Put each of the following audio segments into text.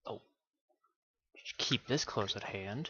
Oh, keep this close at hand.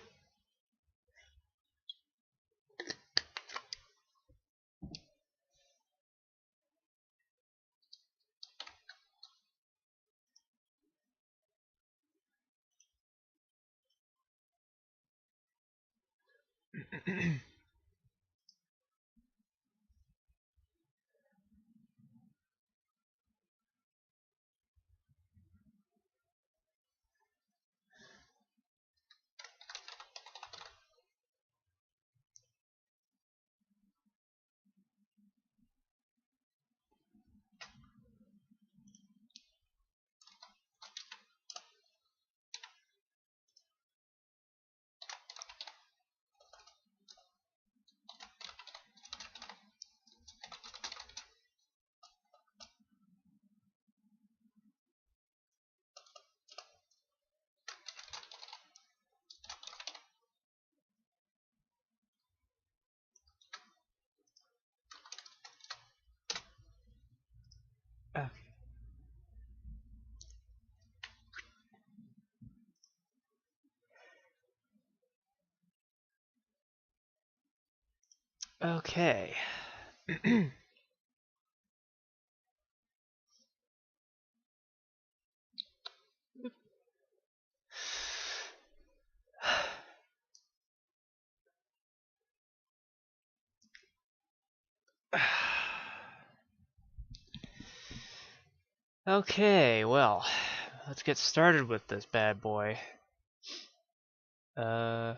Okay. Okay, well, let's get started with this bad boy. Uh,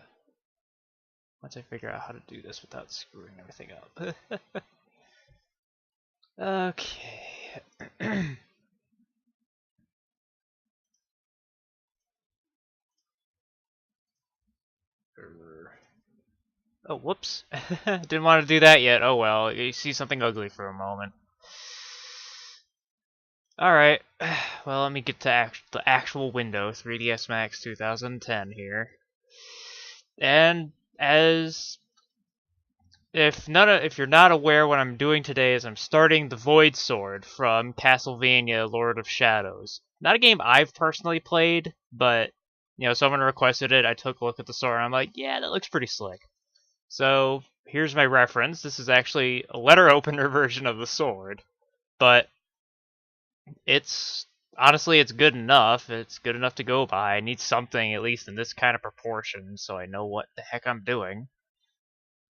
once I figure out how to do this without screwing everything up. Okay. Oh, whoops. Didn't want to do that yet. Oh well, you see something ugly for a moment. Alright, well, let me get to the actual window, 3ds Max 2010 here. And as if you're not aware, what I'm doing today is I'm starting the Void Sword from Castlevania Lord of Shadows. Not a game I've personally played, but someone requested it. I took a look at the sword and I'm like, yeah, that looks pretty slick. So here's my reference. This is actually a letter opener version of the sword, but it's honestly it's good enough. It's good enough to go by. I need something at least in this kind of proportion so I know what the heck I'm doing.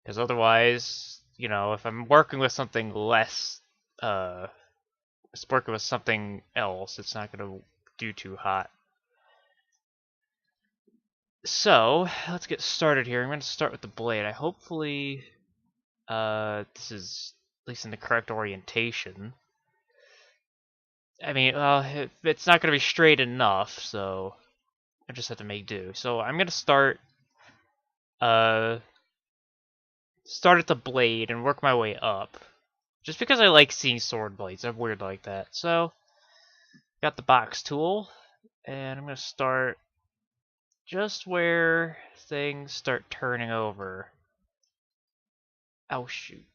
Because otherwise, if I'm working with something less, just working with something else, it's not going to do too hot. So, let's get started here. I'm going to start with the blade. Hopefully, this is at least in the correct orientation. I mean, it's not going to be straight enough, so I just have to make do. So I'm going to start at the blade and work my way up. Just because I like seeing sword blades. I'm weird like that. So, got the box tool, and I'm going to start just where things start turning over. Oh, shoot.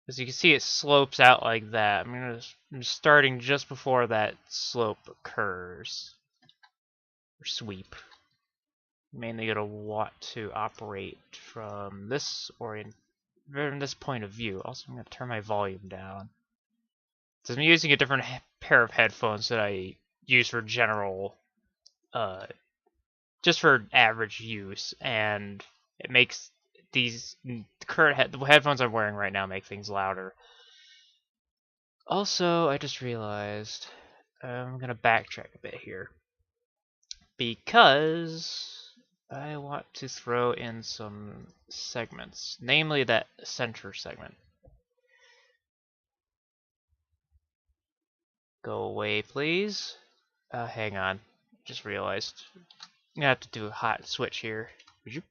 As you can see, it slopes out like that. I'm starting just before that slope occurs. Or sweep. Mainly going to want to operate from this point of view. Also, I'm going to turn my volume down. So I'm using a different pair of headphones that I use for general, just for average use, and it makes the headphones I'm wearing right now make things louder. Also, I just realized I'm gonna backtrack a bit here because I want to throw in some segments, namely that center segment. Go away, please. Hang on. Just realized. I'm gonna have to do a hot switch here. Would you?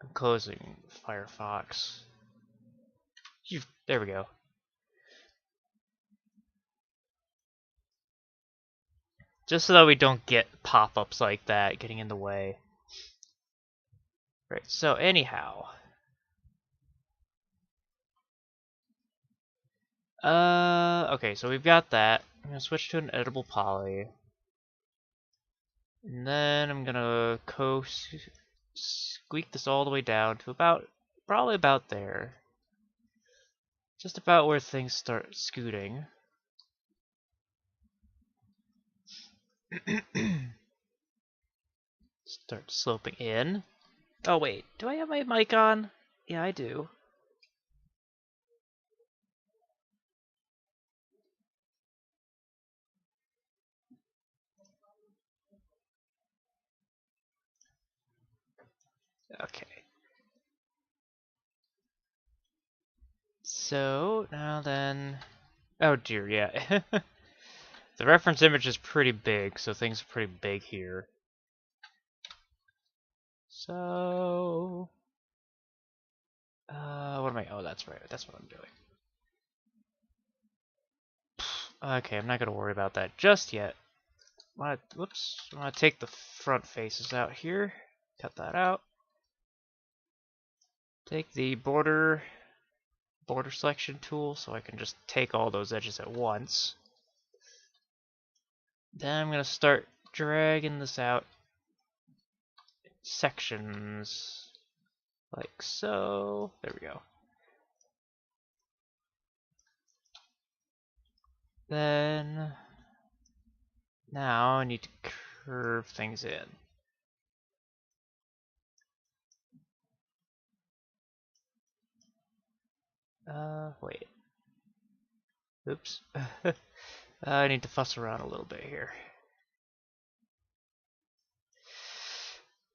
I'm closing Firefox. There we go. Just so that we don't get pop-ups like that getting in the way. Right, so anyhow. Okay, so we've got that. I'm gonna switch to an edible poly. And then I'm gonna squeak this all the way down to probably about there. Just about where things start scooting. Start sloping in. Oh wait, do I have my mic on? Yeah, I do. Okay. So, now then... Oh dear, yeah. The reference image is pretty big, so things are pretty big here. So... what am I... Oh, that's right. That's what I'm doing. Okay, I'm not gonna worry about that just yet. Whoops. I'm gonna take the front faces out here. Cut that out. Take the border selection tool so I can just take all those edges at once. Then I'm gonna start dragging this out in sections like so. There we go. Then now I need to curve things in. Wait. Oops. I need to fuss around a little bit here.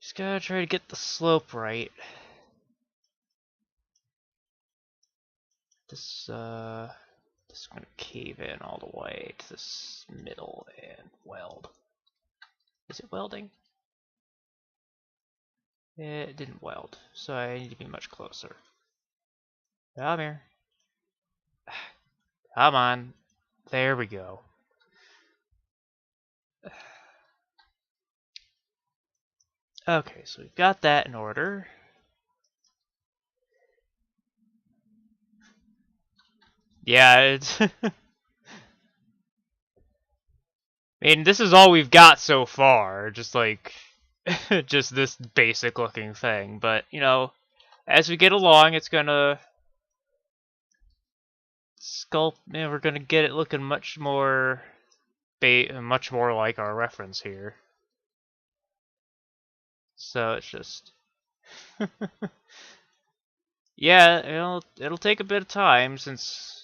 Just gotta try to get the slope right. This is gonna cave in all the way to this middle and weld. Is it welding? It didn't weld, so I need to be much closer. Come here. Come on. There we go. Okay, so we've got that in order. Yeah, it's... I mean, this is all we've got so far. Just like... just this basic looking thing. But, you know, as we get along, it's gonna... sculpt... You know, we're gonna get it looking much more... much more like our reference here. So it's just... yeah, it'll take a bit of time since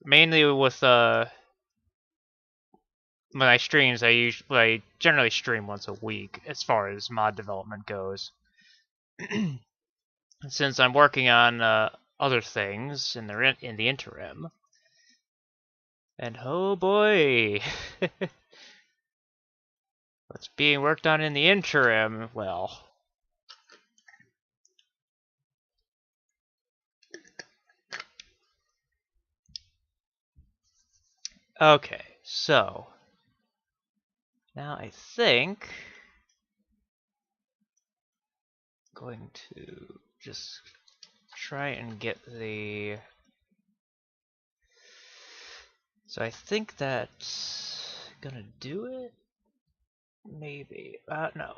mainly with when I streams I generally stream once a week as far as mod development goes. Since I'm working on other things in the interim. And oh boy, what's being worked on in the interim? Well, okay, so now I think I'm going to just try and get the... So I think that's gonna do it? Maybe. No.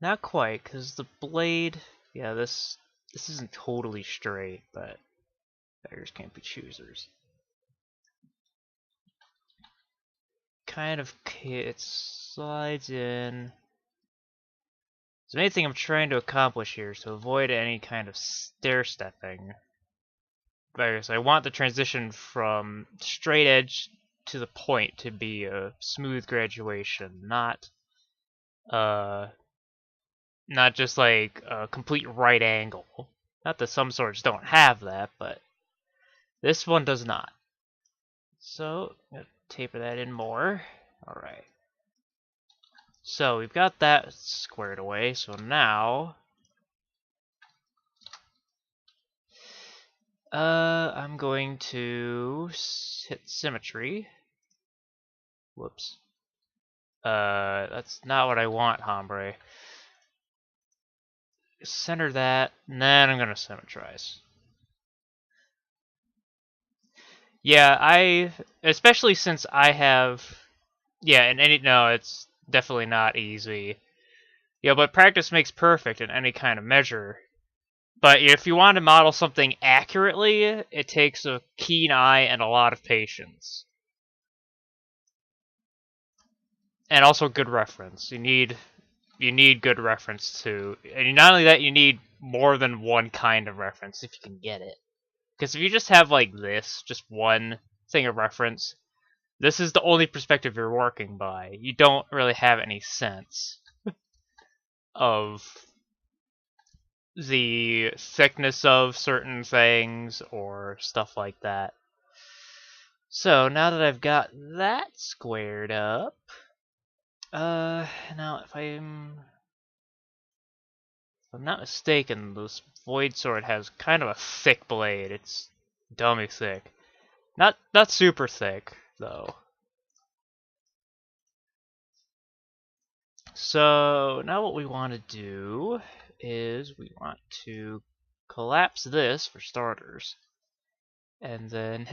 Not quite, because the blade... Yeah, this isn't totally straight, but beggars can't be choosers. Kind of, it slides in. So the main thing I'm trying to accomplish here is to avoid any kind of stair-stepping. Because I want the transition from straight edge to the point to be a smooth graduation, not just like a complete right angle. Not that some swords don't have that, but this one does not. So, I'm gonna taper that in more. Alright. So, we've got that squared away, so now... I'm going to hit symmetry. Whoops. That's not what I want, hombre. Center that, and then I'm gonna symmetrize. Yeah, especially since I have, yeah, and any, no, it's definitely not easy. Yeah, but practice makes perfect in any kind of measure. But if you want to model something accurately, it takes a keen eye and a lot of patience. And also good reference. You need good reference too. And not only that, you need more than one kind of reference if you can get it. Because if you just have like this, just one thing of reference, this is the only perspective you're working by. You don't really have any sense of the thickness of certain things or stuff like that. So now that I've got that squared up, now if I'm not mistaken, this Void Sword has kind of a thick blade. It's dummy thick. Not super thick, though. So now what we want to do is we want to collapse this for starters. And then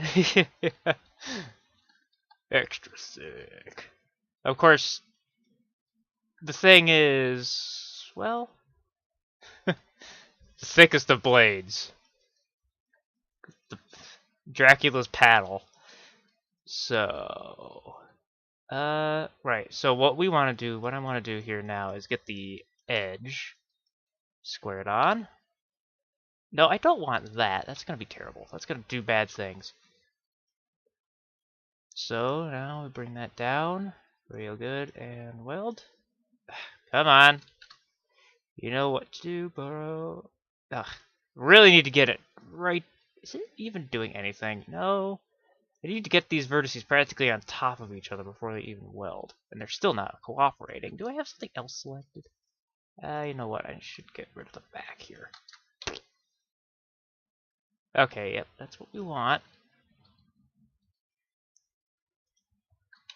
extra thick. Of course, the thing is, well, the thickest of blades. The Dracula's paddle. So, right. So what I want to do here now is get the edge squared on. No, I don't want that. That's gonna be terrible. That's gonna do bad things. So now we bring that down real good and weld. Come on. You know what to do, bro. Ugh. Really need to get it right. Is it even doing anything? No. I need to get these vertices practically on top of each other before they even weld. And they're still not cooperating. Do I have something else selected? You know what? I should get rid of the back here. Okay, yep, that's what we want.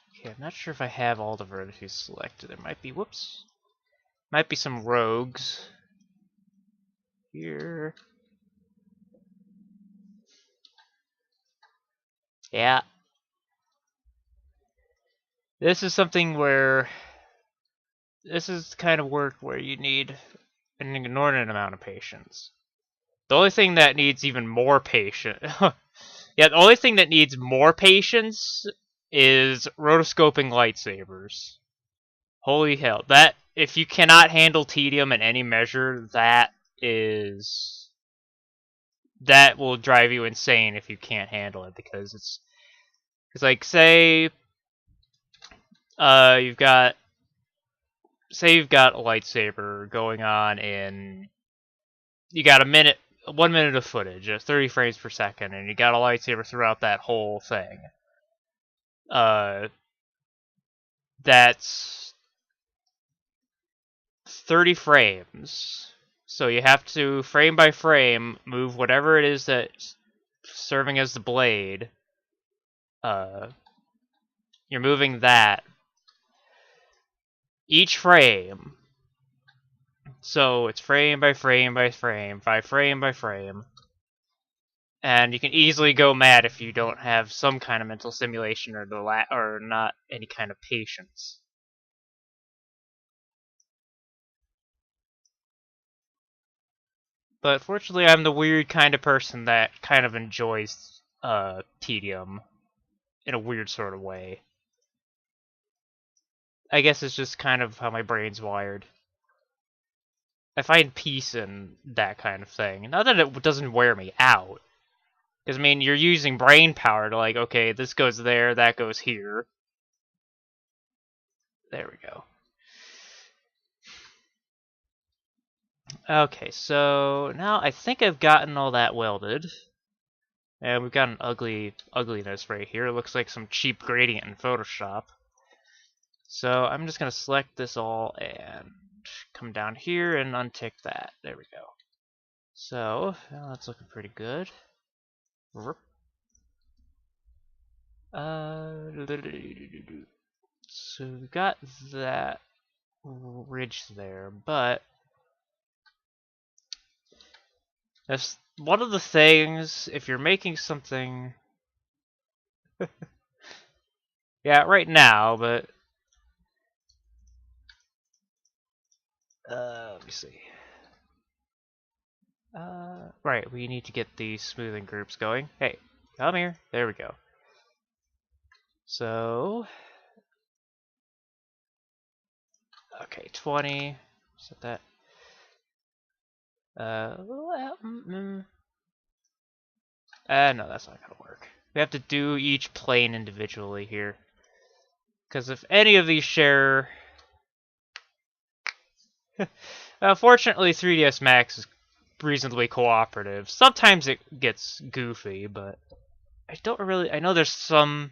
Okay, I'm not sure if I have all the vertices selected. There might be, whoops. Might be some rogues. Here. Yeah. This is something where... This is the kind of work where you need an inordinate amount of patience. The only thing that needs even more patience... yeah, the only thing that needs more patience is rotoscoping lightsabers. Holy hell. That, if you cannot handle tedium in any measure, that will drive you insane if you can't handle it, because it's like, you've got a lightsaber going on and you got 1 minute of footage at 30 frames per second, and you got a lightsaber throughout that whole thing. That's 30 frames. So you have to, frame by frame, move whatever it is that's serving as the blade. You're moving that each frame. So it's frame by frame by frame, by frame by frame. And you can easily go mad if you don't have some kind of mental stimulation or not any kind of patience. But fortunately, I'm the weird kind of person that kind of enjoys tedium in a weird sort of way. I guess it's just kind of how my brain's wired. I find peace in that kind of thing. Not that it doesn't wear me out. Because, I mean, you're using brain power to, like, okay, this goes there, that goes here. There we go. Okay, so now I think I've gotten all that welded. And we've got an ugliness right here. It looks like some cheap gradient in Photoshop. So I'm just going to select this all and come down here and untick that. There we go. So, well, that's looking pretty good. So we got that ridge there, but that's one of the things, if you're making something Yeah, right now, but let me see. Right, we need to get these smoothing groups going. Hey, come here. There we go. So, okay, 20. Set that. No, that's not gonna work. We have to do each plane individually here. Because if any of these share... Fortunately, 3ds Max is reasonably cooperative. Sometimes it gets goofy, but I don't really... I know there's some...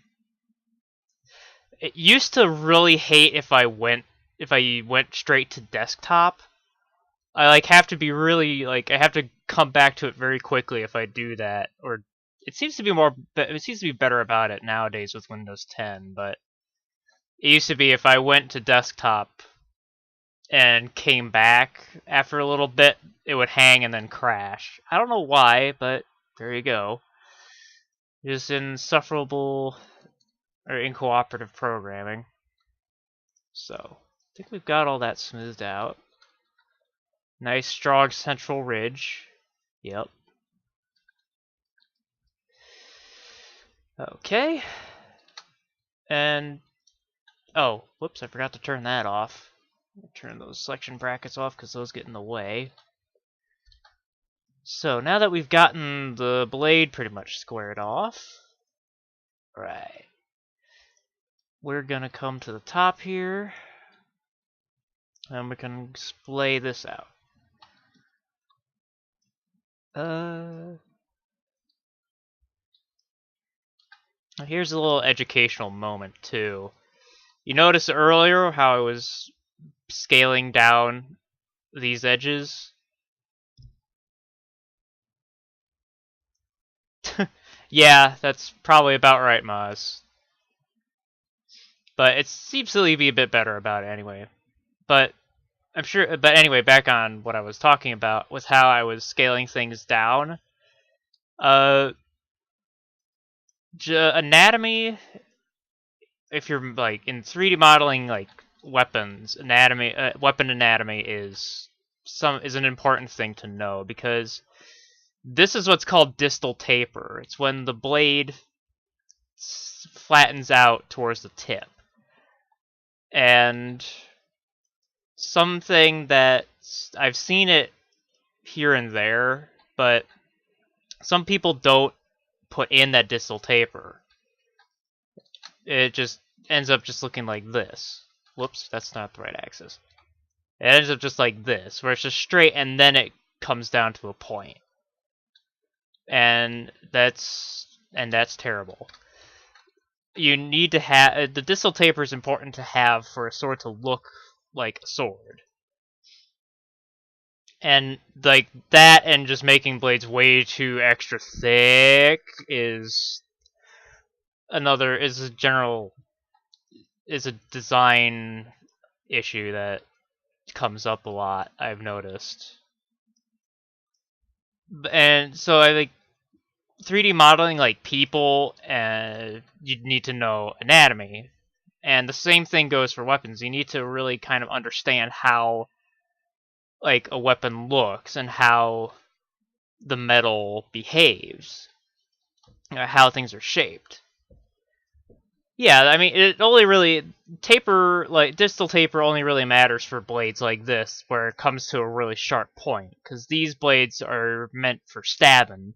It used to really hate if I went straight to desktop. I have to be really I have to come back to it very quickly if I do that. Or it seems to be better about it nowadays with Windows 10, but it used to be if I went to desktop and came back after a little bit, it would hang and then crash. I don't know why, but there you go. Just insufferable or incooperative programming. So, I think we've got all that smoothed out. Nice strong central ridge. Yep. Okay. And oh, whoops, I forgot to turn that off. Turn those selection brackets off because those get in the way. So now that we've gotten the blade pretty much squared off, right, we're gonna come to the top here, and we can splay this out. Here's a little educational moment too. You noticed earlier how I was scaling down these edges? Yeah, that's probably about right, Maz. But it seems to be a bit better about it anyway. But I'm sure. But anyway, back on what I was talking about was how I was scaling things down. Anatomy. If you're in 3D modeling, weapons anatomy, weapon anatomy is an important thing to know because this is what's called distal taper. It's when the blade flattens out towards the tip. And something that I've seen it here and there, but some people don't put in that distal taper. It just ends up just looking like this. Whoops, that's not the right axis. It ends up just like this, where it's just straight and then it comes down to a point. And that's terrible. You need to have the distal taper is important to have for a sword to look like a sword. And that and just making blades way too extra thick is a design issue that comes up a lot, I've noticed. And so I 3D modeling people, and you need to know anatomy. And the same thing goes for weapons. You need to really kind of understand how a weapon looks and how the metal behaves, how things are shaped. Yeah, I mean, it only really distal taper only really matters for blades like this, where it comes to a really sharp point, because these blades are meant for stabbing.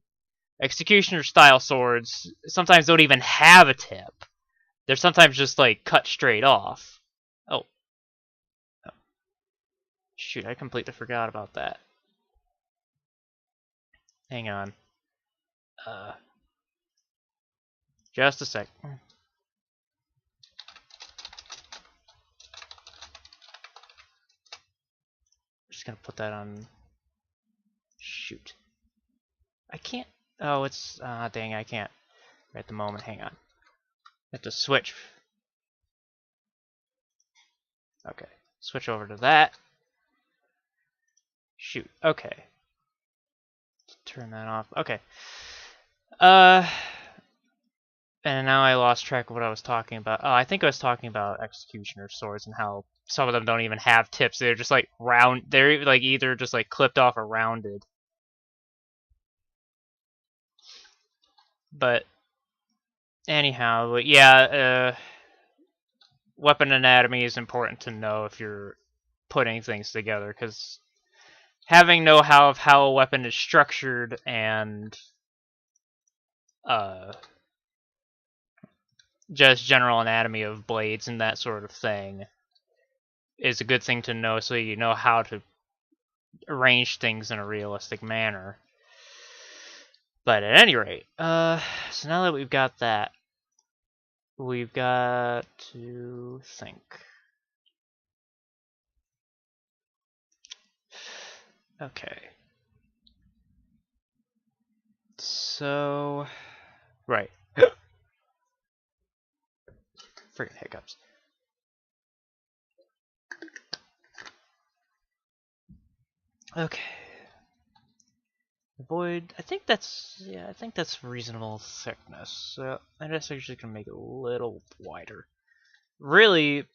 Executioner style swords sometimes don't even have a tip. They're sometimes just cut straight off. Oh. Shoot, I completely forgot about that. Hang on. Just a sec. Just gonna put that on. Shoot. I can't. Oh, it's. Dang, I can't. Right at the moment. Hang on. I have to switch. Okay. Switch over to that. Shoot. Okay. Turn that off. Okay. And now I lost track of what I was talking about. Oh, I think I was talking about executioner swords and how some of them don't even have tips. They're just like round. They're like either just like clipped off or rounded. But anyhow, but yeah, weapon anatomy is important to know if you're putting things together, because having know-how of how a weapon is structured and uh, just general anatomy of blades and that sort of thing is a good thing to know, so you know how to arrange things in a realistic manner. But at any rate, so now that we've got that, we've got to think. Okay. So, right. Freaking hiccups. Okay. Void. I think that's reasonable thickness. So I just actually can make it a little wider. Really,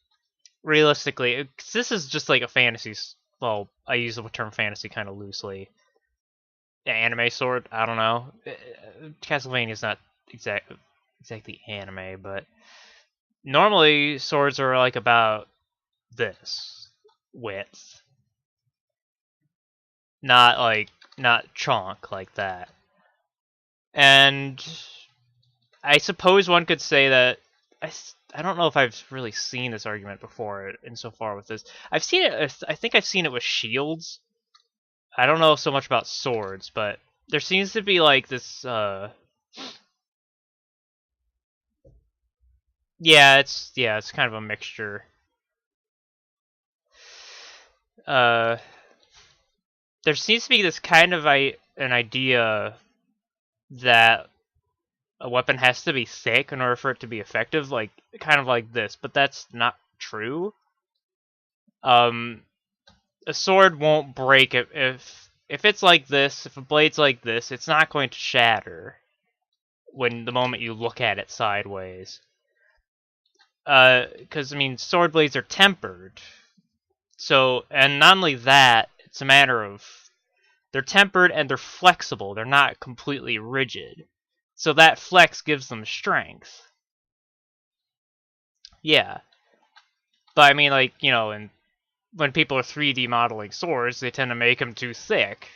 realistically, this is just like a fantasy. Well, I use the term fantasy kind of loosely. Anime sword. I don't know. Castlevania is not exactly anime, but normally swords are like about this width, not chonk like that. And I suppose one could say that I don't know if I've really seen this argument before insofar with this. I've seen it. I think I've seen it with shields. I don't know so much about swords, but there seems to be like this. Yeah, it's kind of a mixture. There seems to be this kind of an idea that a weapon has to be thick in order for it to be effective, like kind of like this, but that's not true. A sword won't break if it's like this. If a blade's like this, it's not going to shatter when the moment you look at it sideways. Because I mean, sword blades are tempered. So, and not only that, it's a matter of they're tempered and they're flexible. They're not completely rigid. So that flex gives them strength. Yeah. But I mean, like, you know, and when people are 3D modeling swords, they tend to make them too thick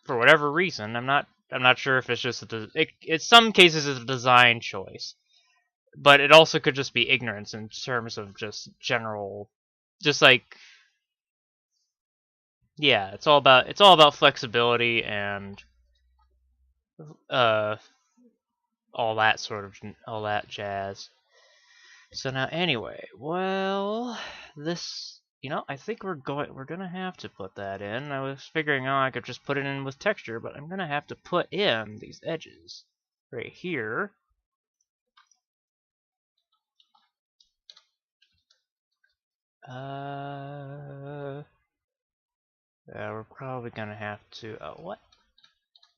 for whatever reason. I'm not sure if it's just in some cases it's a design choice, but it also could just be ignorance in terms of just general, just like, yeah, it's all about flexibility and uh all that jazz. So now, anyway, well, this, I think we're gonna have to put that in. I was figuring out I could just put it in with texture, but I'm gonna have to put in these edges right here. We're probably gonna have to. Oh, what?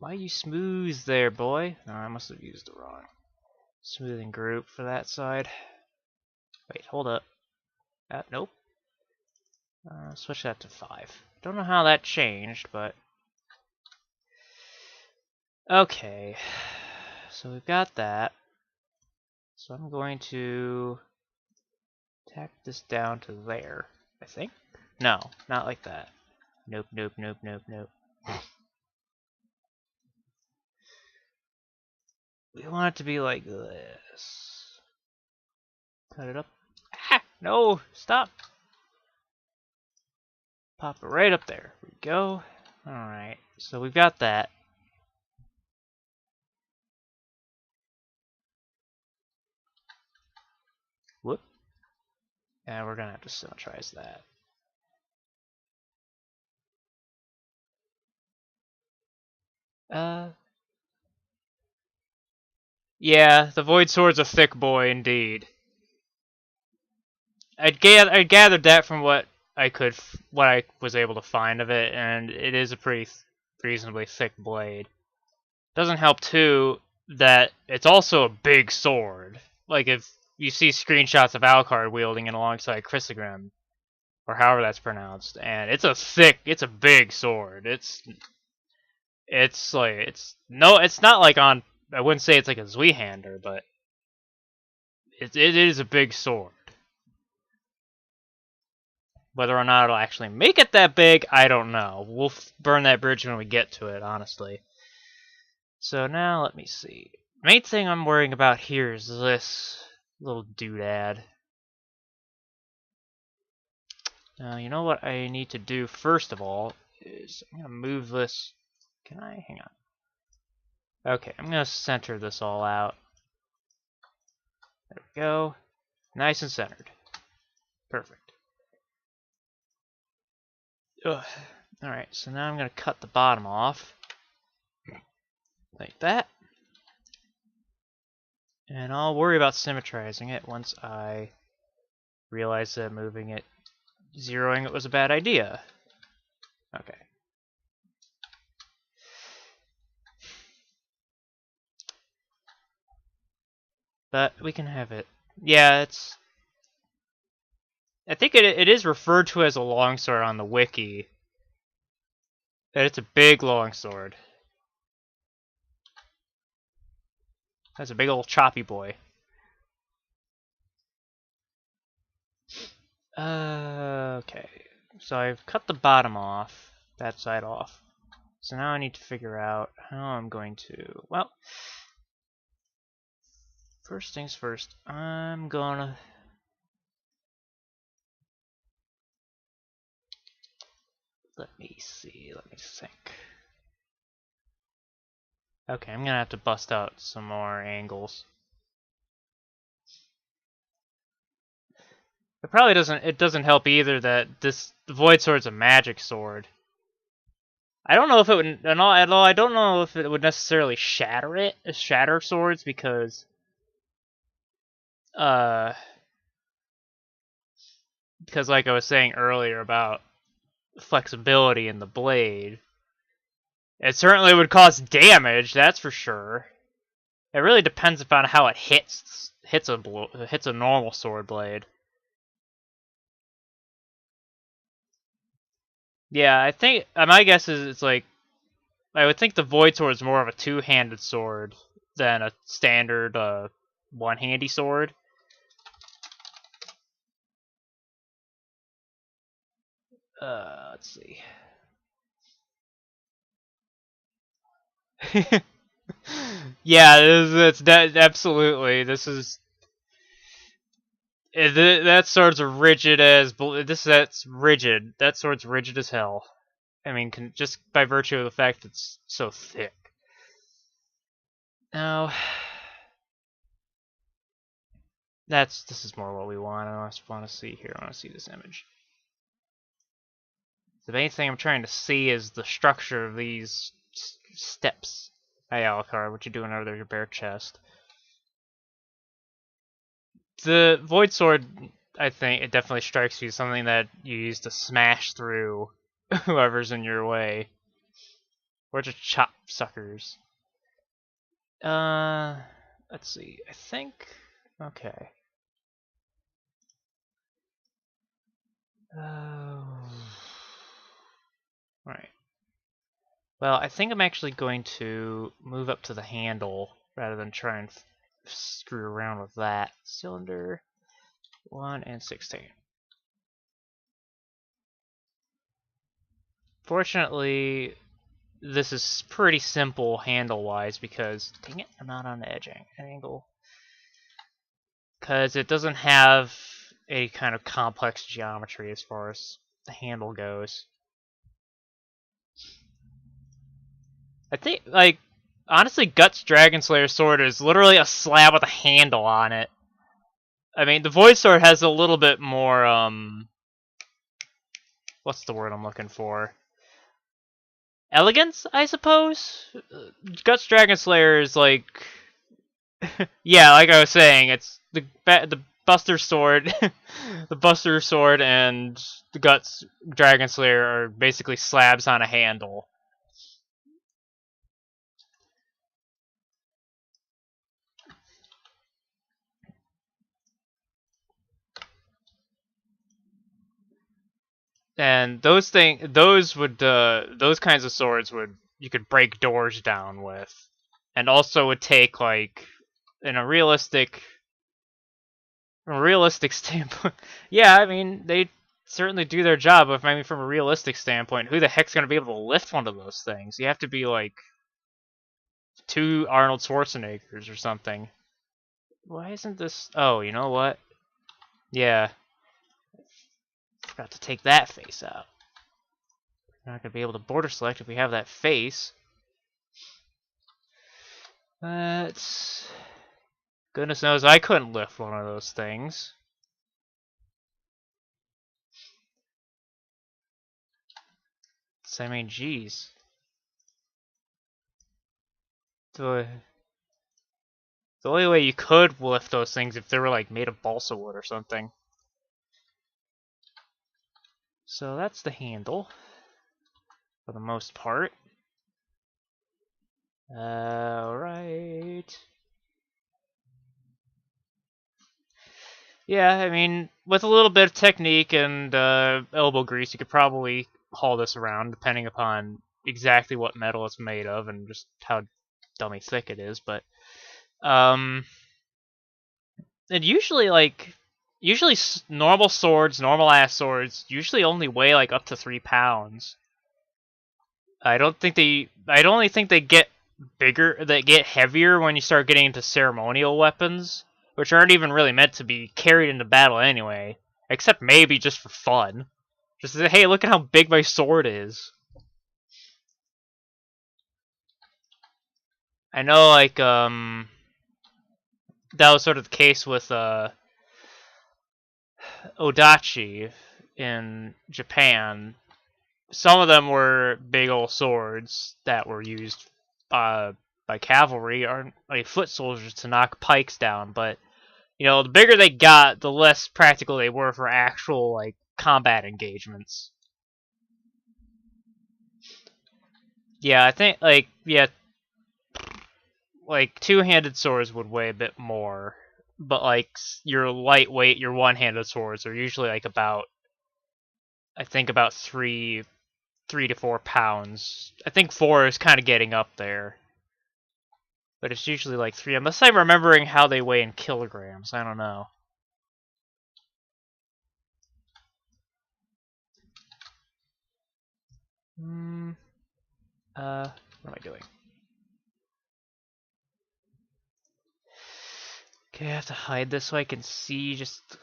Why are you smooth there, boy? Oh, I must have used the wrong smoothing group for that side. Wait, hold up. Nope. Switch that to 5. Don't know how that changed, but okay. So we've got that. So I'm going to tack this down to there, I think. No, not like that. Nope, nope, nope, nope, nope. We want it to be like this. Cut it up. Ah, no, stop. Pop it right up there. Here we go. Alright, so we've got that. Whoop. And we're gonna have to symmetrize that. Yeah, the Void Sword's a thick boy indeed. I'd gathered that from what I was able to find of it, and it is a pretty reasonably thick blade. Doesn't help too. that it's also a big sword. Like if you see screenshots of Alucard wielding it alongside Chrysogrim, or however that's pronounced, and it's a big sword. It's like it's not like on. I wouldn't say it's like a Zweihander, but it is a big sword. Whether or not it'll actually make it that big, I don't know. We'll burn that bridge when we get to it, honestly. So now, let me see. Main thing I'm worrying about here is this little doodad. Now, you know what I need to do first of all is I'm going to move this. Can I? Hang on. Okay, I'm going to center this all out. There we go. Nice and centered. Perfect. Ugh. Alright, so now I'm going to cut the bottom off. Like that. And I'll worry about symmetrizing it once I realize that moving it, zeroing it was a bad idea. Okay. But we can have it. Yeah, it's... I think it is referred to as a longsword on the wiki. That it's a big longsword. That's a big old choppy boy. Okay. So I've cut the bottom off. That side off. So now I need to figure out how I'm going to... Well... First things first. I'm gonna... Let me see. Let me think. Okay, I'm gonna have to bust out some more angles. It probably doesn't help either that the Void Sword's a magic sword. I don't know if it would at all. I don't know if it would necessarily shatter swords because like I was saying earlier about flexibility in the blade. It certainly would cause damage, that's for sure. It really depends upon how it hits a normal sword blade. Yeah, I think my guess is it's like I would think the Void Sword is more of a two-handed sword than a standard one-handy sword. Let's see. Yeah, absolutely. This is that sword's rigid as that's rigid. That sword's rigid as hell. I mean, just by virtue of the fact it's so thick. Now, this is more what we want. I just want to see here. I want to see this image. The main thing I'm trying to see is the structure of these steps. Hey, Alucard, what you doing over there? Your bare chest. The Void Sword, I think, it definitely strikes you as something that you use to smash through whoever's in your way. Or just chop suckers. Let's see. I think... Okay. Right. Well, I think I'm actually going to move up to the handle rather than try and screw around with that. Cylinder 1 and 16. Fortunately, this is pretty simple handle-wise because, dang it, I'm not on the edge angle. Because it doesn't have a kind of complex geometry as far as the handle goes. I think, like, honestly, Guts Dragon Slayer sword is literally a slab with a handle on it. I mean, the Void Sword has a little bit more, what's the word I'm looking for? Elegance, I suppose? Guts Dragon Slayer is like... yeah, like I was saying, it's the Buster Sword, the Buster Sword and the Guts Dragon Slayer are basically slabs on a handle. And those kinds of swords you could break doors down with, and also would take like in a realistic standpoint. Yeah, I mean they certainly do their job. But I mean from a realistic standpoint, who the heck's gonna be able to lift one of those things? You have to be like two Arnold Schwarzeneggers or something. Why isn't this? Oh, you know what? Yeah, forgot to take that face out. We're not gonna be able to border select if we have that face. That's goodness knows I couldn't lift one of those things. So, I mean, geez. The, the only way you could lift those things if they were like made of balsa wood or something. So that's the handle for the most part. Alright. Yeah, I mean, with a little bit of technique and elbow grease, you could probably haul this around, depending upon exactly what metal it's made of and just how dummy thick it is. But and usually normal swords, normal ass swords, usually only weigh like up to 3 pounds. I don't think they. I only think they get bigger, they get heavier when you start getting into ceremonial weapons, which aren't even really meant to be carried into battle anyway, except maybe just for fun. Just say, hey, look at how big my sword is. I know, like, that was sort of the case with Odachi in Japan. Some of them were big old swords that were used by cavalry or like foot soldiers to knock pikes down, but you know, the bigger they got, the less practical they were for actual like combat engagements. Yeah, I think like two-handed swords would weigh a bit more, but like your lightweight, your one-handed swords are usually like about I think about 3 to 4 pounds. I think 4 is kind of getting up there. But it's usually like 3, unless I'm remembering how they weigh in kilograms. I don't know. Hmm. What am I doing? Okay, I have to hide this so I can see. Just I'm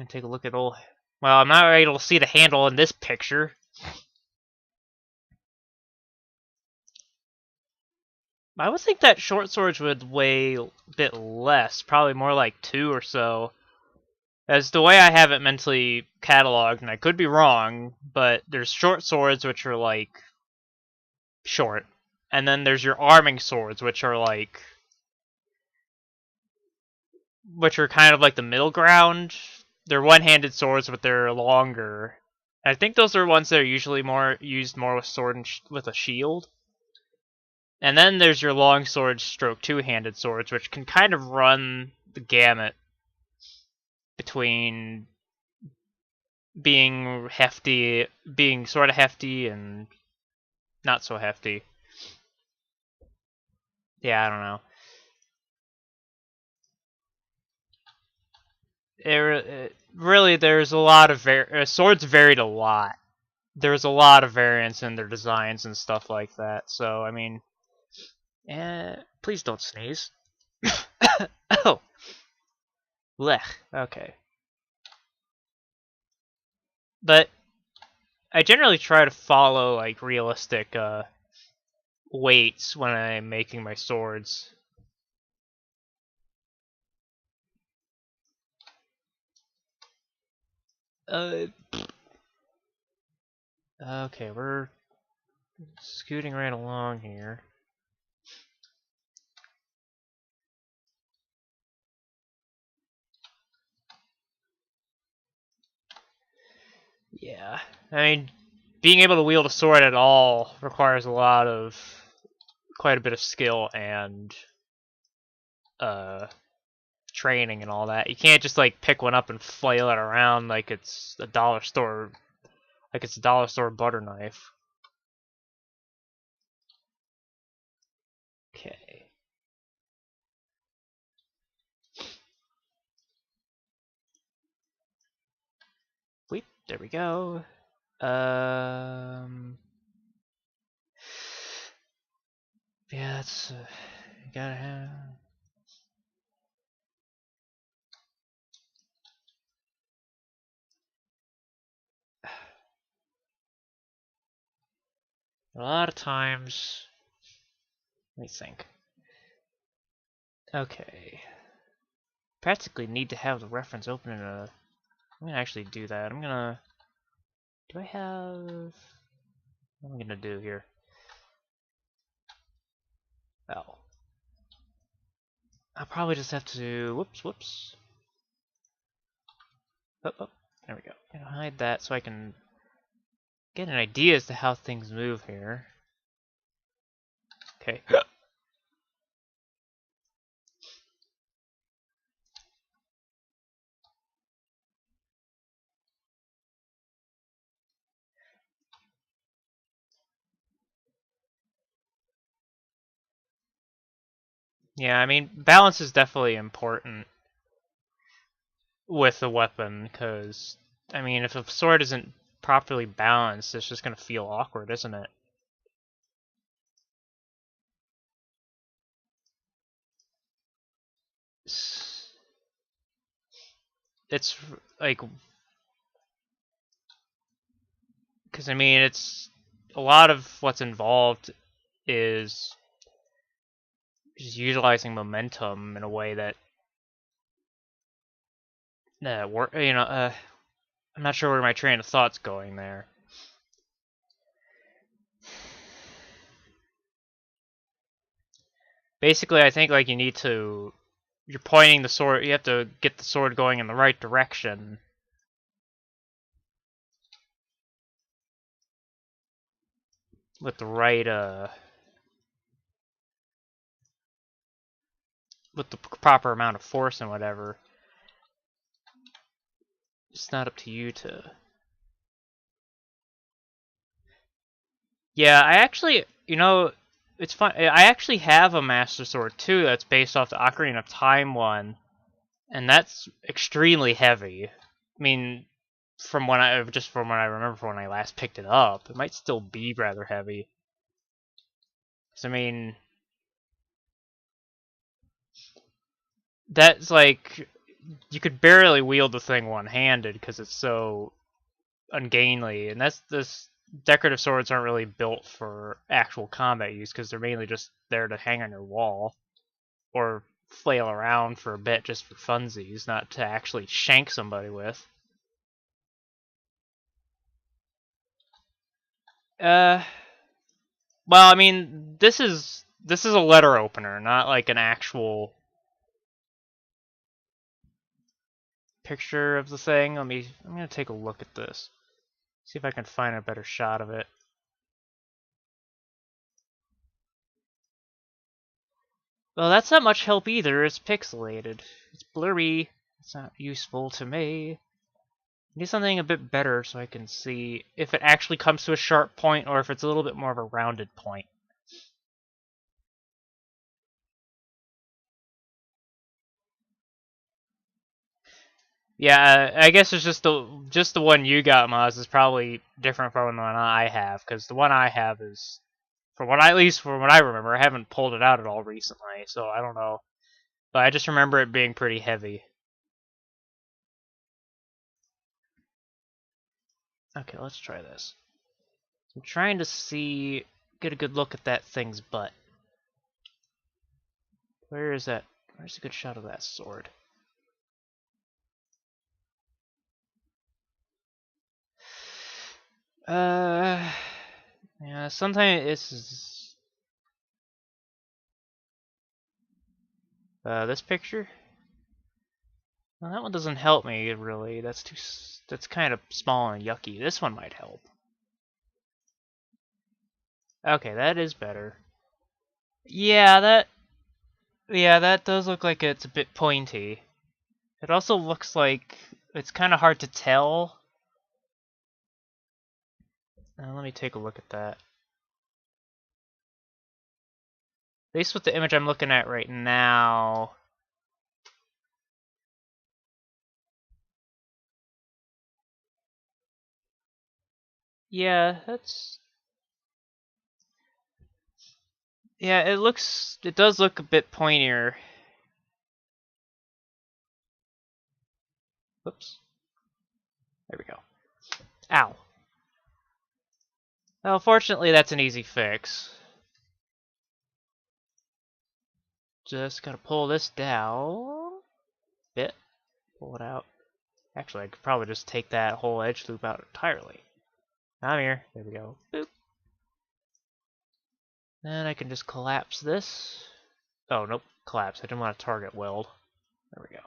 gonna take a look at all. Well, I'm not able to see the handle in this picture. I would think that short swords would weigh a bit less, probably more like 2 or so. As the way I have it mentally cataloged, and I could be wrong, but there's short swords which are like short, and then there's your arming swords which are kind of like the middle ground. They're one-handed swords, but they're longer. I think those are ones that are usually more used more with sword and with a shield. And then there's your long swords, stroke two-handed swords, which can kind of run the gamut between being sort of hefty and not so hefty. Yeah, I don't know. Really, there's a lot of swords varied a lot. There's a lot of variance in their designs and stuff like that. So I mean, please don't sneeze. Oh, lech. Okay, but I generally try to follow like realistic weights when I'm making my swords. Uh, okay, we're scooting right along here. Yeah, I mean, being able to wield a sword at all requires quite a bit of skill and uh, training and all that. You can't just like pick one up and flail it around like it's a dollar store, Like it's a dollar store butter knife. Okay. Wait, there we go. Yeah, that's you gotta have. A lot of times, let me think. Okay. Practically need to have the reference open in a. I'm gonna actually do that. I'm gonna. Do I have? What am I gonna do here? Oh. I'll probably just have to. Whoops. Oh, there we go. I'm gonna hide that so I can get an idea as to how things move here. Okay. Yeah, I mean, balance is definitely important with the weapon, because, I mean, if a sword isn't properly balanced, it's just gonna feel awkward, isn't it? It's like, because I mean, it's a lot of what's involved is just utilizing momentum in a way that work. I'm not sure where my train of thought's going there. Basically, I think like you're pointing the sword. You have to get the sword going in the right direction. With the right with the proper amount of force and whatever. It's not up to you to. Yeah, I actually, it's fun. I actually have a Master Sword too that's based off the Ocarina of Time one, and that's extremely heavy. I mean, from when I remember from when I last picked it up, it might still be rather heavy. 'Cause, I mean, that's like you could barely wield the thing one-handed because it's so ungainly, and that's this. Decorative swords aren't really built for actual combat use because they're mainly just there to hang on your wall or flail around for a bit just for funsies, not to actually shank somebody with. Uh, well, I mean, this is a letter opener, not like an actual picture of the thing. I'm gonna take a look at this, see if I can find a better shot of it. Well, that's not much help either. It's pixelated. It's blurry. It's not useful to me. I need something a bit better so I can see if it actually comes to a sharp point or if it's a little bit more of a rounded point. Yeah, I guess it's just the one you got, Maz, is probably different from the one I have, because the one I have is, at least from what I remember, I haven't pulled it out at all recently, so I don't know. But I just remember it being pretty heavy. Okay, let's try this. I'm trying to get a good look at that thing's butt. Where is that? Where's a good shot of that sword? Uh, yeah, sometimes this picture? Well, that one doesn't help me, really. That's kind of small and yucky. This one might help. Okay, that is better. Yeah, that does look like it's a bit pointy. It also looks like it's kind of hard to tell Let me take a look at that. At least with the image I'm looking at right now. Yeah, that's... Yeah, it does look a bit pointier. Whoops. There we go. Ow. Well, fortunately that's an easy fix. Just gotta pull this down a bit. Pull it out. Actually, I could probably just take that whole edge loop out entirely. I'm here. There we go. Boop. Then I can just collapse this. Oh, nope. Collapse. I didn't want to target weld. There we go.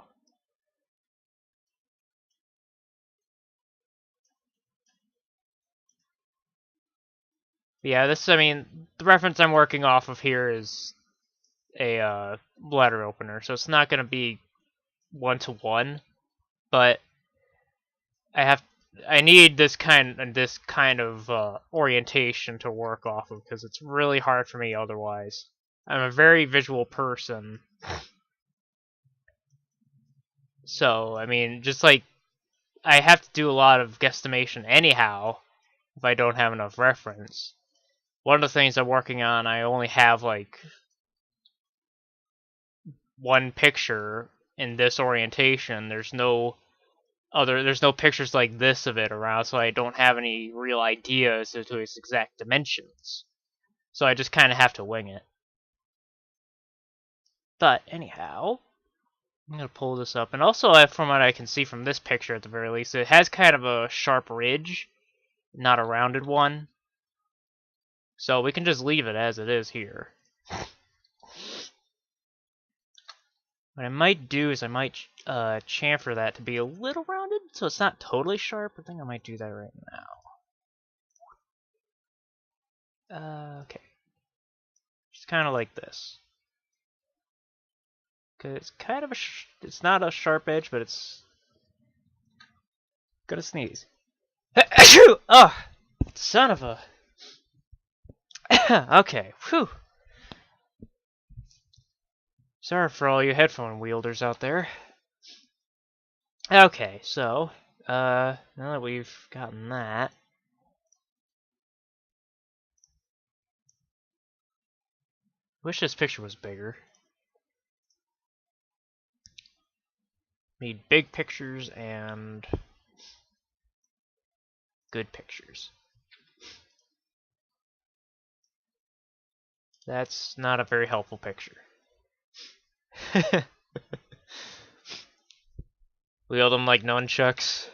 Yeah, I mean, the reference I'm working off of here is a bladder opener, so it's not going to be one-to-one, but I need this kind of orientation to work off of, because it's really hard for me otherwise. I'm a very visual person. So, I mean, just like, I have to do a lot of guesstimation anyhow, if I don't have enough reference. One of the things I'm working on, I only have like one picture in this orientation. There's no pictures like this of it around, so I don't have any real ideas as to its exact dimensions. So I just kind of have to wing it. But anyhow, I'm gonna pull this up, and also from what I can see from this picture at the very least, it has kind of a sharp ridge, not a rounded one. So we can just leave it as it is here. What I might do is I might chamfer that to be a little rounded, so it's not totally sharp. I think I might do that right now. Okay. Just kind of like this. Cause it's kind of it's not a sharp edge, but it's gonna sneeze. Oh, son of a. Okay. Whew. Sorry for all you headphone wielders out there. Okay, so now that we've gotten that, wish this picture was bigger. Need big pictures and good pictures. That's not a very helpful picture. Wield them like nunchucks.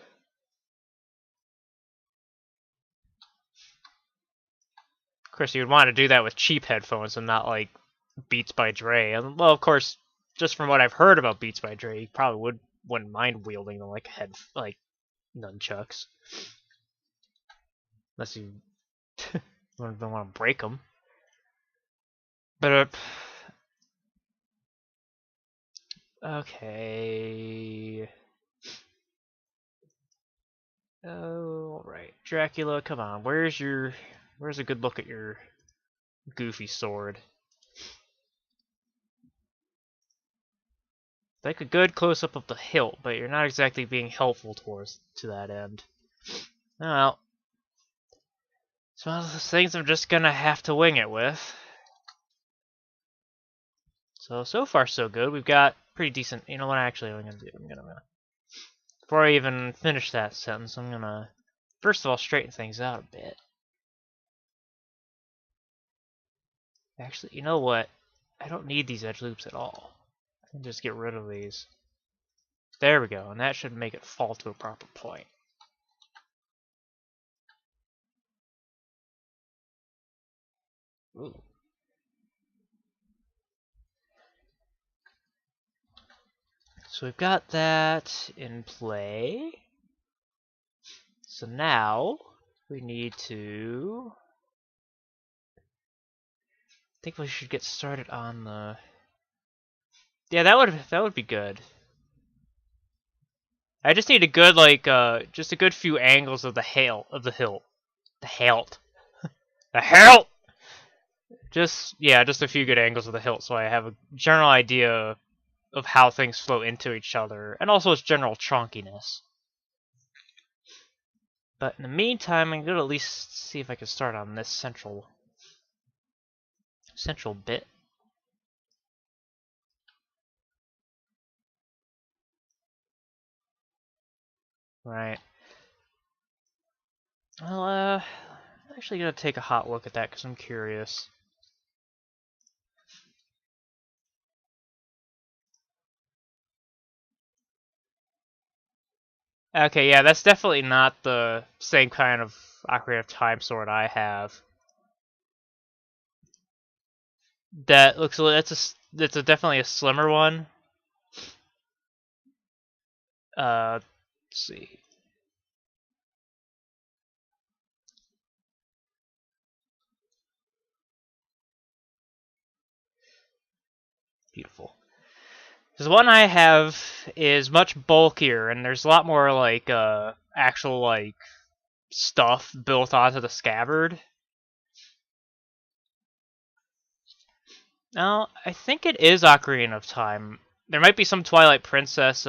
Of course, you would want to do that with cheap headphones and not like Beats by Dre. And, well, of course, just from what I've heard about Beats by Dre, you probably wouldn't mind wielding them like nunchucks, unless you don't want to break them. But okay. Oh, alright. Dracula, come on. Where's a good look at your goofy sword? Like a good close-up of the hilt, but you're not exactly being helpful to that end. Well, it's one of those things I'm just gonna have to wing it with. So far so good. We've got pretty decent, you know what actually I'm gonna do? Before I even finish that sentence, I'm gonna, first of all, straighten things out a bit. Actually, you know what? I don't need these edge loops at all. I can just get rid of these. There we go, and that should make it fall to a proper point. Ooh. So we've got that in play. So now we need to, I think we should get started on the, yeah, that would be good. I just need a good just a good few angles of the hilt. The hilt. The hilt! Just a few good angles of the hilt so I have a general idea of how things flow into each other, and also its general chunkiness. But in the meantime, I'm gonna at least see if I can start on this central bit. Right. Well, I'm actually gonna take a hot look at that because I'm curious. Okay, yeah, that's definitely not the same kind of Ocarina of Time sword I have. That looks that's definitely a slimmer one. Let's see. Beautiful. Because the one I have is much bulkier, and there's a lot more like actual like stuff built onto the scabbard. Now, I think it is Ocarina of Time. There might be some Twilight Princess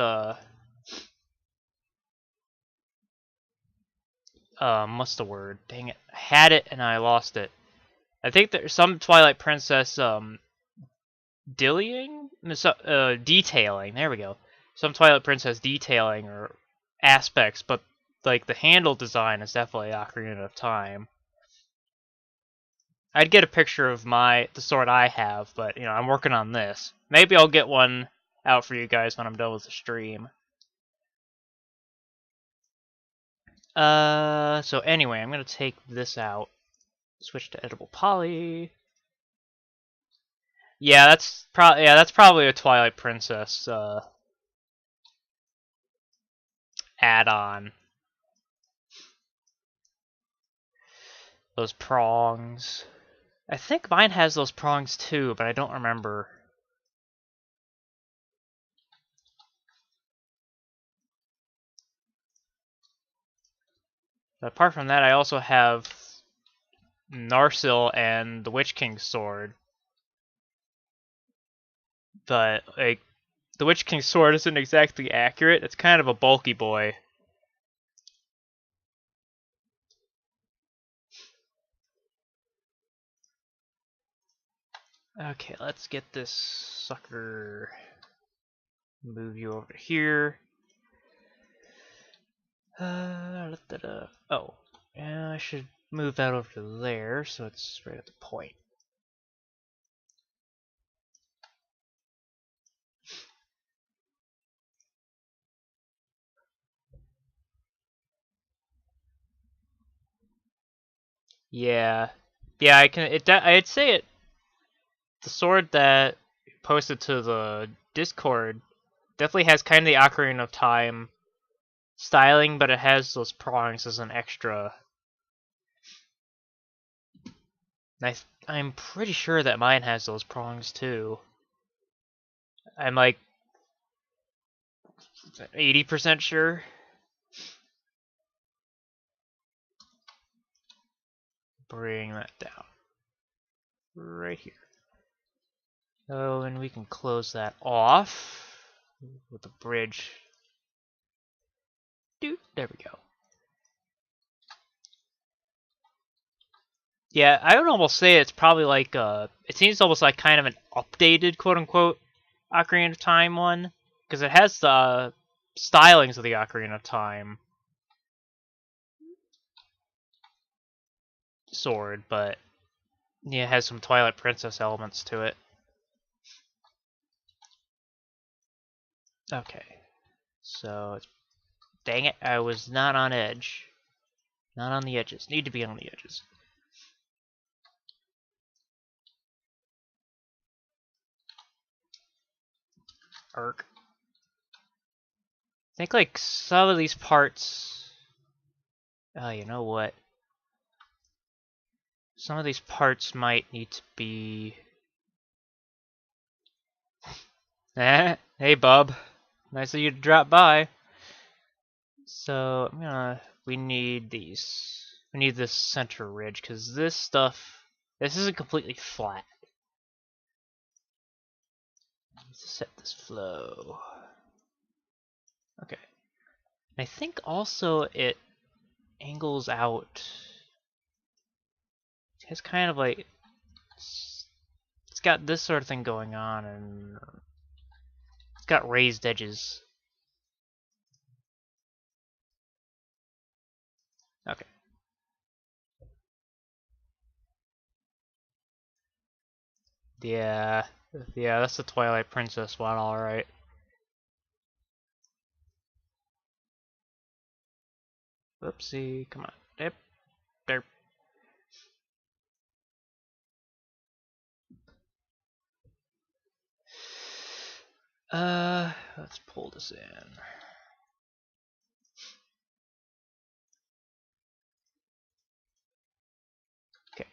what's the word? Dang it. I had it and I lost it. I think there's some Twilight Princess detailing. There we go. Some Twilight Princess detailing or aspects, but like the handle design is definitely Ocarina of Time. I'd get a picture of the sword I have, but I'm working on this. Maybe I'll get one out for you guys when I'm done with the stream. So anyway, I'm gonna take this out. Switch to edible poly. Yeah, that's probably a Twilight Princess add-on. Those prongs. I think mine has those prongs too, but I don't remember. But apart from that, I also have Narsil and the Witch King's sword. But like the Witch King's sword isn't exactly accurate. It's kind of a bulky boy. Okay, let's get this sucker. Move you over here. Oh, yeah, I should move that over to there so it's right at the point. Yeah, I can. I'd say it. The sword that posted to the Discord definitely has kind of the Ocarina of Time styling, but it has those prongs as an extra. I'm pretty sure that mine has those prongs too. I'm like 80% sure. Bring that down. Right here. Oh, and we can close that off with the bridge. Dude, there we go. Yeah, I would almost say it's probably like it seems almost like kind of an updated quote unquote Ocarina of Time one, because it has the stylings of the Ocarina of Time sword, but yeah, it has some Twilight Princess elements to it. Okay, so dang it, I was not on edge, not on the edges. Need to be on the edges. Arc. I think like some of these parts. Oh, you know what? Some of these parts might need to be. Hey, bub. Nice of you to drop by. So we need these. we need this center ridge, because this isn't completely flat. Let's set this flow. Okay. I think also it angles out. It's kind of like it's got this sort of thing going on, and it's got raised edges. Okay. Yeah, that's the Twilight Princess one, all right. Whoopsie, come on. Yep, derp. Let's pull this in. Okay.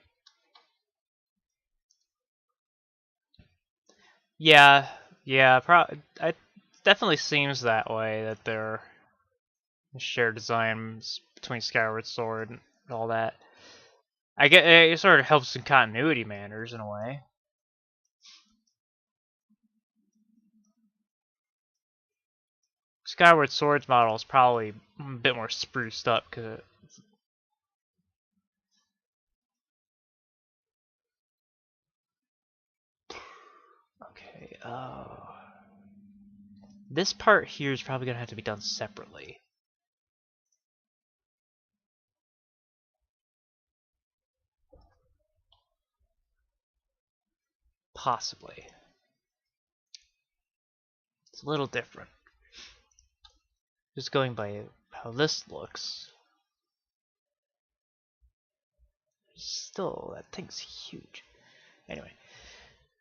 Yeah, it definitely seems that way, that they're shared designs between Skyward Sword and all that. I get it sort of helps in continuity manners in a way. Skyward Sword's model is probably a bit more spruced up because. Okay. This part here is probably gonna have to be done separately. Possibly. It's a little different. Just going by how this looks. Still, that thing's huge. Anyway,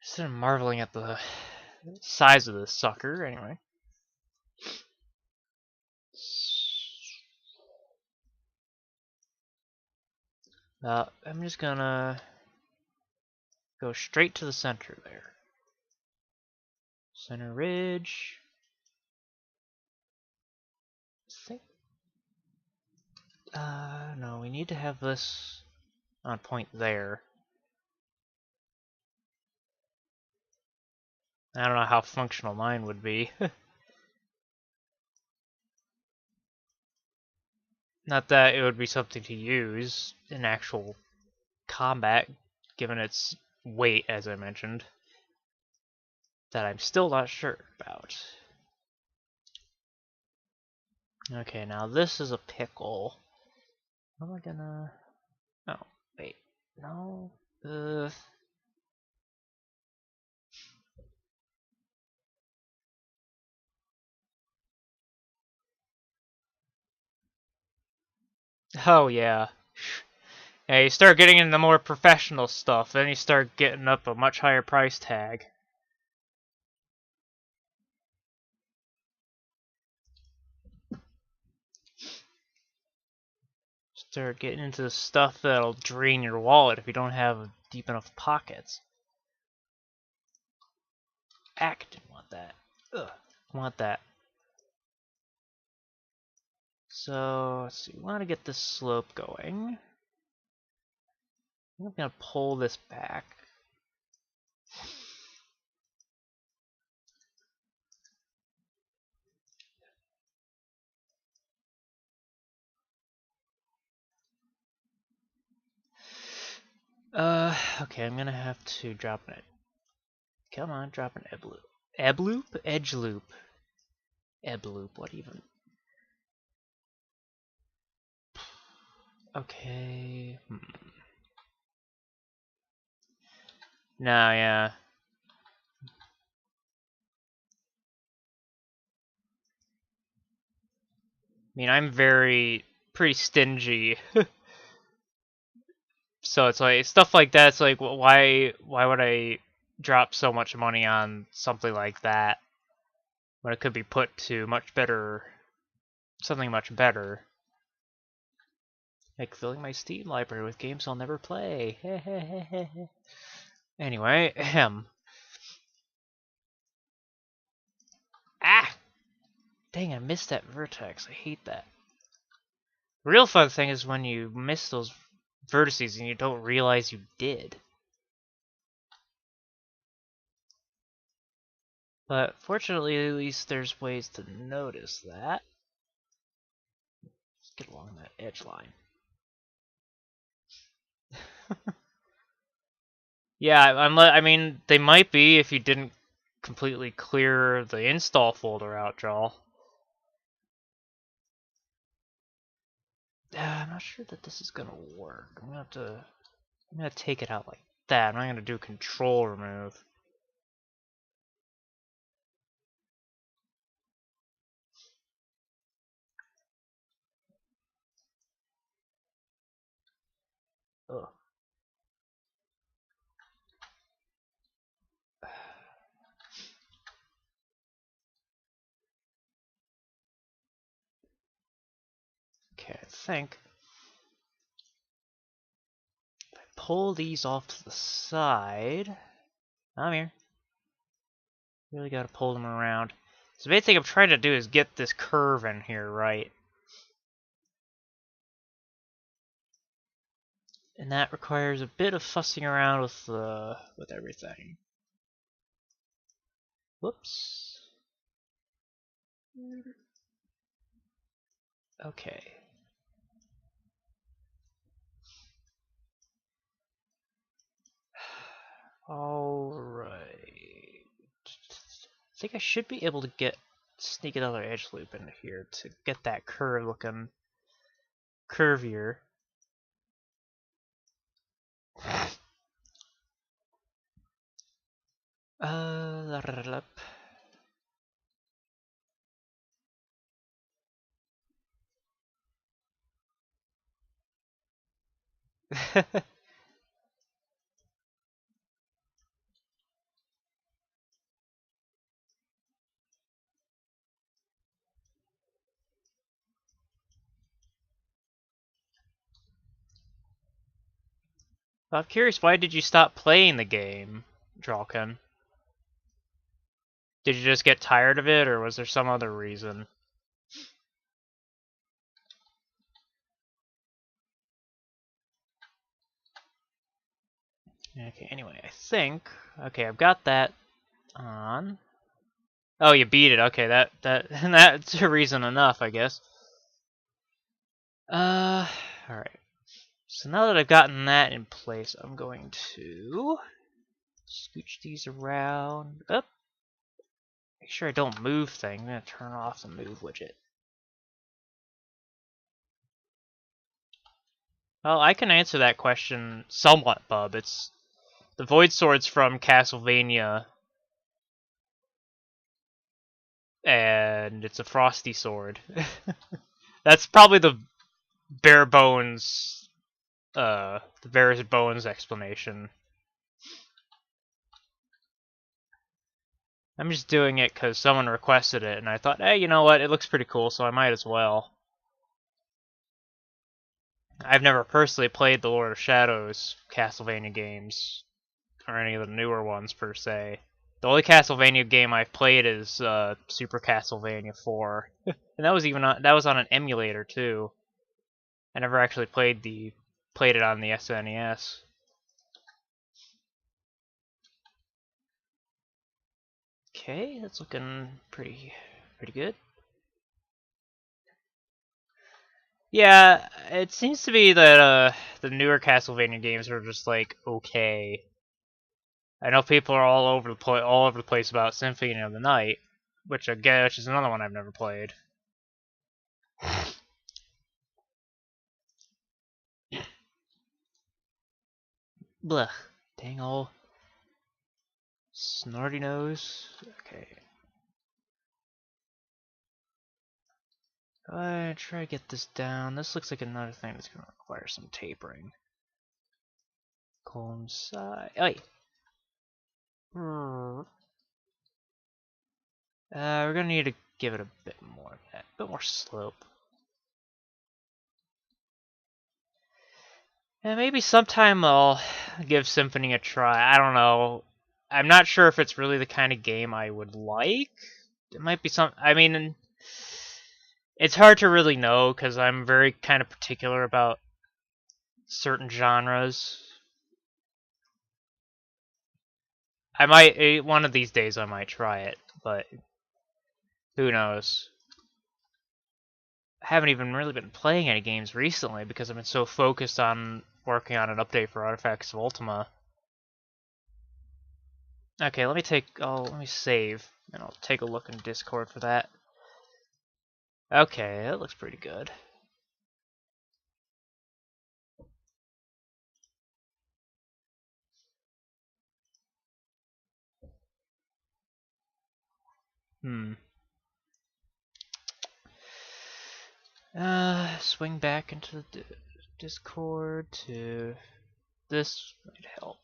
instead of marveling at the size of this sucker, anyway. I'm just gonna go straight to the center there. Center ridge. No, we need to have this on point there. I don't know how functional mine would be. Not that it would be something to use in actual combat, given its weight, as I mentioned. That I'm still not sure about. Okay, now this is a pickle. How am I gonna... Oh, wait. No. Oh, yeah. Yeah, you start getting into more professional stuff, then you start getting up a much higher price tag. Start getting into the stuff that'll drain your wallet if you don't have deep enough pockets. Didn't want that. Ugh, want that. So, let's see, we want to get this slope going. I'm gonna pull this back. Okay, I'm gonna have to drop it. Come on, drop an ebb loop. Ebb loop? Edge loop. Ebb loop, what even? Okay. No, yeah. I mean, I'm pretty stingy. So it's like, stuff like that, it's like, why would I drop so much money on something like that when it could be put to something much better? Like filling my Steam library with games I'll never play. Anyway, Ah! Dang, I missed that vertex. I hate that. Real fun thing is when you miss those vertices and you don't realize you did. But fortunately, at least there's ways to notice that. Let's get along that edge line. Yeah, I mean, they might be if you didn't completely clear the install folder out, Joel. I'm not sure that this is gonna work. I'm gonna take it out like that. I'm not gonna do control remove. Ugh. Okay, I think if I pull these off to the side. I'm here. Really gotta pull them around. So the main thing I'm trying to do is get this curve in here right. And that requires a bit of fussing around with everything. Whoops. Okay. Alright. I think I should be able to sneak another edge loop into here to get that curve looking curvier. Uh, I'm curious, why did you stop playing the game, Drawkin? Did you just get tired of it, or was there some other reason? Okay, anyway, I think... Okay, I've got that on. Oh, you beat it. Okay, that's a reason enough, I guess. Alright. So now that I've gotten that in place, I'm going to scooch these around. Up. Make sure I don't move things. I'm going to turn off the move widget. Well, I can answer that question somewhat, bub. It's the Void Sword's from Castlevania, and it's a frosty sword. That's probably the bare bones, the barest bones explanation. I'm just doing it because someone requested it, and I thought, hey, you know what? It looks pretty cool, so I might as well. I've never personally played the Lord of Shadows Castlevania games, or any of the newer ones per se. The only Castlevania game I've played is Super Castlevania 4, and that was on an emulator too. I never actually played it on the SNES. Okay, that's looking pretty good. Yeah, it seems to be that the newer Castlevania games are just like okay. I know people are all over the place about Symphony of the Night, which is another one I've never played. Blech. Dang old snorty nose. Okay. I try to get this down. This looks like another thing that's going to require some tapering. Coincide. Hey. We're gonna need to give it a bit more slope. And maybe sometime I'll give Symphony a try. I don't know. I'm not sure if it's really the kind of game I would like. It might be I mean, It's hard to really know because I'm very kind of particular about certain genres. I might one of these days I might try it, but who knows? I haven't even really been playing any games recently because I've been so focused on working on an update for Artifacts of Ultima. Okay, let me save, and I'll take a look in Discord for that. Okay, that looks pretty good. Swing back into the Discord to... This might help.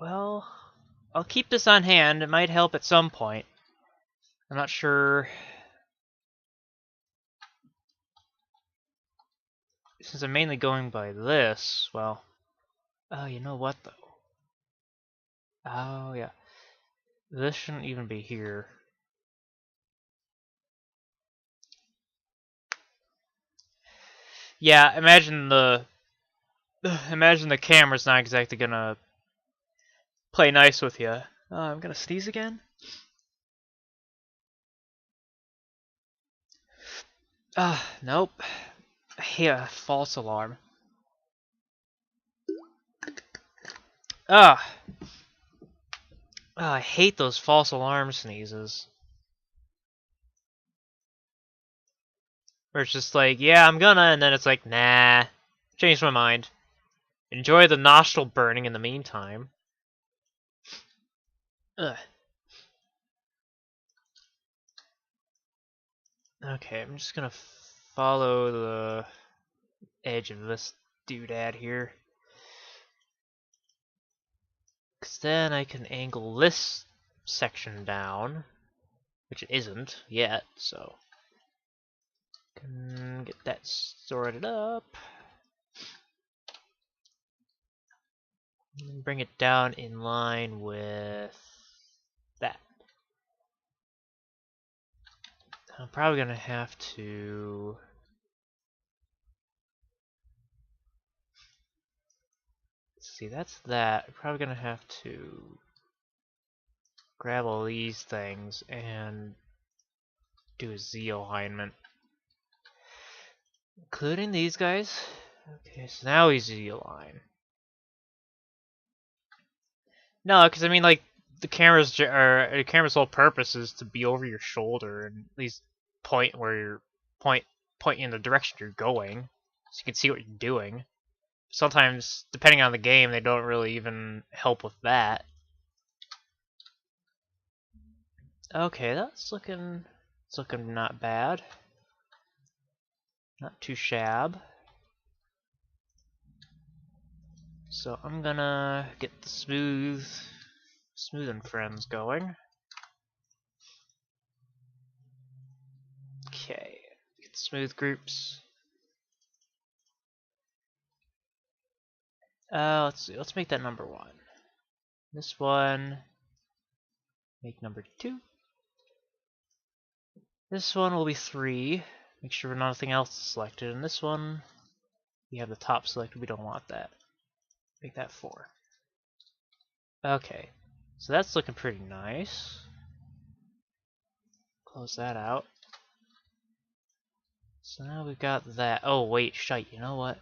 Well, I'll keep this on hand. It might help at some point. I'm not sure. Since I'm mainly going by this, well... Oh, you know what, though? Oh, yeah. This shouldn't even be here. Yeah, imagine the camera's not exactly gonna play nice with you. I'm gonna sneeze again. Nope. Yeah, false alarm. Ah, I hate those false alarm sneezes. Where it's just like, yeah, I'm gonna, and then it's like, nah, changed my mind. Enjoy the nostril burning in the meantime. Ugh. Okay, I'm just gonna follow the edge of this doodad here. Because then I can angle this section down, which it isn't yet, so... Can get that sorted up. And bring it down in line with that. I'm probably gonna have to... See, that's that. I'm probably gonna have to grab all these things and do a Z alignment. Including these guys. Okay, so now we Z align. No, because I mean, like, the camera's whole purpose is to be over your shoulder and at least point where you're point in the direction you're going, so you can see what you're doing. Sometimes, depending on the game, they don't really even help with that. Okay, it's looking not bad. Not too shab. So I'm gonna get the smooth and friends going. Okay, get the smooth groups. Let's see. Let's make that number 1. This one, make number 2. This one will be 3. Make sure nothing else is selected. And this one, we have the top selected. We don't want that. Make that 4. Okay, so that's looking pretty nice. Close that out. So now we've got that. Oh wait, shite. You know what?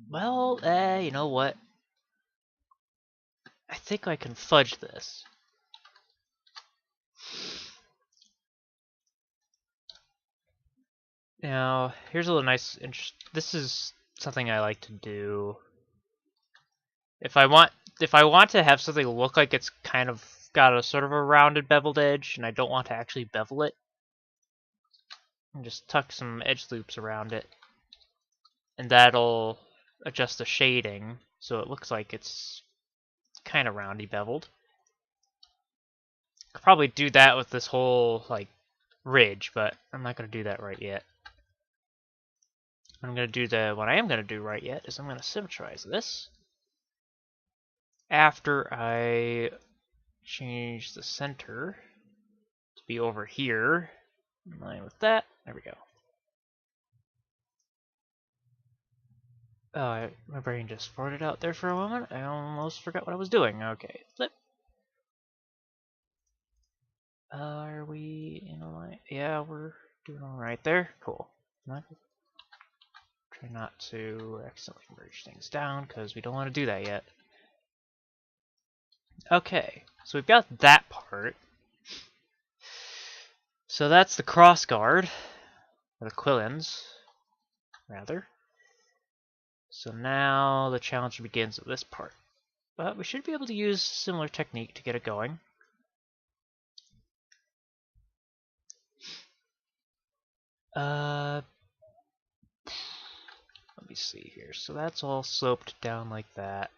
Well, you know what? I think I can fudge this. Now, here's a little nice. This is something I like to do. If I want to have something look like it's kind of got a sort of a rounded beveled edge, and I don't want to actually bevel it, and just tuck some edge loops around it, and that'll adjust the shading so it looks like it's kind of roundy beveled. Could probably do that with this whole like ridge, but I'm not going to do that right yet. What I am going to do right yet is I'm going to symmetrize this after I change the center to be over here, in line with that. There we go. Oh, my brain just farted out there for a moment. I almost forgot what I was doing. Okay, flip. Are we in a line? Yeah, we're doing all right there. Cool. Try not to accidentally merge things down, because we don't want to do that yet. Okay, so we've got that part. So that's the cross guard, or the quillins, rather. So now the challenge begins with this part. But we should be able to use a similar technique to get it going. Let me see here. So that's all sloped down like that.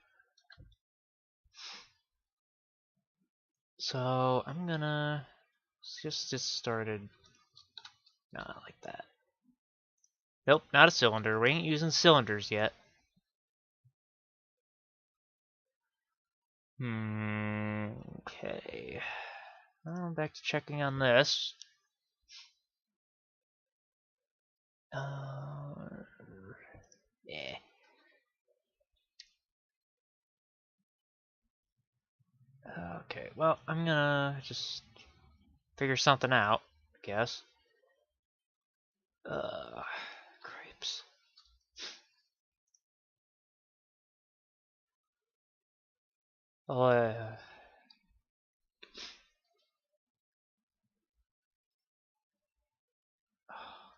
So I'm gonna just started. Not like that. Nope, not a cylinder. We ain't using cylinders yet. Okay. Back to checking on this. Yeah. Okay, well, I'm gonna just figure something out, I guess. Cripes. Oh,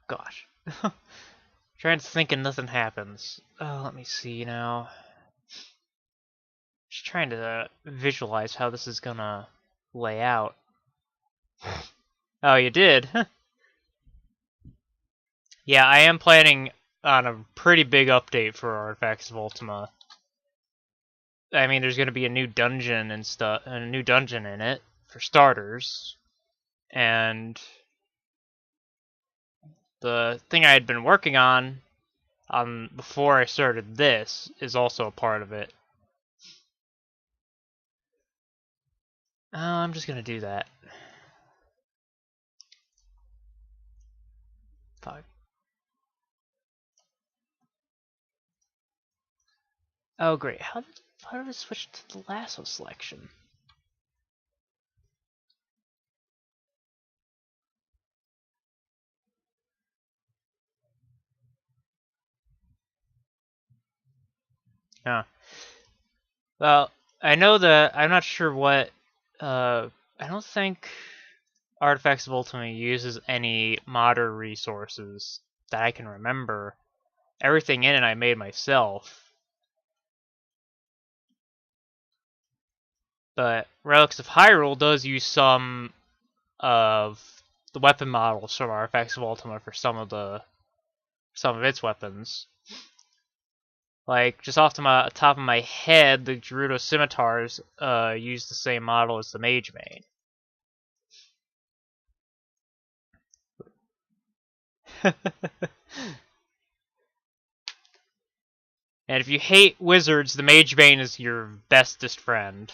gosh. Trying to think and nothing happens. Oh, let me see now. Just trying to visualize how this is gonna lay out. Oh, you did? Yeah, I am planning on a pretty big update for Artifacts of Ultima. I mean, there's gonna be a new dungeon and stuff, and a new dungeon in it, for starters. And the thing I had been working on before I started this is also a part of it. Oh, I'm just gonna do that. Fuck. Oh great, how did it switch to the lasso selection? Huh. Well, I know that I'm not sure what. I don't think Artifacts of Ultima uses any modder resources that I can remember. Everything in it I made myself. But Relics of Hyrule does use some of the weapon models from Artifacts of Ultima for some of its weapons. Like, just off the top of my head, the Gerudo scimitars use the same model as the Mage Mane. And if you hate wizards, the Mage Bane is your bestest friend.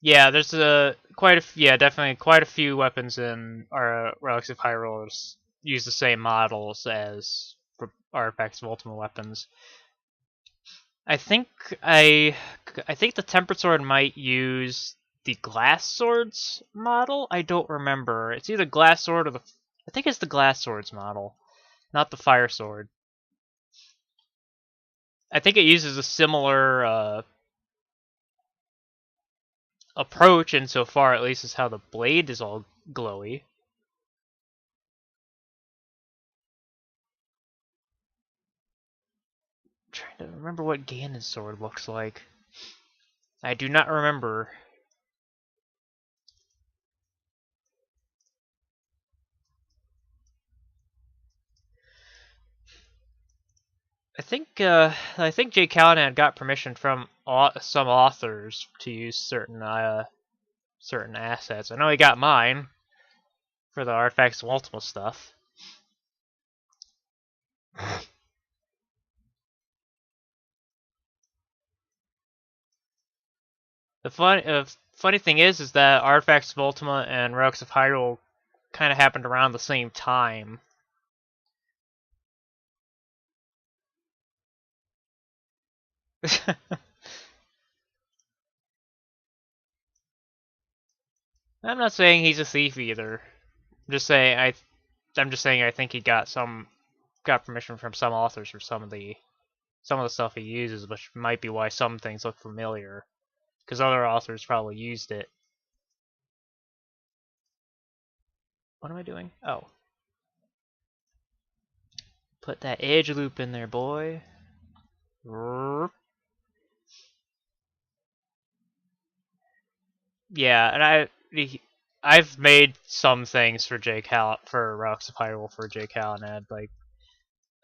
Yeah, there's definitely quite a few weapons in our Relics of Hyrule use the same models as Artifacts of Ultima weapons. I think the Tempered Sword might use the Glass Swords model. I don't remember. It's either Glass Sword or I think it's the Glass Swords model, not the Fire Sword. I think it uses a similar approach insofar, at least, as how the blade is all glowy. I'm trying to remember what Ganon's sword looks like. I do not remember. I think Jay Callahan got permission from some authors to use certain assets. I know he got mine for the Artifacts of Ultima stuff. The funny thing is that Artifacts of Ultima and Relics of Hyrule kind of happened around the same time. I'm not saying he's a thief either. I'm just saying I think he got permission from some authors for some of the stuff he uses, which might be why some things look familiar, because other authors probably used it. What am I doing? Oh. Put that edge loop in there, boy. Yeah, and I've made some things for for Relics of Hyrule for Jay Callahan, like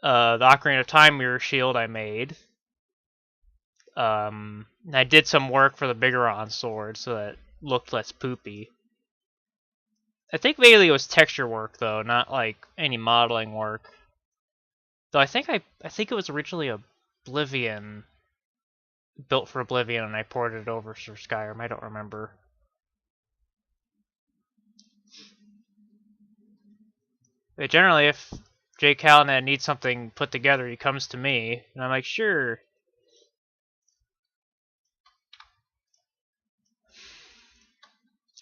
the Ocarina of Time Mirror Shield I made. I did some work for the Bigoron sword so that it looked less poopy. I think mainly it was texture work though, not like any modeling work. Though I think it was originally Oblivion, built for Oblivion, and I ported it over for Skyrim. I don't remember. But generally, if Jay Callahan needs something put together, he comes to me, and I'm like, sure.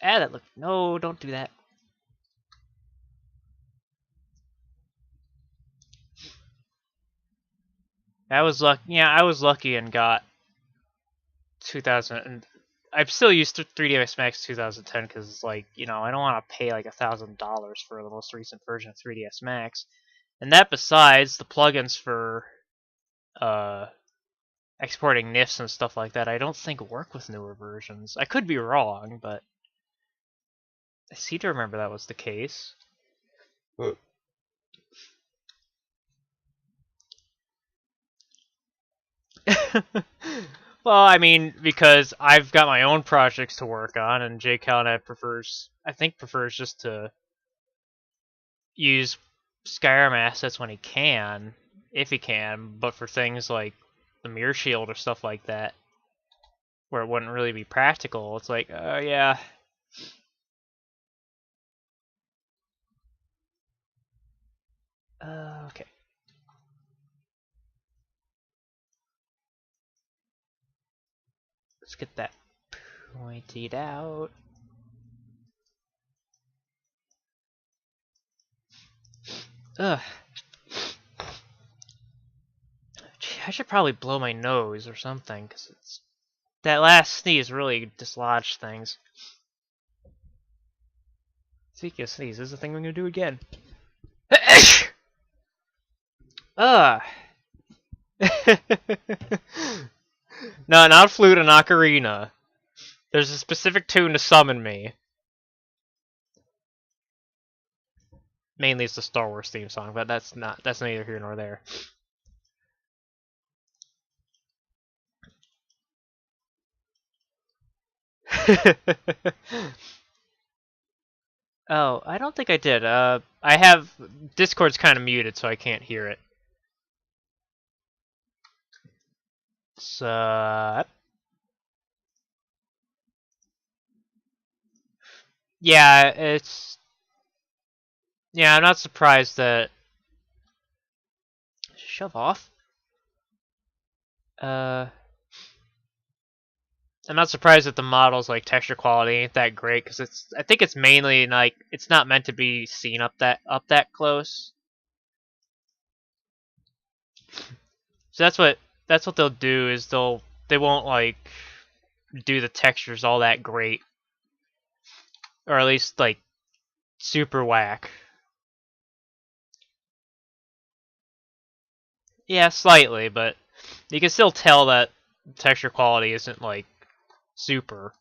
That look. No, don't do that. I was lucky. Yeah, I was lucky and got 2000. And I've still used 3ds Max 2010 because it's like, I don't want to pay like $1,000 for the most recent version of 3ds Max. And that besides the plugins for exporting NIFs and stuff like that, I don't think work with newer versions. I could be wrong, but I seem to remember that was the case. Well, I mean, because I've got my own projects to work on, and Jay Callahan prefers just to use Skyrim assets when he can, if he can, but for things like the Mirror Shield or stuff like that, where it wouldn't really be practical, it's like, yeah. Okay. Let's get that pointed out. Ugh. I should probably blow my nose or something, because that last sneeze really dislodged things. Speaking of sneeze, this is the thing I'm gonna do again. Ugh. No, not flute and ocarina. There's a specific tune to summon me. Mainly it's the Star Wars theme song, but that's neither here nor there. Oh, I don't think I did. I have Discord's kind of muted, so I can't hear it. So yeah, I'm not surprised that shove off. I'm not surprised that the model's like texture quality ain't that great, because I think it's mainly like it's not meant to be seen up that close. So that's what they'll do is they won't like do the textures all that great, or at least like super whack. Yeah, slightly, but you can still tell that texture quality isn't like super.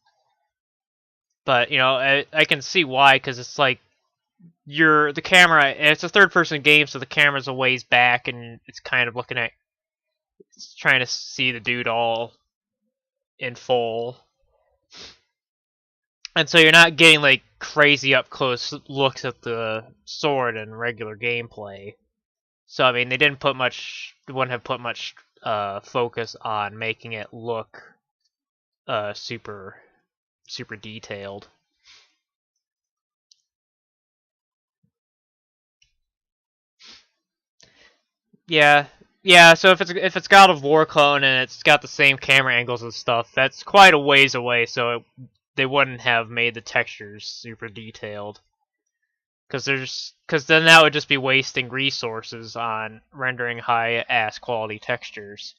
But I can see why, because it's like the camera. It's a third-person game, so the camera's a ways back, and it's kind of looking at trying to see the dude all in full. And so you're not getting like crazy up close looks at the sword in regular gameplay. So I mean, they wouldn't have put much focus on making it look super detailed. Yeah, yeah. So if it's God of War clone and it's got the same camera angles and stuff, that's quite a ways away. So they wouldn't have made the textures super detailed. Because then that would just be wasting resources on rendering high ass quality textures.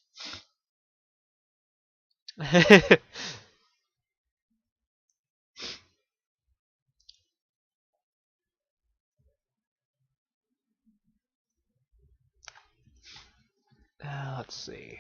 Let's see.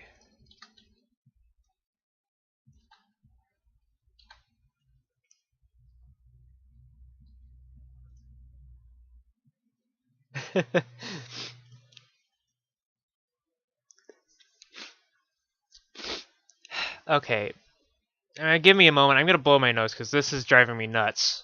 Okay, give me a moment. I'm gonna blow my nose because this is driving me nuts.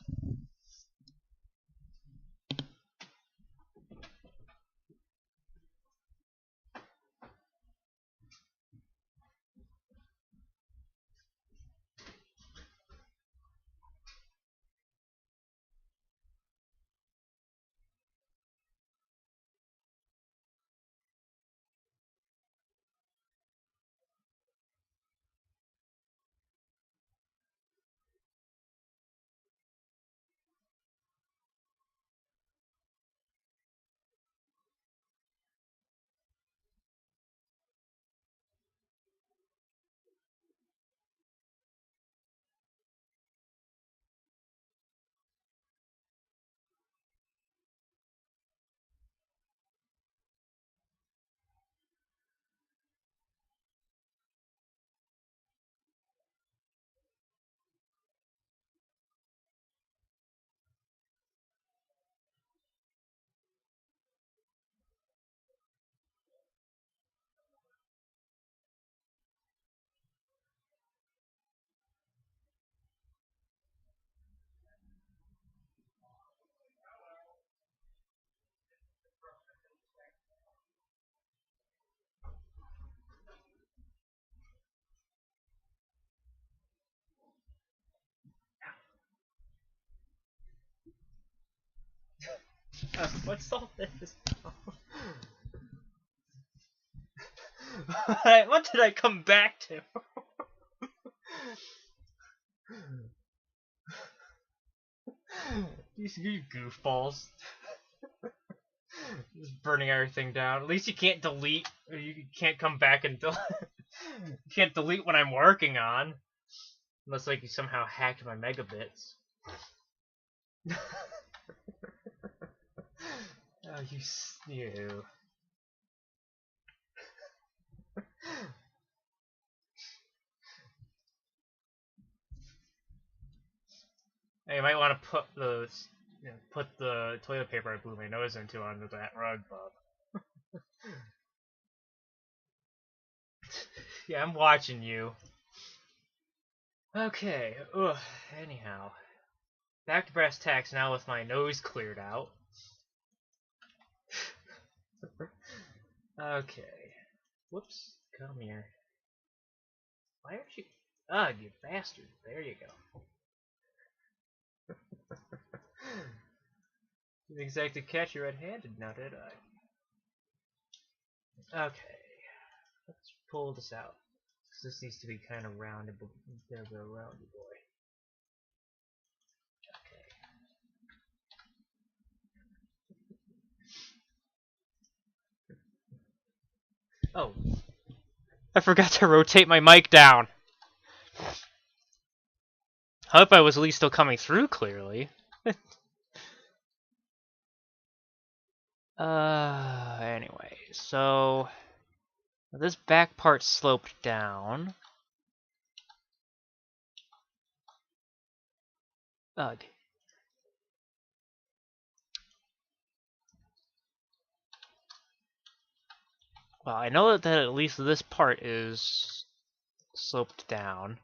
What's all this? What did I come back to? You goofballs. Just burning everything down. At least you can't delete, or you can't come back and you can't delete what I'm working on. Unless like you somehow hacked my megabits. Oh, you. Hey, you might want to put the toilet paper I blew my nose into under that rug, bub. Yeah, I'm watching you. Okay. Ugh. Anyhow, back to brass tacks now with my nose cleared out. Okay. Whoops. Come here. Why aren't you? Ugh, you bastard. There you go. Didn't exactly catch you red-handed now, did I? Okay. Let's pull this out. This needs to be kind of rounded, but there's a roundy boy. Okay. Oh. I forgot to rotate my mic down. I hope I was at least still coming through clearly. Anyway, so this back part sloped down. Ugh. Well, I know that at least this part is sloped down.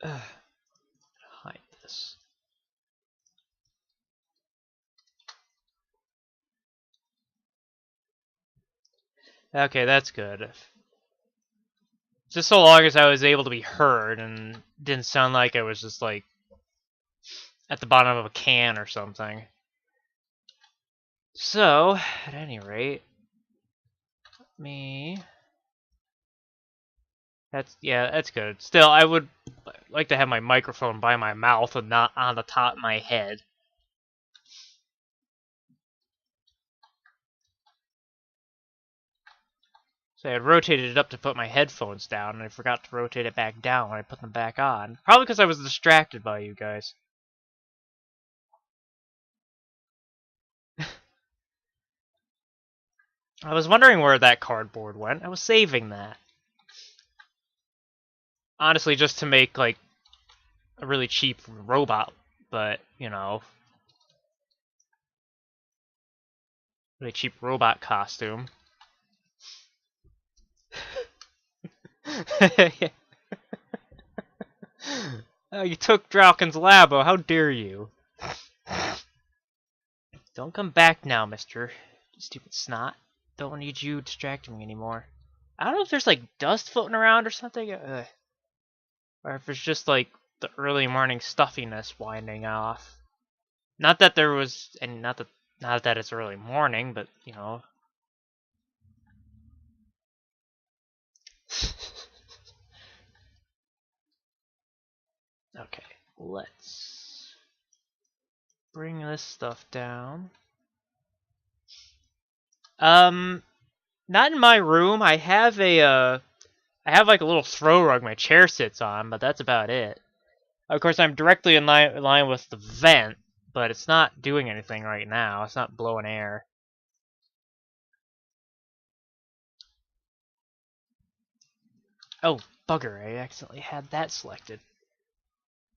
Hide this. Okay, that's good. Just so long as I was able to be heard and didn't sound like I was just like at the bottom of a can or something. So, at any rate, that's good. Still, I would like to have my microphone by my mouth and not on the top of my head. So I had rotated it up to put my headphones down, and I forgot to rotate it back down when I put them back on. Probably because I was distracted by you guys. I was wondering where that cardboard went. I was saving that. Honestly, just to make, like, a really cheap robot, but, you know, really cheap robot costume. Oh, you took Drauken's labo, how dare you? Don't come back now, mister. You stupid snot. Don't need you distracting me anymore. I don't know if there's like dust floating around or something. Or if it's just like the early morning stuffiness winding off. Not that there was, and not that it's early morning, but you know. Okay, let's bring this stuff down. Not in my room. I have like a little throw rug my chair sits on, but that's about it. Of course, I'm directly in line with the vent, but it's not doing anything right now. It's not blowing air. Oh, bugger, I accidentally had that selected.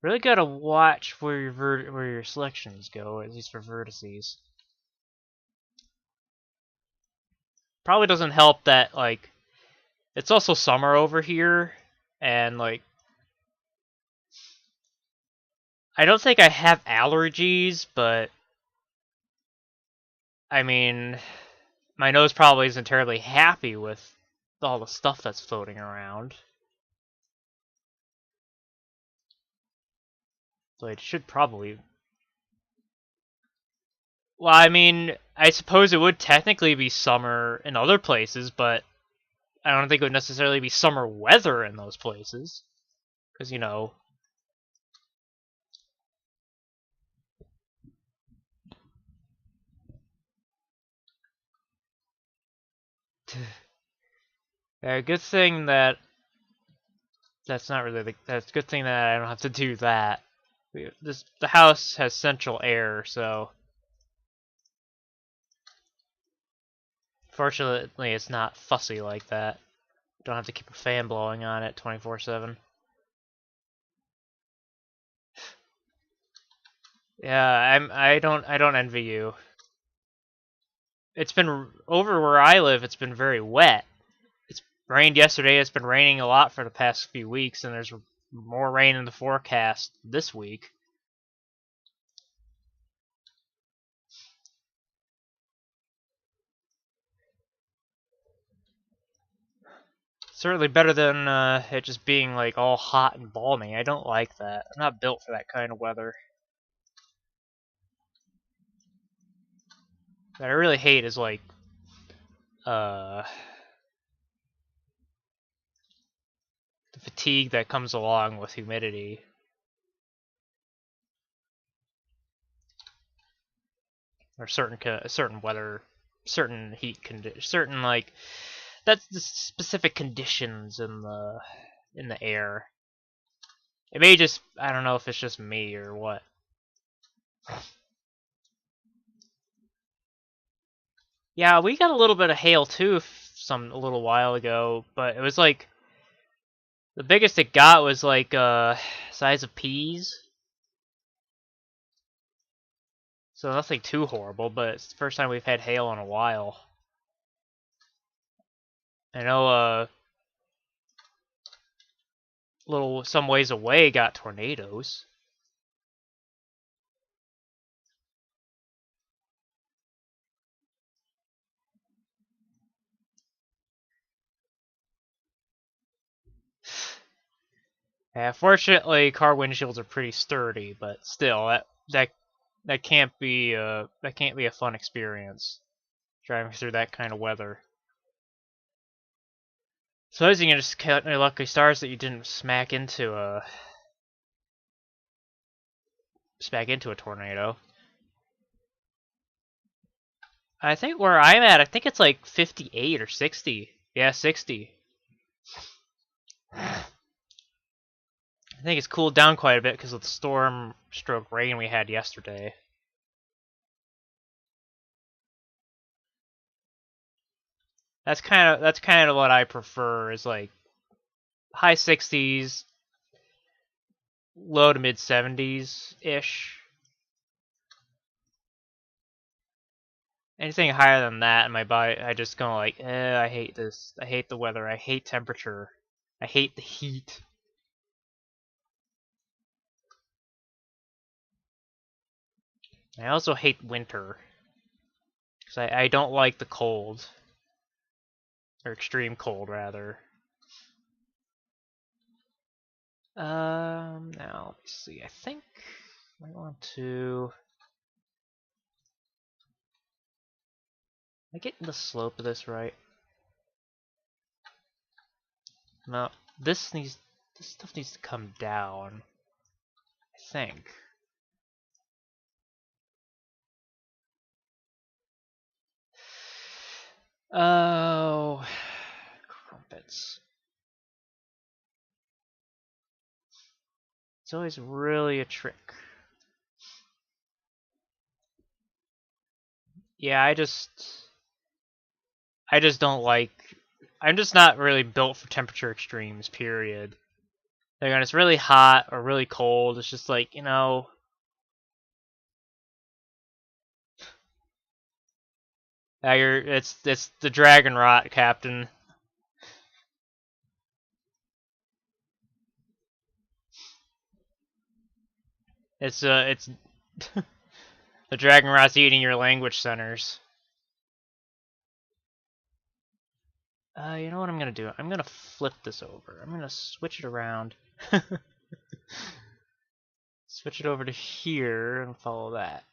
Really gotta watch where your selections go, at least for vertices. Probably doesn't help that, like, it's also summer over here, and, like, I don't think I have allergies, but, I mean, my nose probably isn't terribly happy with all the stuff that's floating around. So it should probably... Well, I mean, I suppose it would technically be summer in other places, but I don't think it would necessarily be summer weather in those places. Because, you know... good thing that... That's not really the... That's a good thing that I don't have to do that. The house has central air, so... Fortunately, it's not fussy like that. Don't have to keep a fan blowing on it 24/7. Yeah, I don't envy you. It's been over where I live. It's been very wet. It's rained yesterday. It's been raining a lot for the past few weeks, and there's more rain in the forecast this week. Certainly better than it just being like all hot and balmy. I don't like that. I'm not built for that kind of weather. What I really hate is like the fatigue that comes along with humidity. Or certain weather, certain heat conditions, certain like that's the specific conditions in the air. It may just, I don't know if it's just me or what. Yeah, we got a little bit of hail too a little while ago, but it was like the biggest it got was like size of peas. So nothing too horrible, but it's the first time we've had hail in a while. I know, some ways away got tornadoes. Yeah, fortunately, car windshields are pretty sturdy, but still, that can't be a fun experience driving through that kind of weather. Suppose you can just count your lucky stars that you didn't smack into a tornado. I think where I'm at, I think it's like 58 or 60. Yeah, 60. I think it's cooled down quite a bit because of the storm stroke rain we had yesterday. That's kind of what I prefer, is like high 60s, low to mid 70s ish. Anything higher than that in my body, I just go like, I hate this. I hate the weather. I hate temperature. I hate the heat. I also hate winter, because I don't like the cold. Or extreme cold, rather. Now, let me see. I think I want to... Am I getting the slope of this right? No, this stuff needs to come down, I think. Oh, crumpets. It's always really a trick. Yeah, I just don't like... I'm just not really built for temperature extremes, period. Like when it's really hot or really cold, it's just like, you know... It's the dragon rot, Captain. It's the dragon rot's eating your language centers. You know what I'm gonna do? I'm gonna flip this over. I'm gonna switch it around. Switch it over to here and follow that.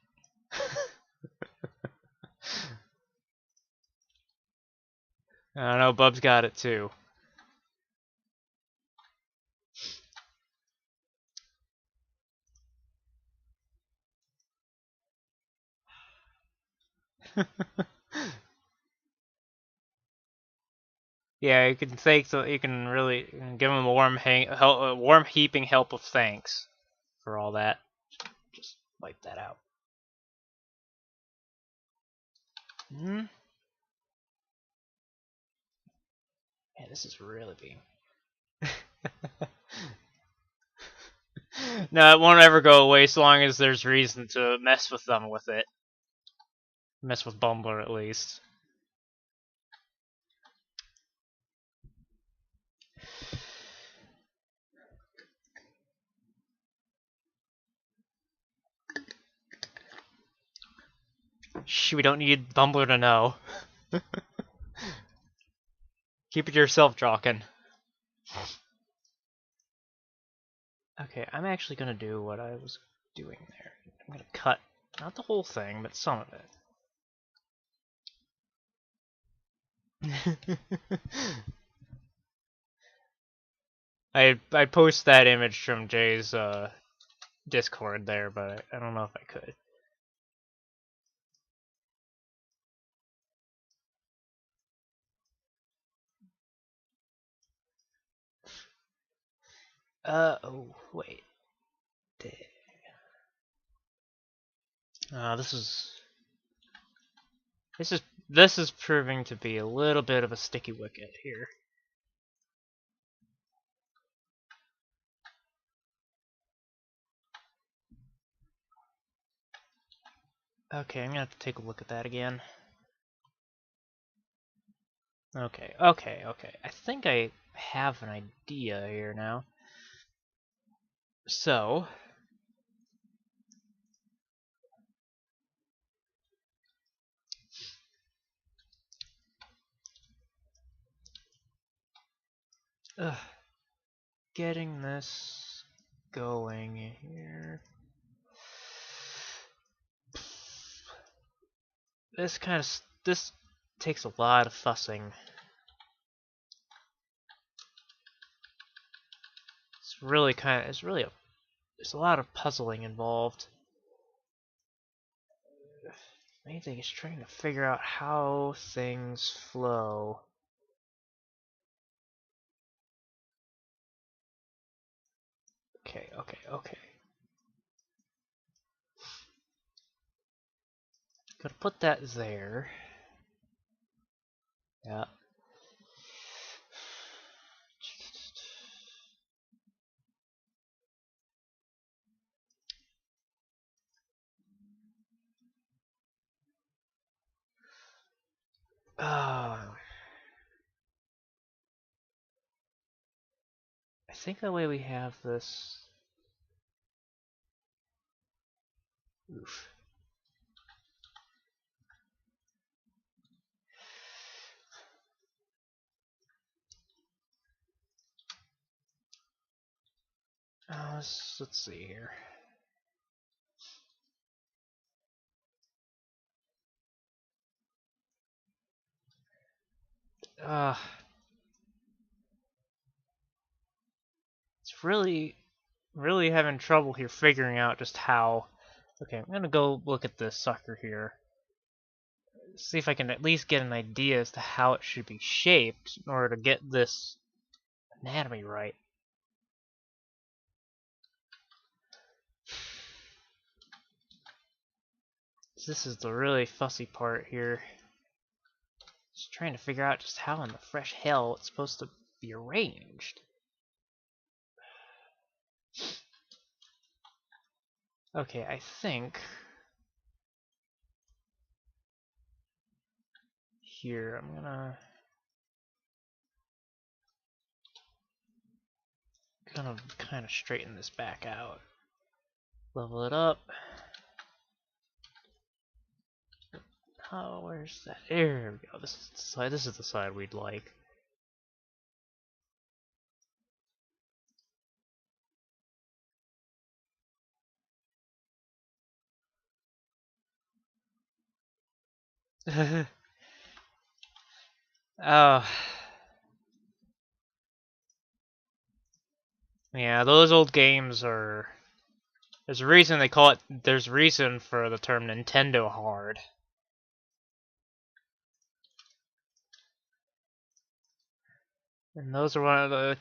I know, Bub's got it too. Yeah, you can you can really give him a warm heaping help of thanks for all that. Just wipe that out. Hmm. Yeah, this is really being. No, it won't ever go away so long as there's reason to mess with them with it. Mess with Bumbler at least. Shh, we don't need Bumbler to know. Keep it to yourself, Jawkin. Okay, I'm actually gonna do what I was doing there. I'm gonna cut, not the whole thing, but some of it. I'd post that image from Jay's Discord there, but I don't know if I could. Oh, wait. This is proving to be a little bit of a sticky wicket here. Okay, I'm gonna have to take a look at that again. Okay, okay, okay. I think I have an idea here now. So, ugh, getting this going here. This takes a lot of fussing. There's a lot of puzzling involved. Main thing is trying to figure out how things flow. Okay, okay, okay. Gotta put that there. Yeah. Oh, I think the way we have this. Oof. Let's see here. Uh, it's really having trouble here figuring out just how. Okay, I'm gonna go look at this sucker here. See if I can at least get an idea as to how it should be shaped in order to get this anatomy right. This is the really fussy part here. Just trying to figure out just how in the fresh hell it's supposed to be arranged. Okay, I think here I'm gonna kind of straighten this back out. Level it up. Oh, where's that? There we go. This is the side. This is the side we'd like. Oh, yeah. Those old games are. There's a reason they call it. There's a reason for the term Nintendo hard. And those are one of the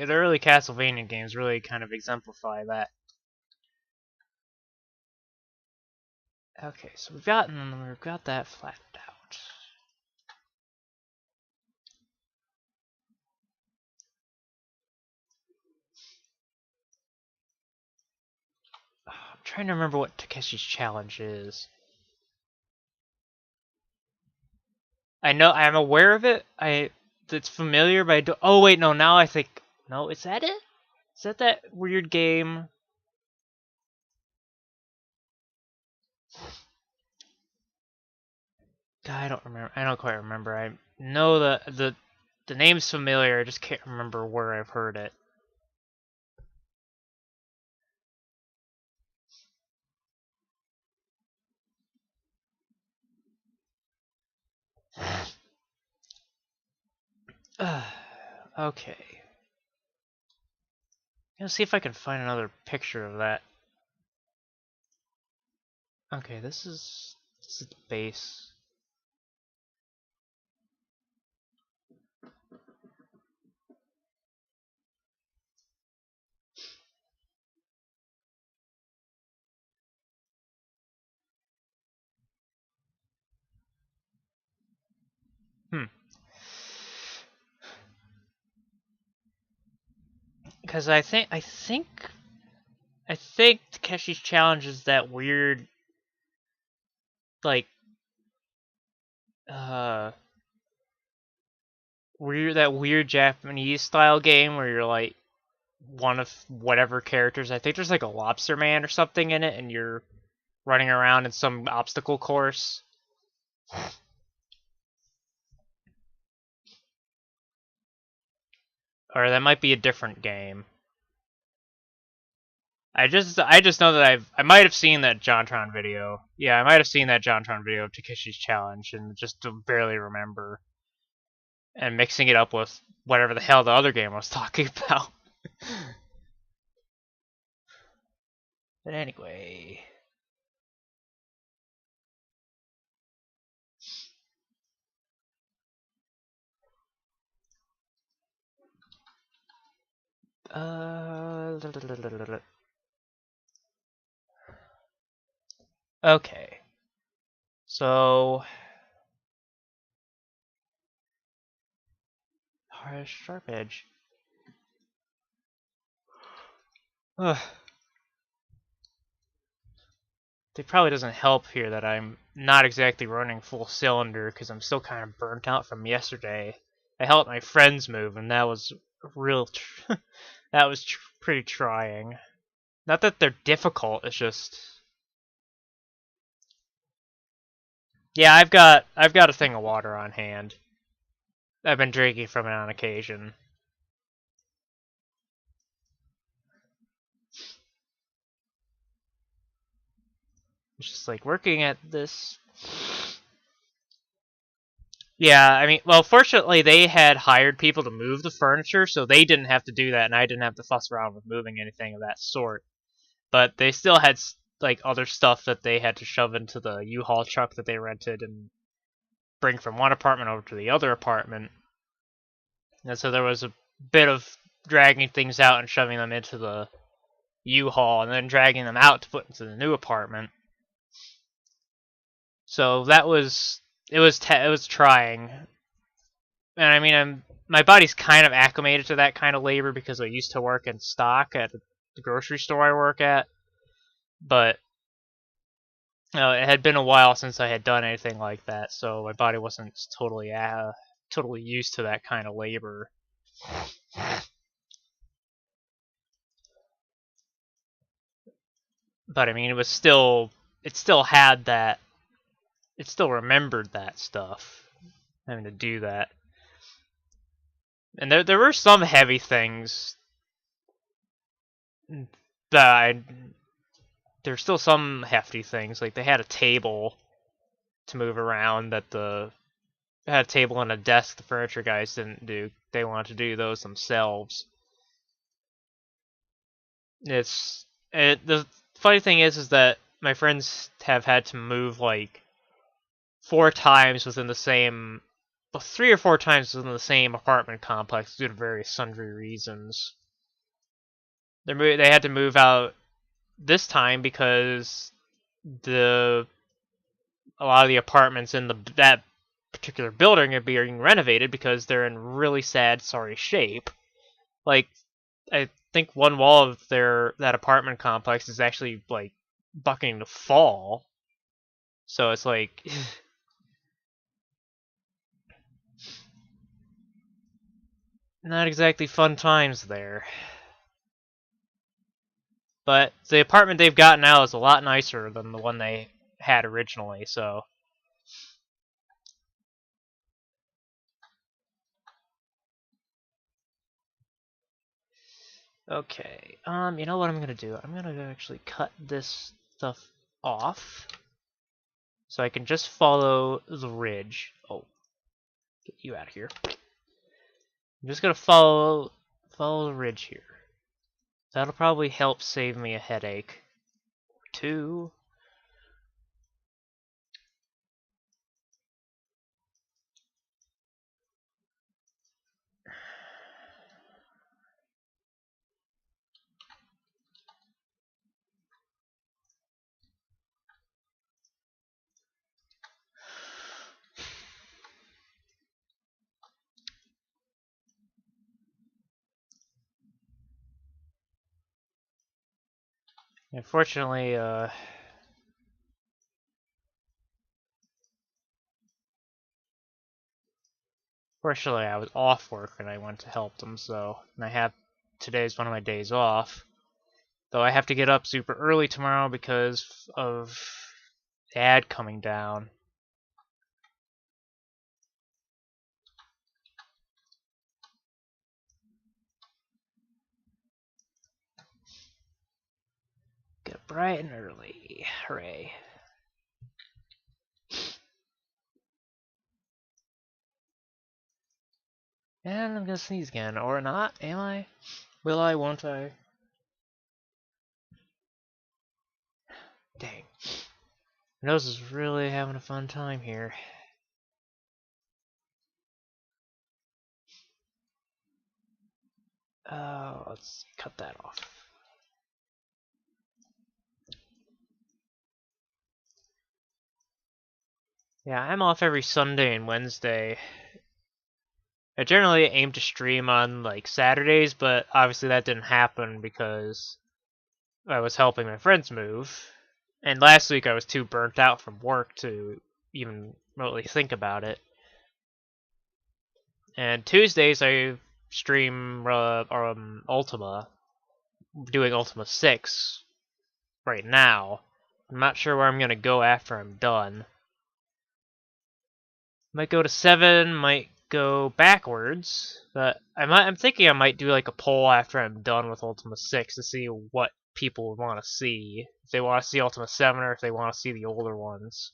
early Castlevania games really kind of exemplify that. Okay, so we've got that flattened out. I'm trying to remember what Takeshi's challenge is. I know I'm aware of it. It's familiar, but I don't. Oh wait, no. Now I think no. Is that it? Is that weird game? God, I don't remember. I don't quite remember. I know the name's familiar. I just can't remember where I've heard it. Okay. Let's see if I can find another picture of that. Okay, this is the base. Because I think Takeshi's challenge is that weird like that weird Japanese style game where you're like one of whatever characters. I think there's like a lobster man or something in it, and you're running around in some obstacle course. Or that might be a different game. I just know that I might have seen that JonTron video. Yeah, I might have seen that JonTron video of Takeshi's challenge and just barely remember. And mixing it up with whatever the hell the other game I was talking about. But anyway. Okay. So sharp edge. Ugh. It probably doesn't help here that I'm not exactly running full cylinder because I'm still kind of burnt out from yesterday. I helped my friends move, and that was real. That was pretty trying. Not that they're difficult. It's just, yeah. I've got a thing of water on hand. I've been drinking from it on occasion. It's just like working at this. Yeah, I mean, well, fortunately, they had hired people to move the furniture, so they didn't have to do that, and I didn't have to fuss around with moving anything of that sort. But they still had like other stuff that they had to shove into the U-Haul truck that they rented and bring from one apartment over to the other apartment. And so there was a bit of dragging things out and shoving them into the U-Haul, and then dragging them out to put into the new apartment. So that was it was trying. And I mean, my body's kind of acclimated to that kind of labor because I used to work in stock at the grocery store I work at. But it had been a while since I had done anything like that, so my body wasn't totally used to that kind of labor. But I mean, it still had that, it still remembered that stuff, having to do that. And there were some heavy things that there's still some hefty things, like they had a table to move around that they had a table and a desk the furniture guys didn't do. They wanted to do those themselves. The funny thing is that my friends have had to move like 4 times within the same, well, 3 or 4 times within the same apartment complex due to various sundry reasons. They had to move out this time because the a lot of the apartments in that particular building are being renovated because they're in really sad, sorry shape. Like, I think one wall of that apartment complex is actually like bucking to fall. So it's like not exactly fun times there. But the apartment they've got now is a lot nicer than the one they had originally, so okay. You know what I'm gonna do? I'm gonna actually cut this stuff off so I can just follow the ridge. Oh, get you out of here. I'm just gonna follow the ridge here. That'll probably help save me a headache or two. Unfortunately, Fortunately, I was off work and I went to help them, so and today's one of my days off. Though I have to get up super early tomorrow because of the ad coming down. Get up bright and early. Hooray. And I'm gonna sneeze again. Or not, am I? Will I, won't I? Dang. My nose is really having a fun time here. Let's cut that off. Yeah, I'm off every Sunday and Wednesday. I generally aim to stream on like Saturdays, but obviously that didn't happen because I was helping my friends move. And last week I was too burnt out from work to even remotely think about it. And Tuesdays I stream Ultima, doing Ultima 6 right now. I'm not sure where I'm gonna go after I'm done. Might go to 7, might go backwards, but I'm thinking I might do like a poll after I'm done with Ultima 6 to see what people would want to see. If they want to see Ultima 7 or if they want to see the older ones.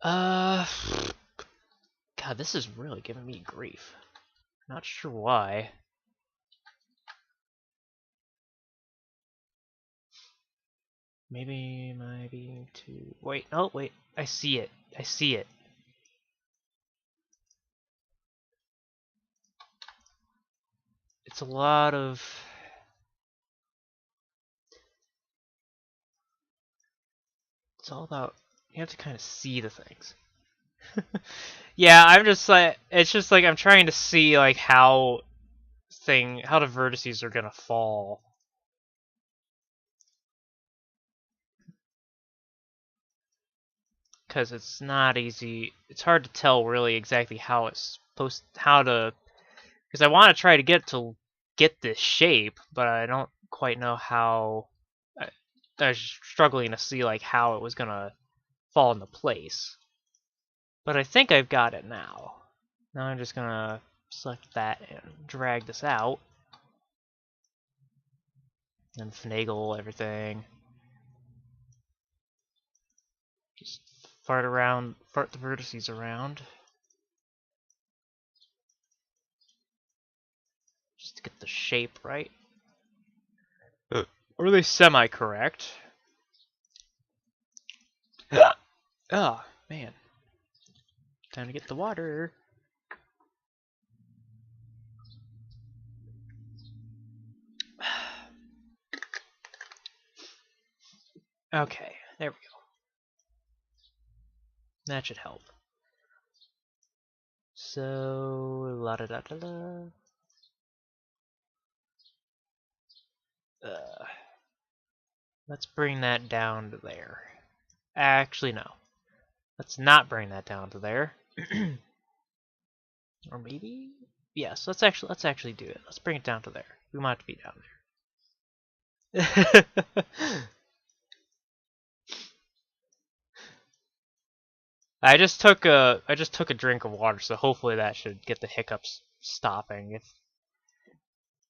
God, this is really giving me grief. Not sure why. Maybe my being too... Wait, oh, wait. I see it. I see it. It's a lot of... It's all about... You have to kind of see the things. Yeah, I'm just like... It's just like I'm trying to see like how the vertices are gonna fall. Because it's not easy. It's hard to tell really exactly how it's supposed... How to... Because I want to try to get this shape, but I don't quite know how. I was struggling to see like how it was gonna fall into place. But I think I've got it now. Now I'm just gonna select that and drag this out, and finagle everything. Just fart the vertices around. Just to get the shape right. Or at least semi-correct. Oh, man. Time to get the water. Okay, there we go. That should help. So, la da da da da. Let's bring that down to there. Actually, no. Let's not bring that down to there. Or maybe? Yes, let's actually do it. Let's bring it down to there. We want it to be down there. I just took a drink of water, so hopefully that should get the hiccups stopping.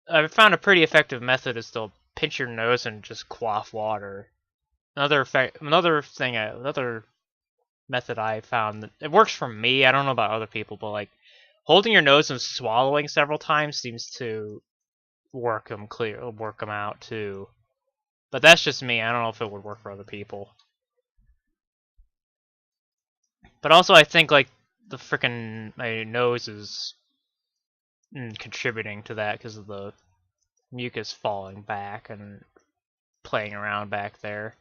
I've found a pretty effective method is to pinch your nose and just quaff water. Another method I found that it works for me. I don't know about other people, but like holding your nose and swallowing several times seems to work them out too. But that's just me. I don't know if it would work for other people. But also, I think like my nose is contributing to that because of the mucus falling back and playing around back there.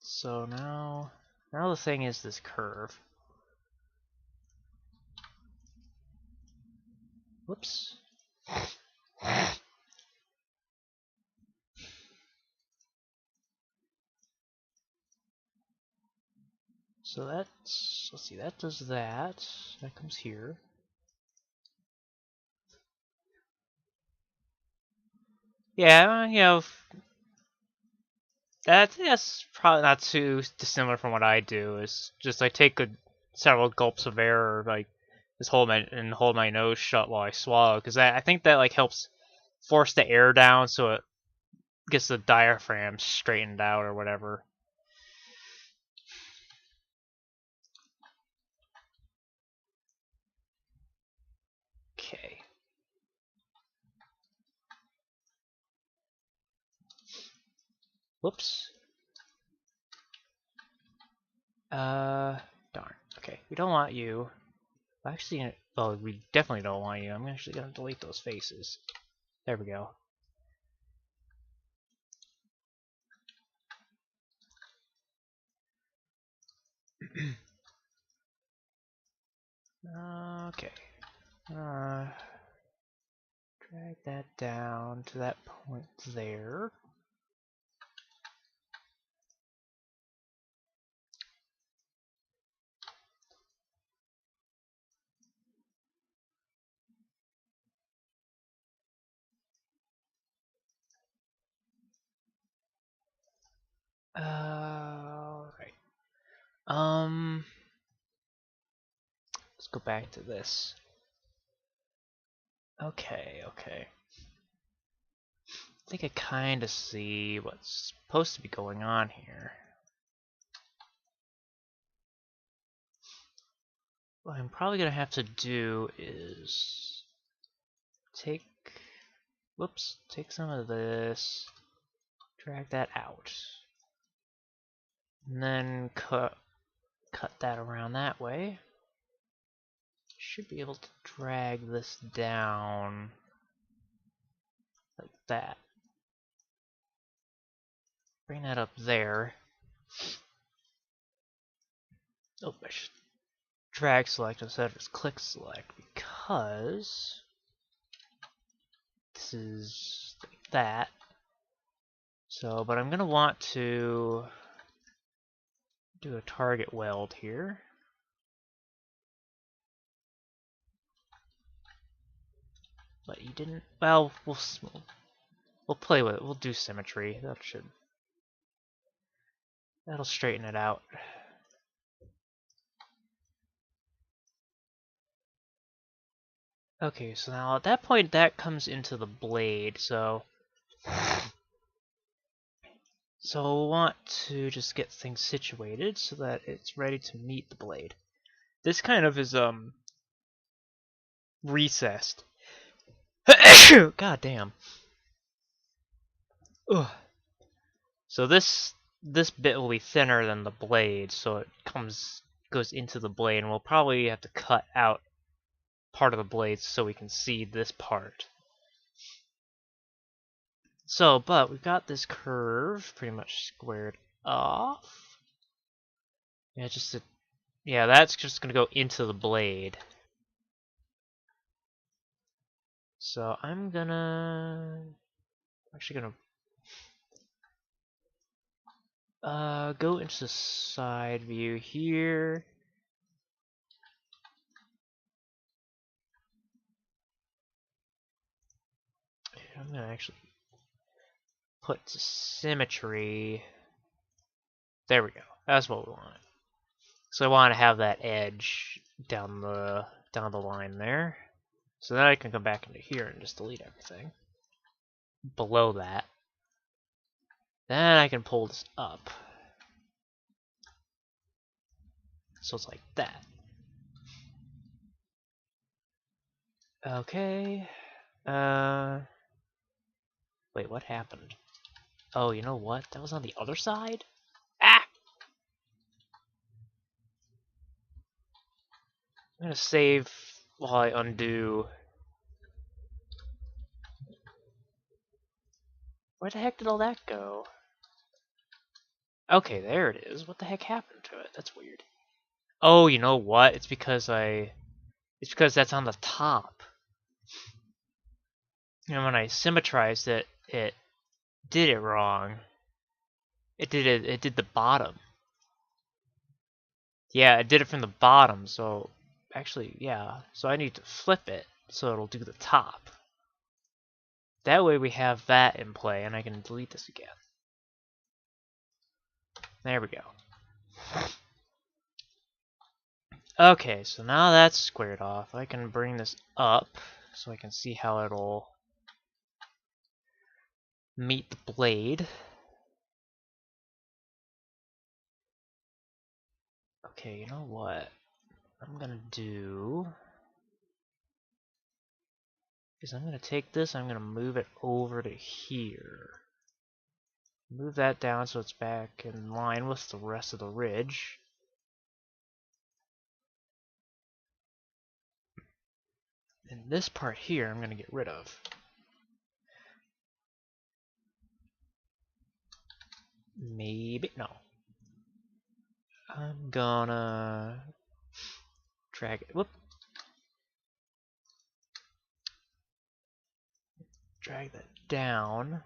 So now the thing is this curve. Whoops. So that's, let's see, that does that. That comes here. Yeah, you know, that's probably not too dissimilar from what I do. It's just I take several gulps of air, or like just hold my nose shut while I swallow, because I think that like helps force the air down so it gets the diaphragm straightened out or whatever. Okay. Whoops. Darn. Okay, we don't want you. Actually, oh, we definitely don't want you. I'm actually gonna delete those faces. There we go. Okay. Drag that down to that point there. Right. Let's go back to this. Okay. I think I kind of see what's supposed to be going on here. What I'm probably gonna have to do is take some of this, drag that out, and then cut that around that way. Should be able to drag this down like that. Bring that up there. Oh, I should drag select instead of just click select, because this is like that. So, but I'm gonna want to do a target weld here. But you didn't. Well, we'll play with it. We'll do symmetry. That'll straighten it out. Okay, so now at that point that comes into the blade, so we'll want to just get things situated so that it's ready to meet the blade. This kind of is recessed. God damn. Ugh. So this bit will be thinner than the blade, so it goes into the blade, and we'll probably have to cut out part of the blade so we can see this part. So, but we've got this curve pretty much squared off. Yeah, yeah, that's just gonna go into the blade. So I'm actually gonna go into the side view here. I'm gonna actually put symmetry. There we go. That's what we want. So I want to have that edge down the line there. So then I can come back into here and just delete everything below that. Then I can pull this up. So it's like that. Okay. Wait, what happened? Oh, you know what? That was on the other side? Ah! I'm gonna save while I undo. Where the heck did all that go? Okay, there it is. What the heck happened to it? That's weird. Oh, you know what? It's because that's on the top. You know, when I symmetrized it, it did it wrong. It did the bottom. Yeah, I did it from the bottom, so actually, yeah. So I need to flip it so it'll do the top. That way we have that in play, and I can delete this again. There we go. Okay, so now that's squared off. I can bring this up so I can see how it'll meet the blade. Okay, you know what I'm gonna do is I'm gonna take this, I'm gonna move it over to here. Move that down so it's back in line with the rest of the ridge. And this part here I'm gonna get rid of. Maybe, no. I'm gonna drag it, whoop. Drag that down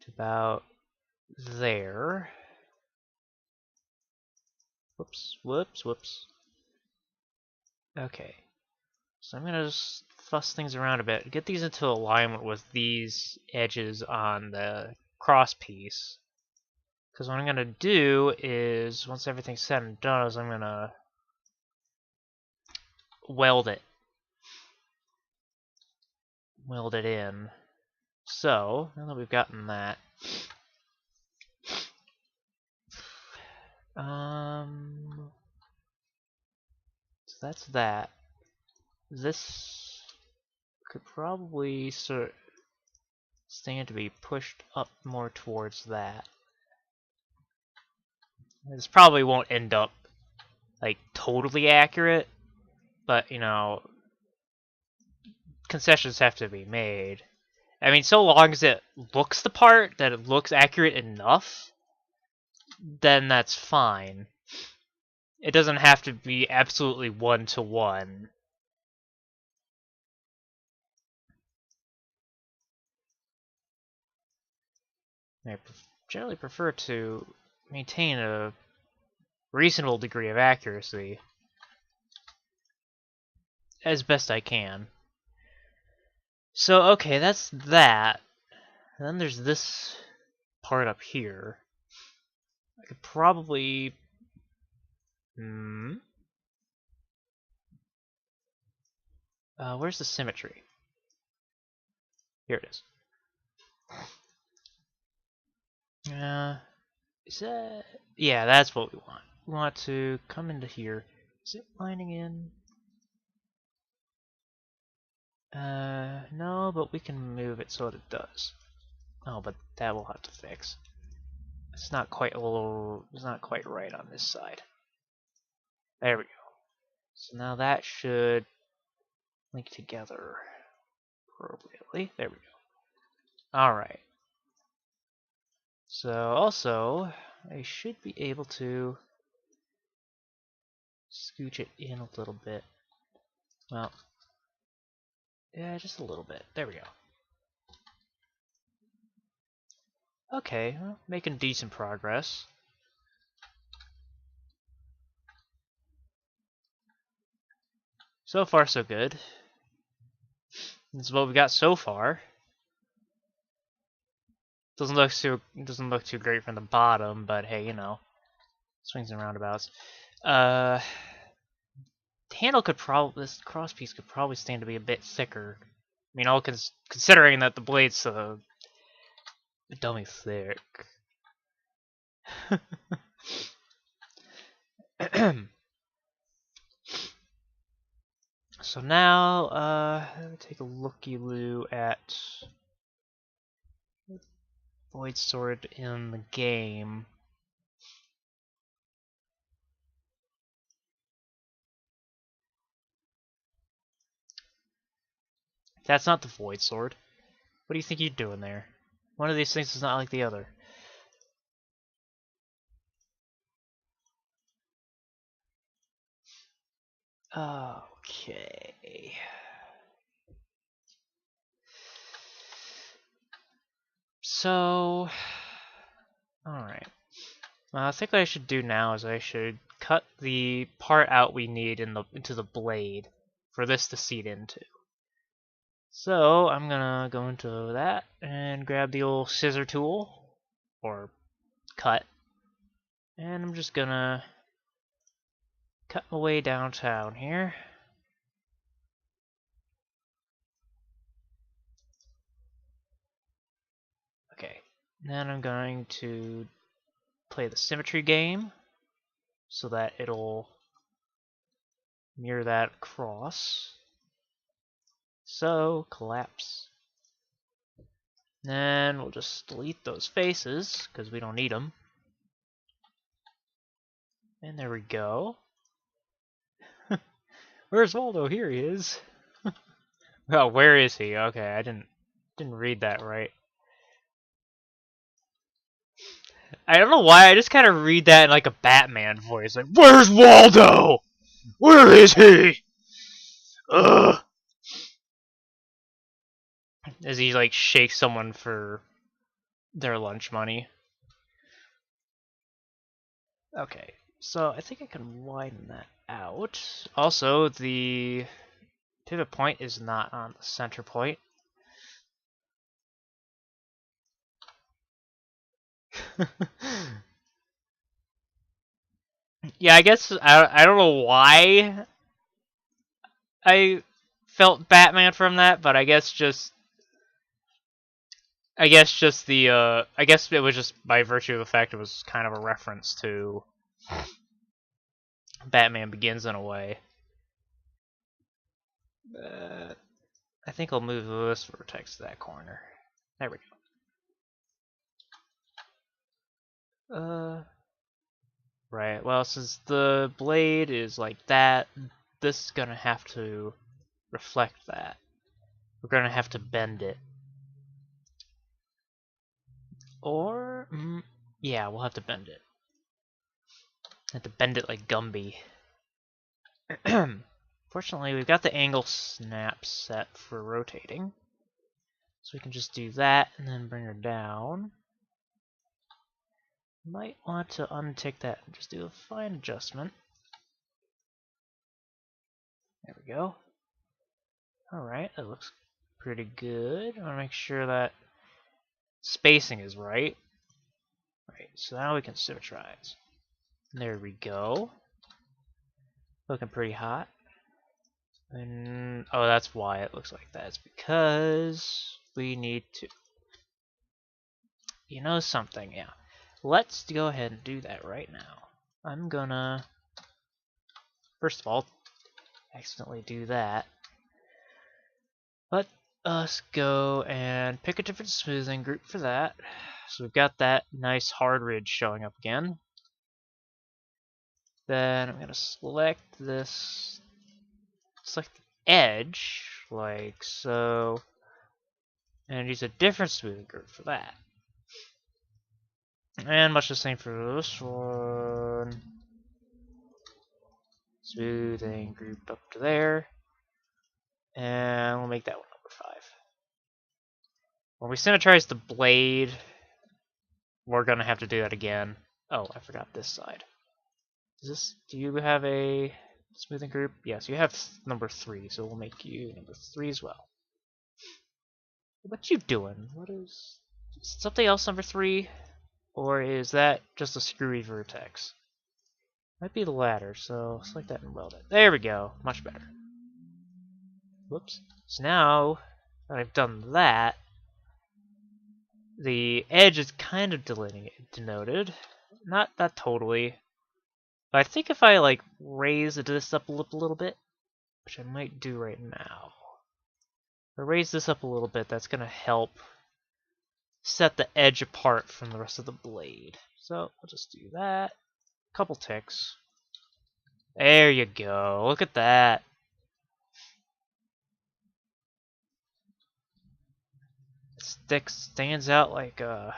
to about there. Whoops, whoops, whoops. Okay. So I'm gonna just fuss things around a bit. Get these into alignment with these edges on the cross piece. Because what I'm gonna do is, once everything's said and done, is I'm gonna weld it. Weld it in. So, now that we've gotten that, so that's that. This could probably stand to be pushed up more towards that. This probably won't end up like totally accurate, but you know, concessions have to be made. I mean, so long as it looks the part, that it looks accurate enough, then that's fine. It doesn't have to be absolutely one-to-one. I generally prefer to maintain a reasonable degree of accuracy as best I can. So, okay, that's that. And then there's this part up here. I could probably... where's the symmetry? Here it is. Is that... Yeah, that's what we want. We want to come into here. Is it lining in? No, but we can move it so that it does. Oh, but that we'll have to fix. It's not quite it's not quite right on this side. There we go. So now that should link together appropriately. There we go. Alright. So also, I should be able to scooch it in a little bit. Well, yeah, just a little bit. There we go. Okay, well, making decent progress. So far, so good. This is what we got so far. Doesn't look too great from the bottom, but hey, you know, swings and roundabouts. The handle could probably, this cross piece could probably stand to be a bit thicker. I mean, all considering that the blade's dummy thick. So now, take a looky-loo at Void Sword in the game. That's not the Void Sword. What do you think you're doing there? One of these things is not like the other. Okay. So, alright. I think what I should do now is I should cut the part out we need into the blade for this to seat into. So I'm gonna go into that and grab the old scissor tool, or cut, and I'm just gonna cut my way downtown here. Okay, then I'm going to play the symmetry game so that it'll mirror that across. So, collapse. Then we'll just delete those faces because we don't need them. And there we go. Where's Waldo? Here he is. Oh, where is he? Okay, I didn't read that right. I don't know why, I just kind of read that in like a Batman voice. Like, where's Waldo? Where is he? Ugh. As he like shakes someone for their lunch money. Okay, so I think I can widen that out. Also, the pivot point is not on the center point. Yeah, I guess I don't know why I felt Batman from that, but I guess it was just by virtue of the fact it was kind of a reference to Batman Begins in a way. I think I'll move this vertex to that corner. There we go. Right, well, since the blade is like that, this is gonna have to reflect that. We're gonna have to bend it. Or, yeah, we'll have to bend it. Have to bend it like Gumby. Fortunately, we've got the angle snap set for rotating. So we can just do that and then bring her down. Might want to untick that and just do a fine adjustment. There we go. Alright, that looks pretty good. I want to make sure that spacing is right. Right, so now we can symmetrize. There we go. Looking pretty hot. And oh, that's why it looks like that. It's because we need to. You know something, yeah. Let's go ahead and do that right now. I'm gonna, first of all, accidentally do that. Let us go and pick a different smoothing group for that. So we've got that nice hard ridge showing up again. Then I'm gonna select this, select the edge, like so, and use a different smoothing group for that. And much the same for this one. Smoothing group up to there. And we'll make that one number 5. When we symmetrize the blade, we're gonna have to do that again. Oh, I forgot this side. Do you have a smoothing group? Yes, you have number 3, so we'll make you number 3 as well. What you doing? What is something else number 3? Or is that just a screwy vertex? Might be the latter, so select that and weld it. There we go, much better. Whoops. So now that I've done that, the edge is kind of denoted. Not totally. But I think if I like raise this up a little bit, which I might do right now. If I raise this up a little bit, that's gonna help set the edge apart from the rest of the blade. So I'll just do that. Couple ticks. There you go. Look at that. Stick stands out like I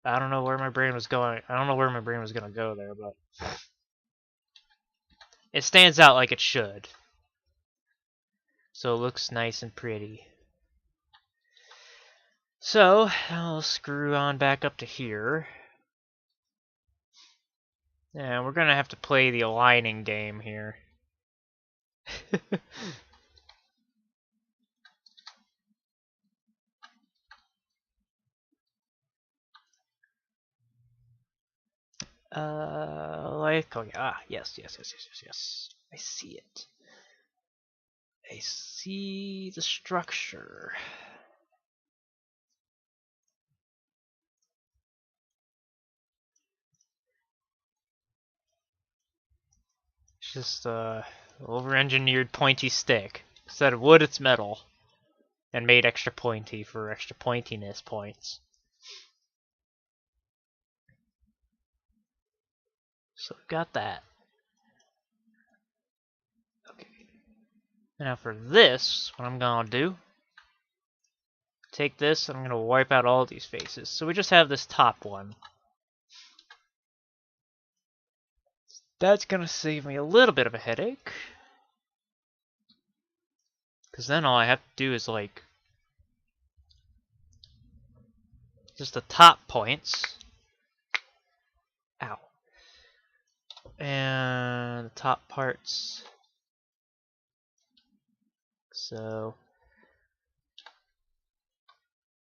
don't know where my brain was going. I don't know where my brain was gonna go there, but it stands out like it should. So it looks nice and pretty. So, I'll screw on back up to here. Yeah, we're gonna have to play the aligning game here. Like, oh yeah, yes, yes, yes, yes, yes, yes. I see it. I see the structure. It's just over-engineered pointy stick. Instead of wood, it's metal, and made extra pointy for extra pointiness points. So got that. Okay. Now for this, what I'm gonna do, take this and I'm gonna wipe out all these faces. So we just have this top one. That's gonna save me a little bit of a headache. Because then all I have to do is like just the top points. Ow. And the top parts. So,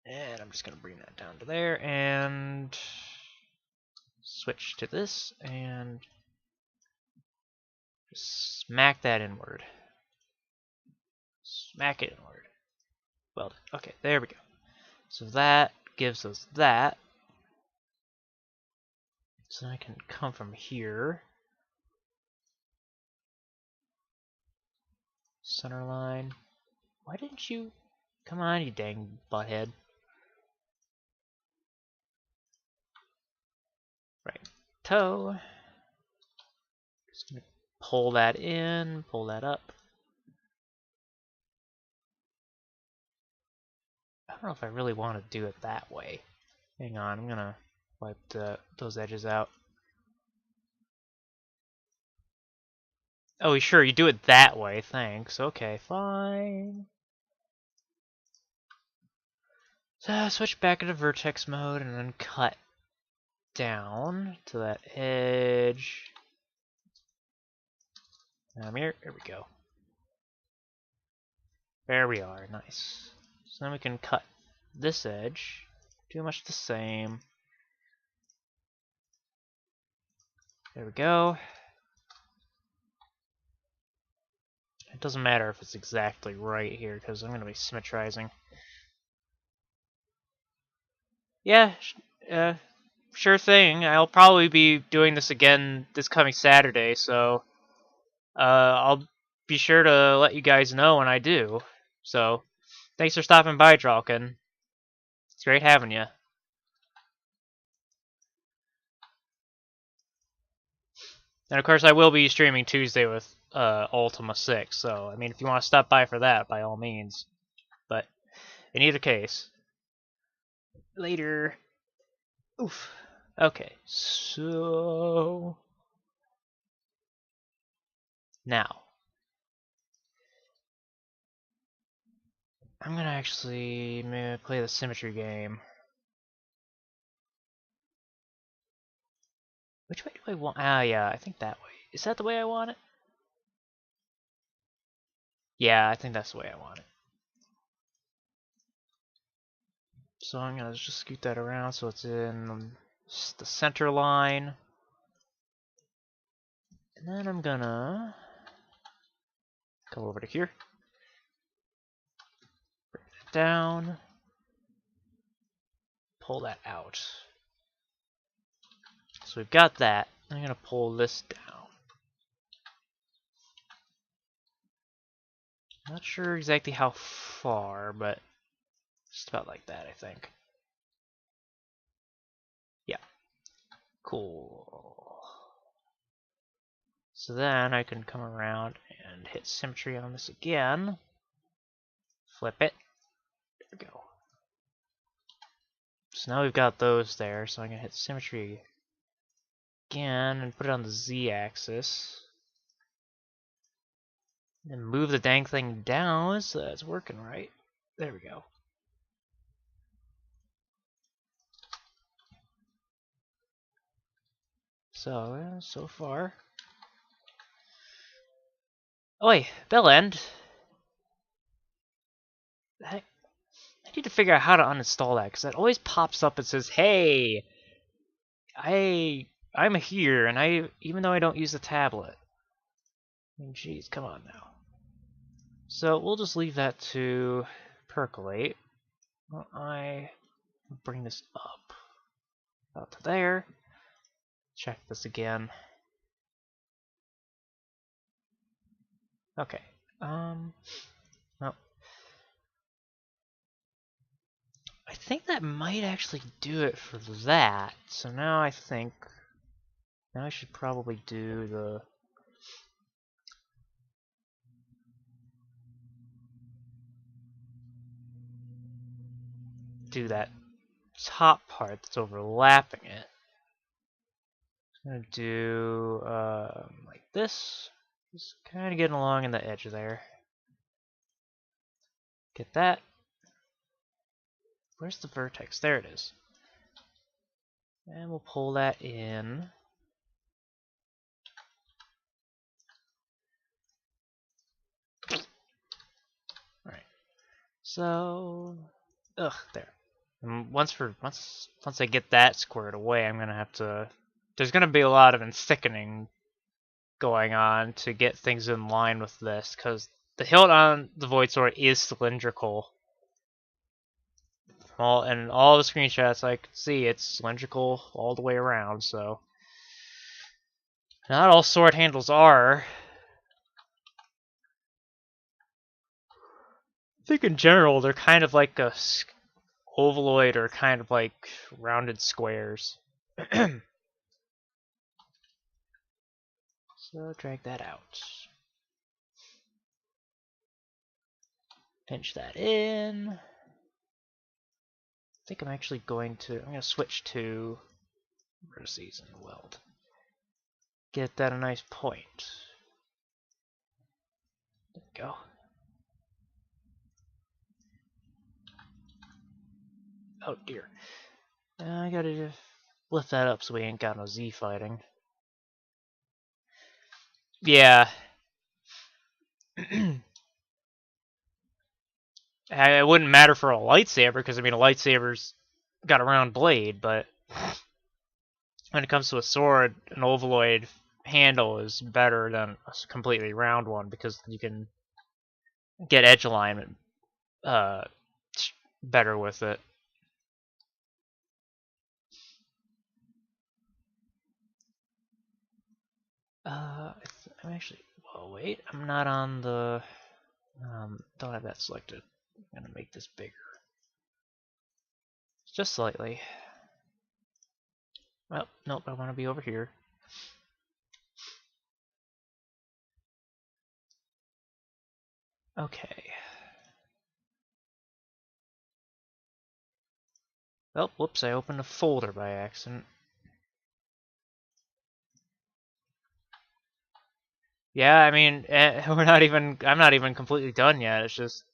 and I'm just gonna bring that down to there and switch to this and just smack that inward. Smack it inward. Well, okay, there we go. So that gives us that. So I can come from here. Center line. Why didn't you? Come on, you dang butthead. Right. Toe. Just gonna pull that in, pull that up. I don't know if I really want to do it that way. Hang on, I'm gonna wipe those edges out. Oh, sure, you do it that way, thanks. Okay, fine. So switch back into vertex mode and then cut down to that edge. Here we go. There we are, nice. So then we can cut this edge, do much the same. There we go. It doesn't matter if it's exactly right here because I'm going to be symmetrizing. Yeah, sure thing. I'll probably be doing this again this coming Saturday, so I'll be sure to let you guys know when I do. So, thanks for stopping by, Dralkin. It's great having you. And of course, I will be streaming Tuesday with Ultima 6, so I mean, if you want to stop by for that, by all means. But in either case, later. Oof. Okay, so now I'm gonna actually play the symmetry game. Which way do I want? Ah, yeah, I think that way. Is that the way I want it? Yeah, I think that's the way I want it. So I'm gonna just scoot that around so it's in the center line. And then I'm gonna come over to here. Bring that down. Pull that out. So we've got that. I'm gonna pull this down. Not sure exactly how far, but just about like that, I think. Yeah. Cool. So then I can come around and hit symmetry on this again. Flip it. There we go. So now we've got those there, so I'm going to hit symmetry again and put it on the z-axis. And move the dang thing down so that's working right. There we go. So far. Oh wait, bell end. I need to figure out how to uninstall that, because that always pops up and says, "Hey, I'm here," and even though I don't use the tablet. I mean, geez, come on now. So we'll just leave that to percolate. Well, I bring this up about to there. Check this again. Okay. Well, I think that might actually do it for that. So now I think now I should probably do that top part that's overlapping it. I'm gonna do like this. Just kind of getting along in the edge there. Get that. Where's the vertex? There it is. And we'll pull that in. Alright. So there. And once I get that squared away, I'm gonna have to there's gonna be a lot of thickening going on to get things in line with this, because the hilt on the Void Sword is cylindrical. And all the screenshots I could see, it's cylindrical all the way around, so not all sword handles are. I think in general they're kind of like a ovaloid or kind of like rounded squares. So drag that out. Pinch that in. I think I'm actually going to switch to vertices and weld. Get that a nice point. There we go. Oh dear. I gotta lift that up so we ain't got no Z fighting. Yeah. It wouldn't matter for a lightsaber, because I mean a lightsaber's got a round blade, but when it comes to a sword, an ovaloid handle is better than a completely round one, because you can get edge alignment better with it. I'm actually. Well, wait. I'm not on the. Don't have that selected. I'm gonna make this bigger, just slightly. Well, nope. I want to be over here. Okay. Oh, whoops! I opened a folder by accident. Yeah, I mean, we're not even. I'm not even completely done yet. It's just.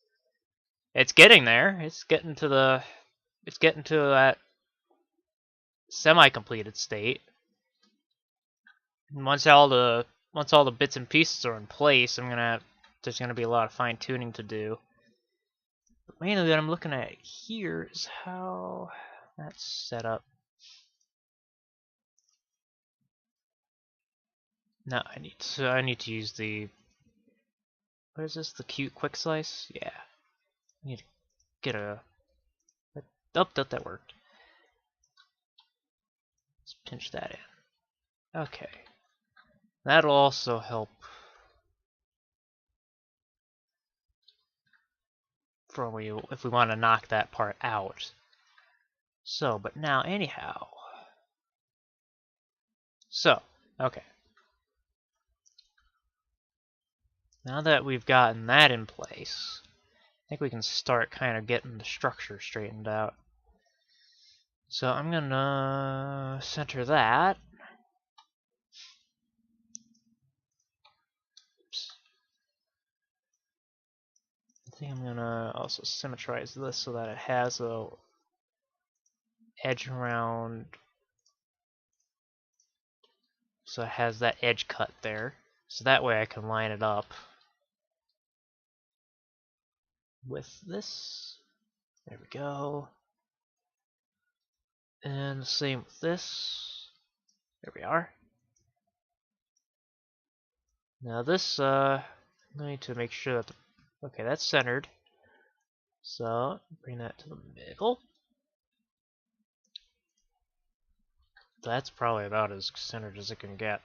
It's getting there. It's getting to the. It's getting to that semi-completed state. And once all the bits and pieces are in place, there's gonna be a lot of fine tuning to do. But mainly, what I'm looking at here is how that's set up. No, I need to use the. What is this? The cute quick slice? Yeah. I need to get a. Oh, that worked. Let's pinch that in. Okay. That'll also help if we want to knock that part out. So, but now anyhow. So, okay. Now that we've gotten that in place, I think we can start kind of getting the structure straightened out. So I'm gonna center that. Oops. I think I'm gonna also symmetrize this so that it has a edge around So it has that edge cut there. So that way I can line it up with this. There we go. And the same with this. There we are. Now this, I need to make sure that okay, that's centered. So, bring that to the middle. That's probably about as centered as it can get.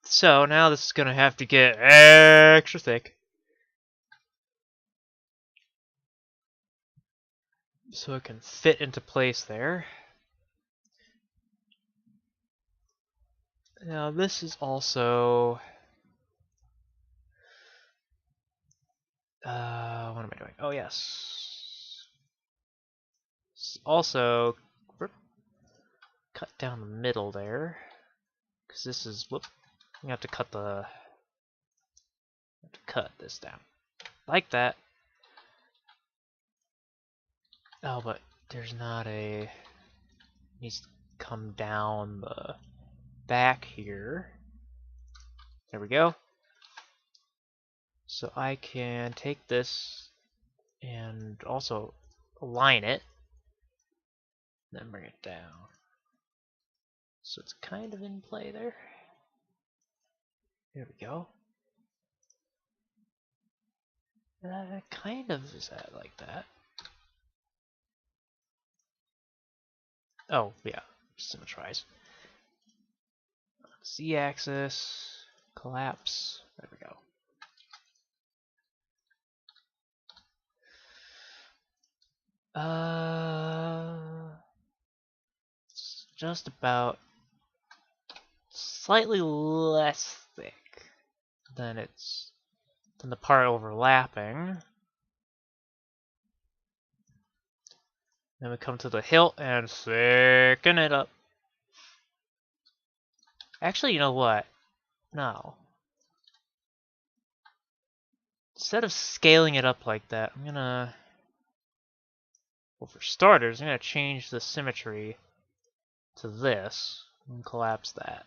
So, now this is going to have to get extra thick. So it can fit into place there. Now this is also... what am I doing? Oh yes. Also, cut down the middle there. Because this is... whoop. You have to cut the... cut this down. Like that. Oh, but there's not a... it needs to come down the back here. There we go. So I can take this and also align it, then bring it down. So it's kind of in play there. There we go. Kind of is that like that. Oh, yeah, symmetrize. Z-axis, collapse, there we go. It's just about slightly less thick than the part overlapping. Then we come to the hilt and thicken it up. Actually, you know what? No. Instead of scaling it up like that, I'm gonna... well, for starters, I'm gonna change the symmetry to this and collapse that.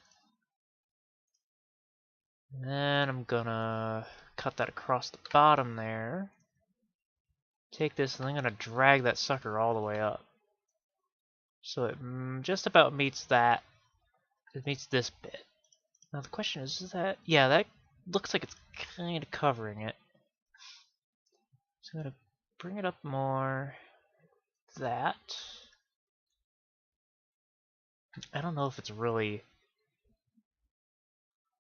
And then I'm gonna cut that across the bottom there. Take this and I'm gonna drag that sucker all the way up. So it just about meets that. It meets this bit. Now the question is that... yeah, that looks like it's kind of covering it. So I'm gonna bring it up more. That. I don't know if it's really...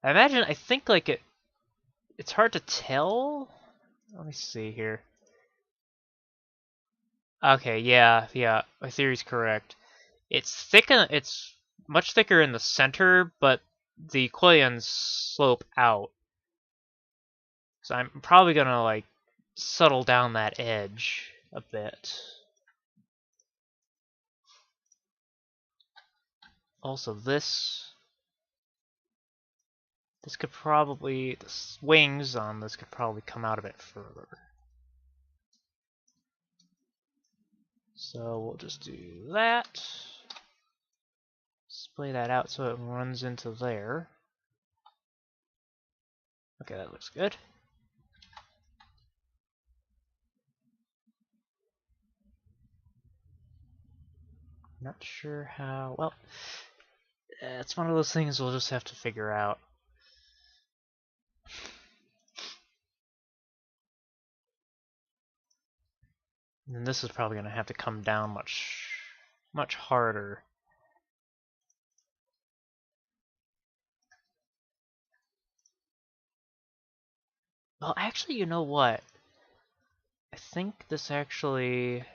I think like it's hard to tell. Let me see here. Okay, yeah, my theory's correct. It's it's much thicker in the center, but the quillions slope out. So I'm probably gonna like settle down that edge a bit. Also this could probably, the wings on this could probably come out a bit further. So we'll just do that. Splay that out so it runs into there. Okay, that looks good. Not sure how, well, it's one of those things we'll just have to figure out. And this is probably going to have to come down much harder. Well, actually, you know what? I think this actually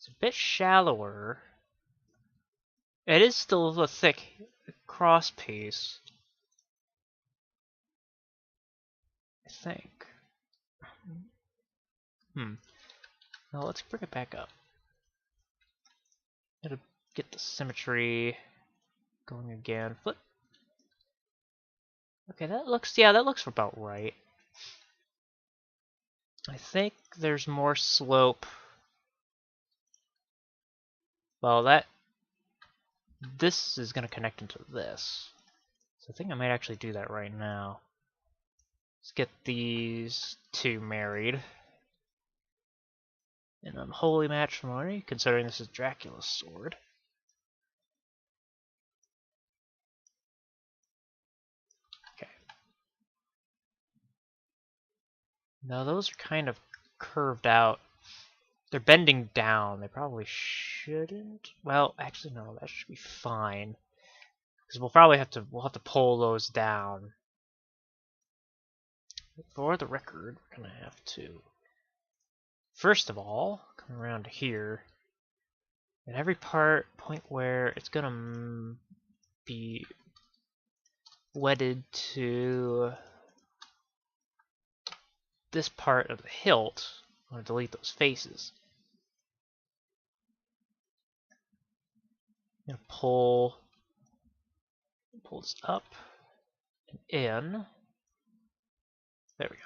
is a bit shallower. It is still a thick cross piece, I think. Now let's bring it back up. Gotta get the symmetry going again. Flip. Okay, that looks about right. I think there's more slope. Well, this is going to connect into this. So I think I might actually do that right now. Let's get these two married. An unholy matrimony, considering this is Dracula's sword. Okay. Now those are kind of curved out. They're bending down. They probably shouldn't. Well, actually no, that should be fine. Because we'll have to pull those down. For the record, we're gonna have to first of all come around to here. At every point where it's gonna be wedded to this part of the hilt, I'm gonna delete those faces. I'm gonna pull this up and in. There we go.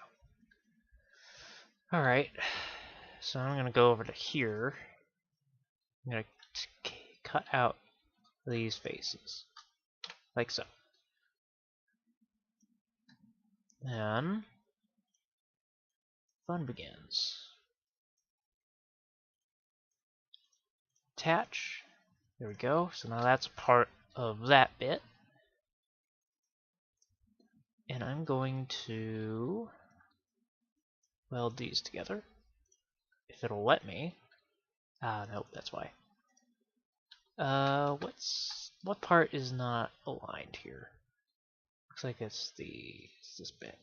Alright, so I'm gonna go over to here. I'm gonna cut out these faces, like so. Then, fun begins. Attach. There we go. So now that's part of that bit. And I'm going to weld these together. If it'll let me. Nope, that's why. What part is not aligned here? Looks like it's this bit.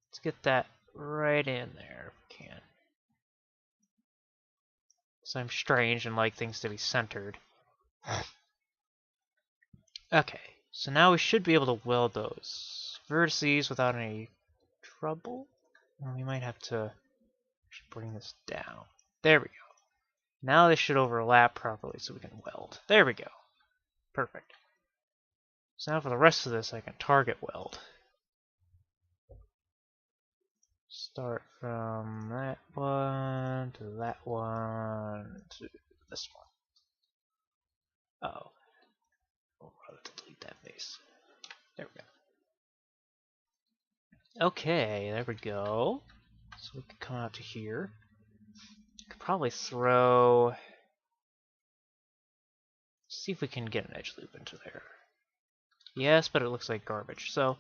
Let's get that right in there if we can. So I'm strange and like things to be centered. Okay, so now we should be able to weld those vertices without any trouble. Well, we might have to bring this down. There we go. Now they should overlap properly so we can weld. There we go. Perfect. So now for the rest of this I can target weld. Start from that one to that one to this one. Oh. I'll delete that face. There we go. Okay, there we go. So we can come out to here. Could probably throw. See if we can get an edge loop into there. Yes, but it looks like garbage. So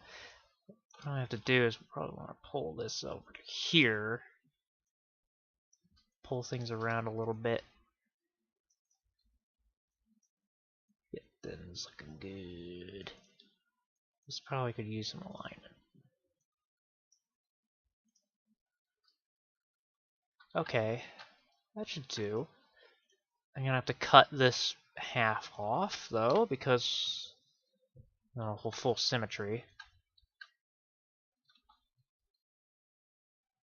what I have to do is we probably want to pull this over to here. Pull things around a little bit. Get things looking good. This probably could use some alignment. Okay, that should do. I'm gonna have to cut this half off though because no full symmetry.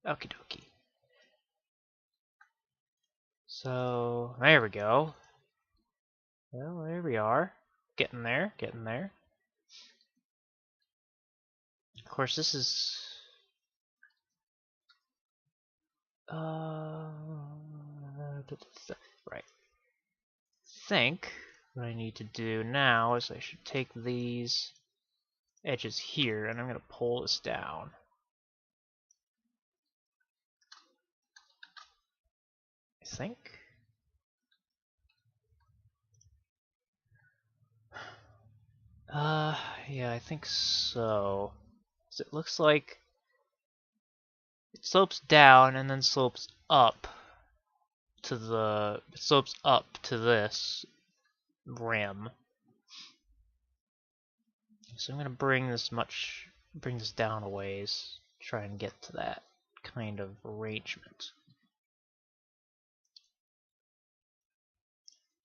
Okie dokie. So there we go. Well, there we are. Getting there, getting there. Of course, this is right. I think what I need to do now is I should take these edges here and I'm going to pull this down. I think. Yeah, I think so. So it looks like it slopes down and then slopes up to this rim. So I'm gonna bring this down a ways, try and get to that kind of arrangement.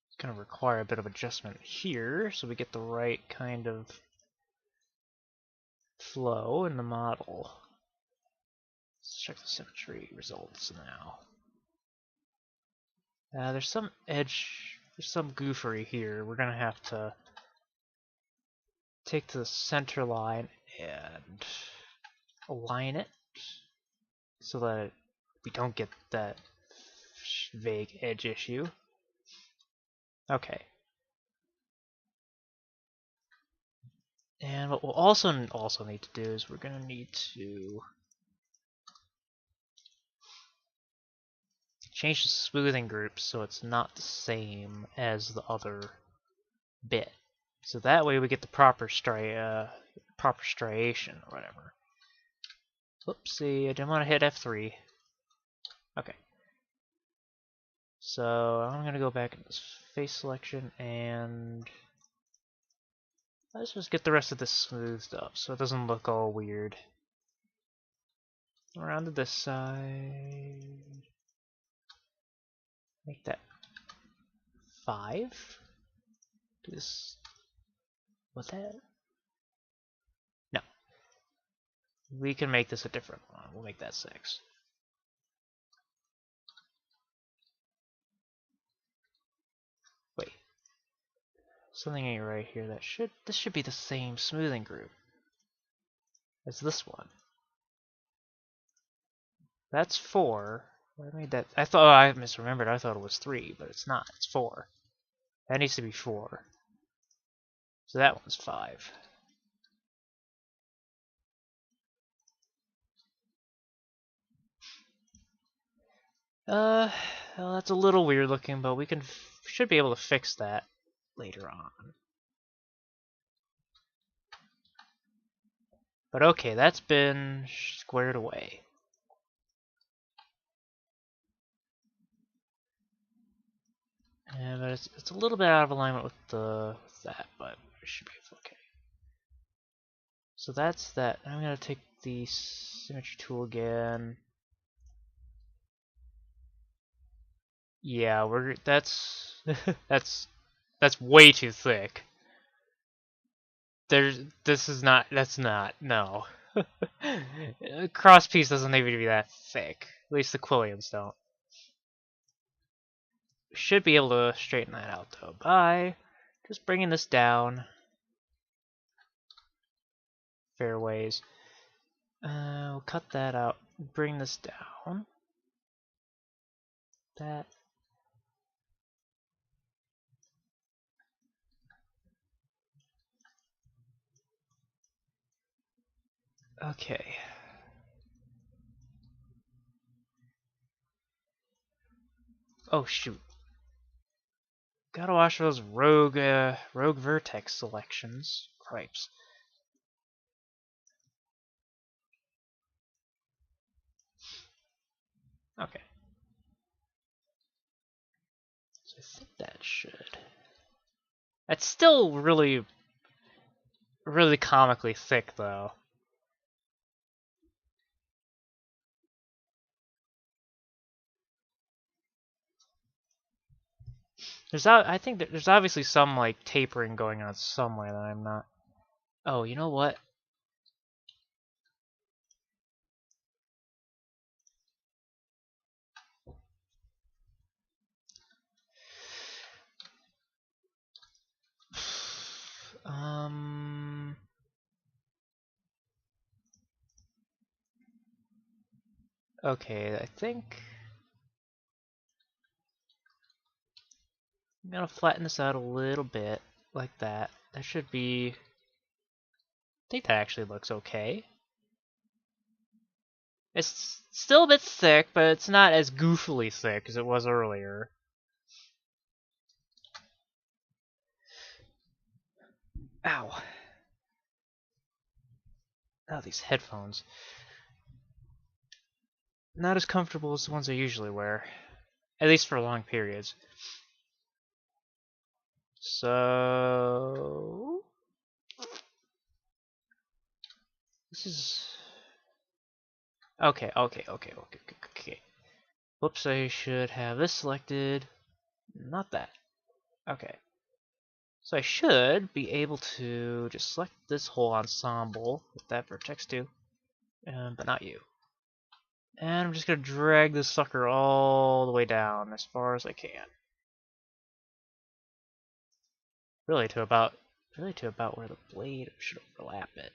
It's gonna require a bit of adjustment here, so we get the right kind of flow in the model. Let's check the symmetry results now. There's some goofery here. We're gonna have to take the center line and align it so that we don't get that vague edge issue. Okay, And what we'll also need to do is we're going to need to change the smoothing group so it's not the same as the other bit. So that way we get the proper striation or whatever. Whoopsie, I didn't want to hit F3. Okay. So I'm going to go back into this face selection and let's just get the rest of this smoothed up so it doesn't look all weird. Around to this side. Make that 5. Do this. What's that? No. We can make this a different one. We'll make that 6. Wait. Something ain't right here. This should be the same smoothing group as this one. That's 4. I made that. I thought I misremembered. I thought it was 3, but it's not. It's 4. That needs to be 4. So that one's 5. Well, that's a little weird looking, but we should be able to fix that later on. But okay, that's been squared away. Yeah, but it's a little bit out of alignment with that, but it should be okay. So that's that. I'm gonna take the symmetry tool again. Yeah, that's that's way too thick. That's not, no. A cross piece doesn't even be that thick. At least the Quillians don't. We should be able to straighten that out though by just bringing this down. Fairways. We'll cut that out. Bring this down. That. Okay. Oh shoot. Gotta watch those rogue vertex selections. Cripes. Okay. So I think that should. That's still really comically thick though. I think that there's obviously some like tapering going on somewhere that I'm not. Oh, you know what? Okay, I think I'm gonna flatten this out a little bit, like that. That should be. I think that actually looks okay. It's still a bit thick, but it's not as goofily thick as it was earlier. Ow. Oh, these headphones. Not as comfortable as the ones I usually wear. At least for long periods. So... This is... Okay. Whoops, I should have this selected. Not that. Okay. So I should be able to just select this whole ensemble with that vertex too. But not you. And I'm just going to drag this sucker all the way down as far as I can. Really to about where the blade should overlap it.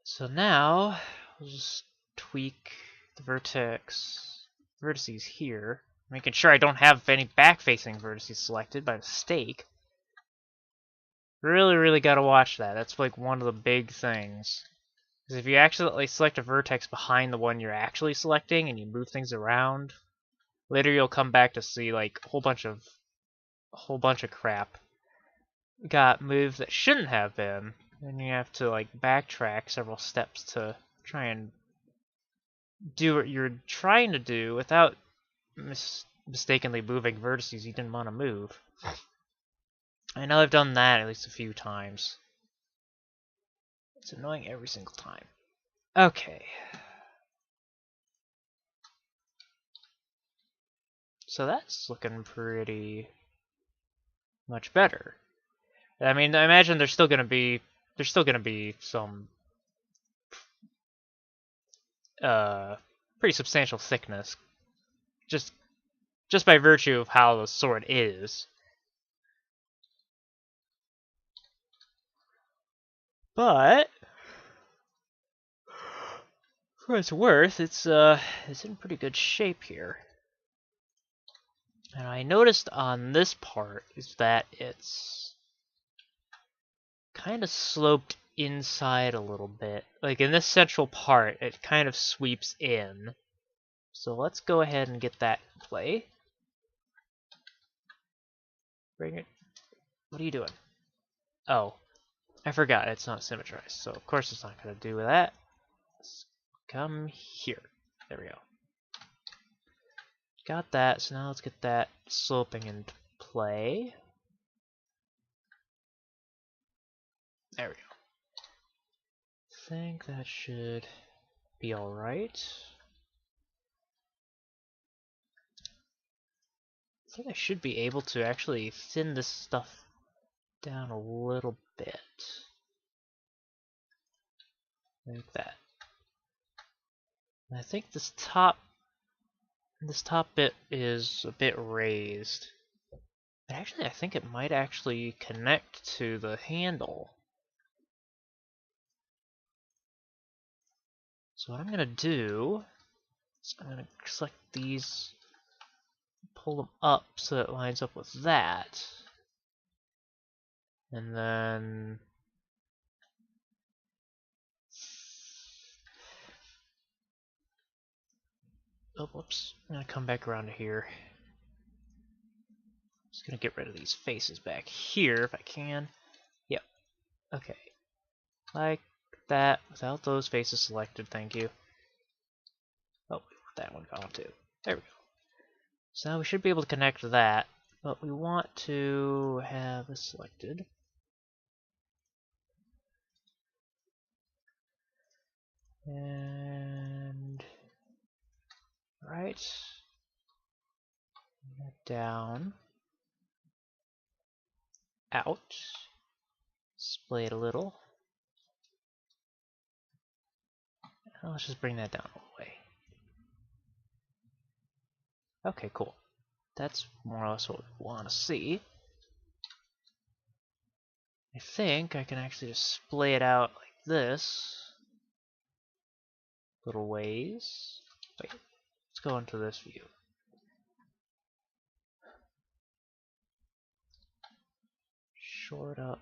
So now, we'll just tweak the vertices here, making sure I don't have any back-facing vertices selected by mistake. Really, really gotta watch that. That's like one of the big things. Because if you accidentally select a vertex behind the one you're actually selecting and you move things around, later you'll come back to see like a whole bunch of crap got moved that shouldn't have been, and you have to like backtrack several steps to try and do what you're trying to do without mistakenly moving vertices you didn't want to move. I know I've done that at least a few times. It's annoying every single time. Okay. So that's looking pretty much better. I mean, I imagine there's still gonna be some pretty substantial thickness just by virtue of how the sword is. But for what it's worth, it's in pretty good shape here. And I noticed on this part is that it's kind of sloped inside a little bit. Like in this central part, it kind of sweeps in. So let's go ahead and get that in play. Bring it. What are you doing? Oh, I forgot it's not symmetrized, so of course it's not going to do that. Let's come here. There we go. Got that, so now let's get that sloping into play. There we go. I think that should be alright. I think I should be able to actually thin this stuff down a little bit. Like that. And I think this top bit is a bit raised. But actually, I think it might actually connect to the handle. So what I'm going to do is I'm going to select these, pull them up so it lines up with that. And then oh, whoops. I'm going to come back around to here. Just going to get rid of these faces back here if I can. Yep. Okay. Like that, without those faces selected, thank you. Oh, that one gone too. There we go. So now we should be able to connect to that, but we want to have this selected. And right, down, out, display it a little. Now let's just bring that down all the way. Okay, cool. That's more or less what we want to see. I think I can actually just splay it out like this. Little ways. Wait, let's go into this view. Short up.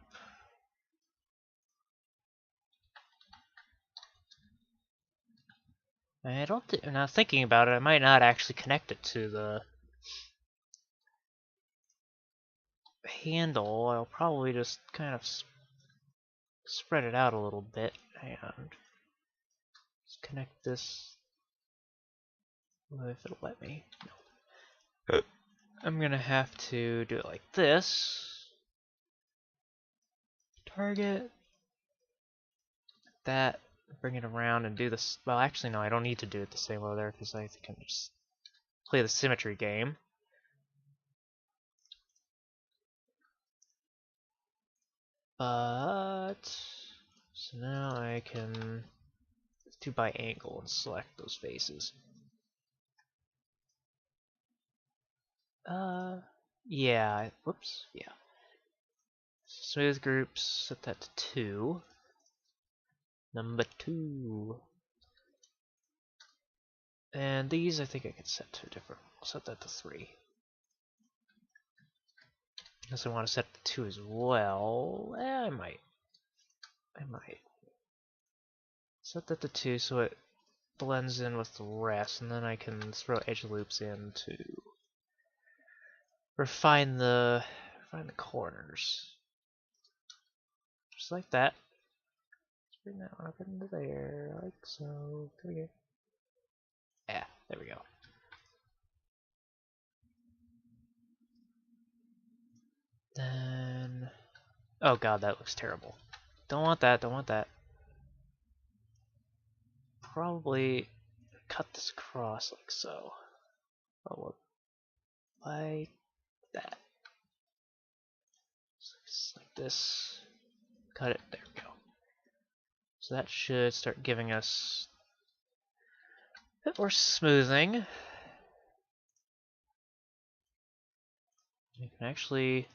I don't think, now thinking about it, I might not actually connect it to the handle. I'll probably just kind of spread it out a little bit and just connect this. If it'll let me. No. I'm gonna have to do it like this. Target that, bring it around and do this. Well, actually, no, I don't need to do it the same way there because I can just play the symmetry game. But so now I can do by angle and select those faces. Yeah, whoops, yeah. Smooth groups, set that to 2. Number 2. And these I think I can set to different. I'll set that to 3. Unless I want to set the 2 as well. I might. Set that to 2 so it blends in with the rest, and then I can throw edge loops in to refine the corners. Just like that. Let's bring that one up into there, like so. Come here. Yeah, there we go. Then, oh god, that looks terrible. Don't want that, don't want that. Probably cut this across like so. Oh, like that. Just like this. Cut it, there we go. So that should start giving us a bit more smoothing. You can actually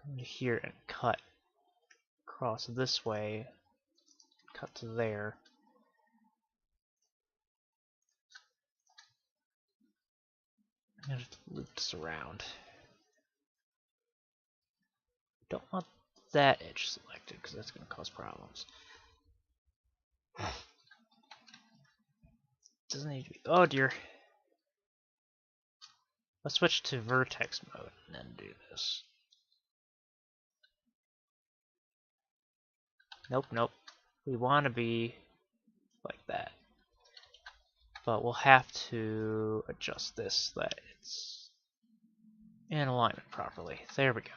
come to here and cut across this way, cut to there. I'm gonna loop this around. Don't want that edge selected because that's gonna cause problems. Doesn't need to be. Oh dear. Let's switch to vertex mode and then do this. Nope, nope. We want to be like that. But we'll have to adjust this so that it's in alignment properly. There we go.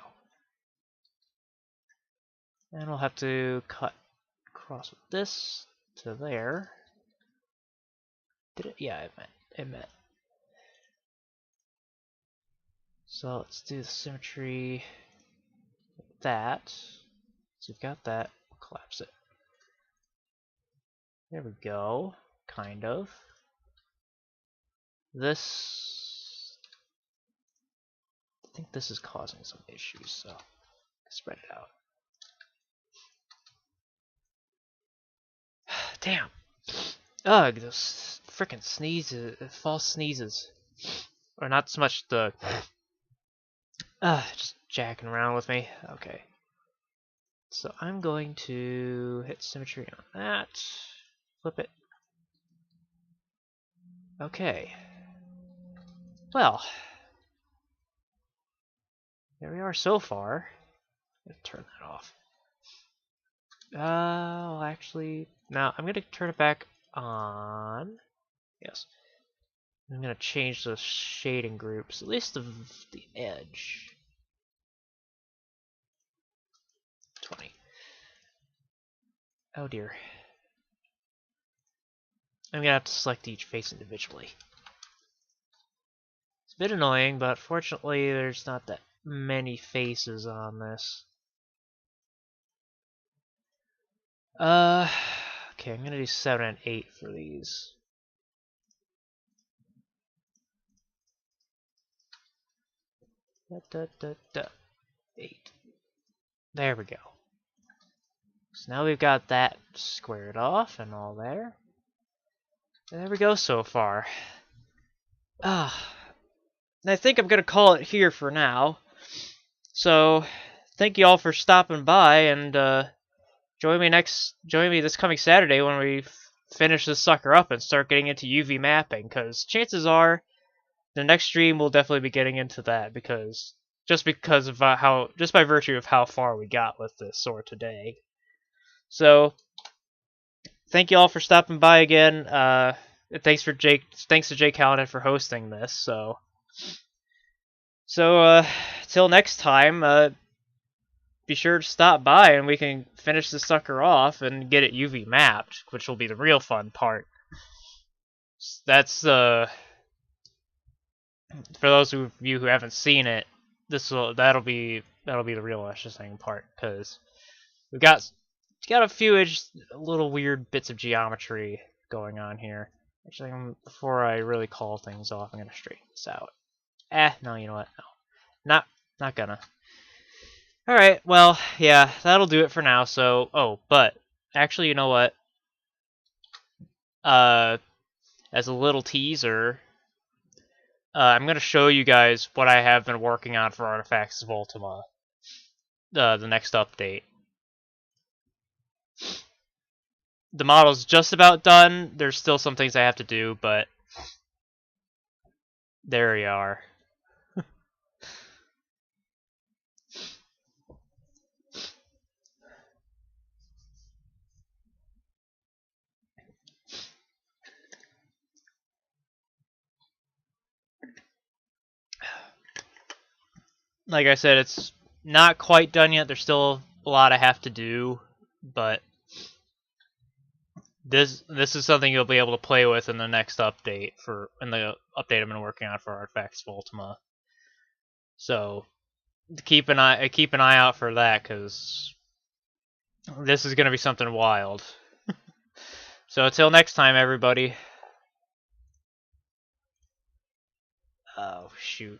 And we'll have to cut across with this to there. Did it? Yeah, it met. So let's do the symmetry like that. So we've got that. We'll collapse it. There we go. Kind of. This, I think this is causing some issues, so spread it out. Damn. Ugh, those frickin' sneezes, false sneezes. Or not so much the, just jacking around with me. Okay. So I'm going to hit symmetry on that. Flip it. Okay. Well, there we are so far. I'm gonna turn that off. Well, actually, no, I'm gonna turn it back on. Yes. I'm gonna change the shading groups, at least the edge. 20. Oh dear. I'm gonna have to select each face individually. It's a bit annoying, but fortunately there's not that many faces on this. Okay, I'm gonna do 7 and 8 for these. Da, da, da. 8. There we go. So now we've got that squared off and all there. There we go so far. And I think I'm gonna call it here for now. So thank you all for stopping by, and join me this coming Saturday when we finish this sucker up and start getting into UV mapping, because chances are the next stream will definitely be getting into that, just by virtue of how far we got with this sword today. So thank you all for stopping by again. Thanks to Jake Callahan for hosting this. So till next time, be sure to stop by and we can finish this sucker off and get it UV mapped, which will be the real fun part. That's for those of you who haven't seen it, that'll be the real interesting part, because we've got a few little weird bits of geometry going on here. Actually, before I really call things off, I'm gonna straighten this out. No, you know what? No, not gonna. All right, well, yeah, that'll do it for now. So, but actually, you know what? As a little teaser, I'm going to show you guys what I have been working on for Artifacts of Ultima. The next update. The model's just about done. There's still some things I have to do, but there we are. Like I said, it's not quite done yet. There's still a lot I have to do, but this is something you'll be able to play with in the next update in the update I've been working on for Artifacts of Ultima. So keep an eye out for that, because this is gonna be something wild. So until next time, everybody. Oh shoot.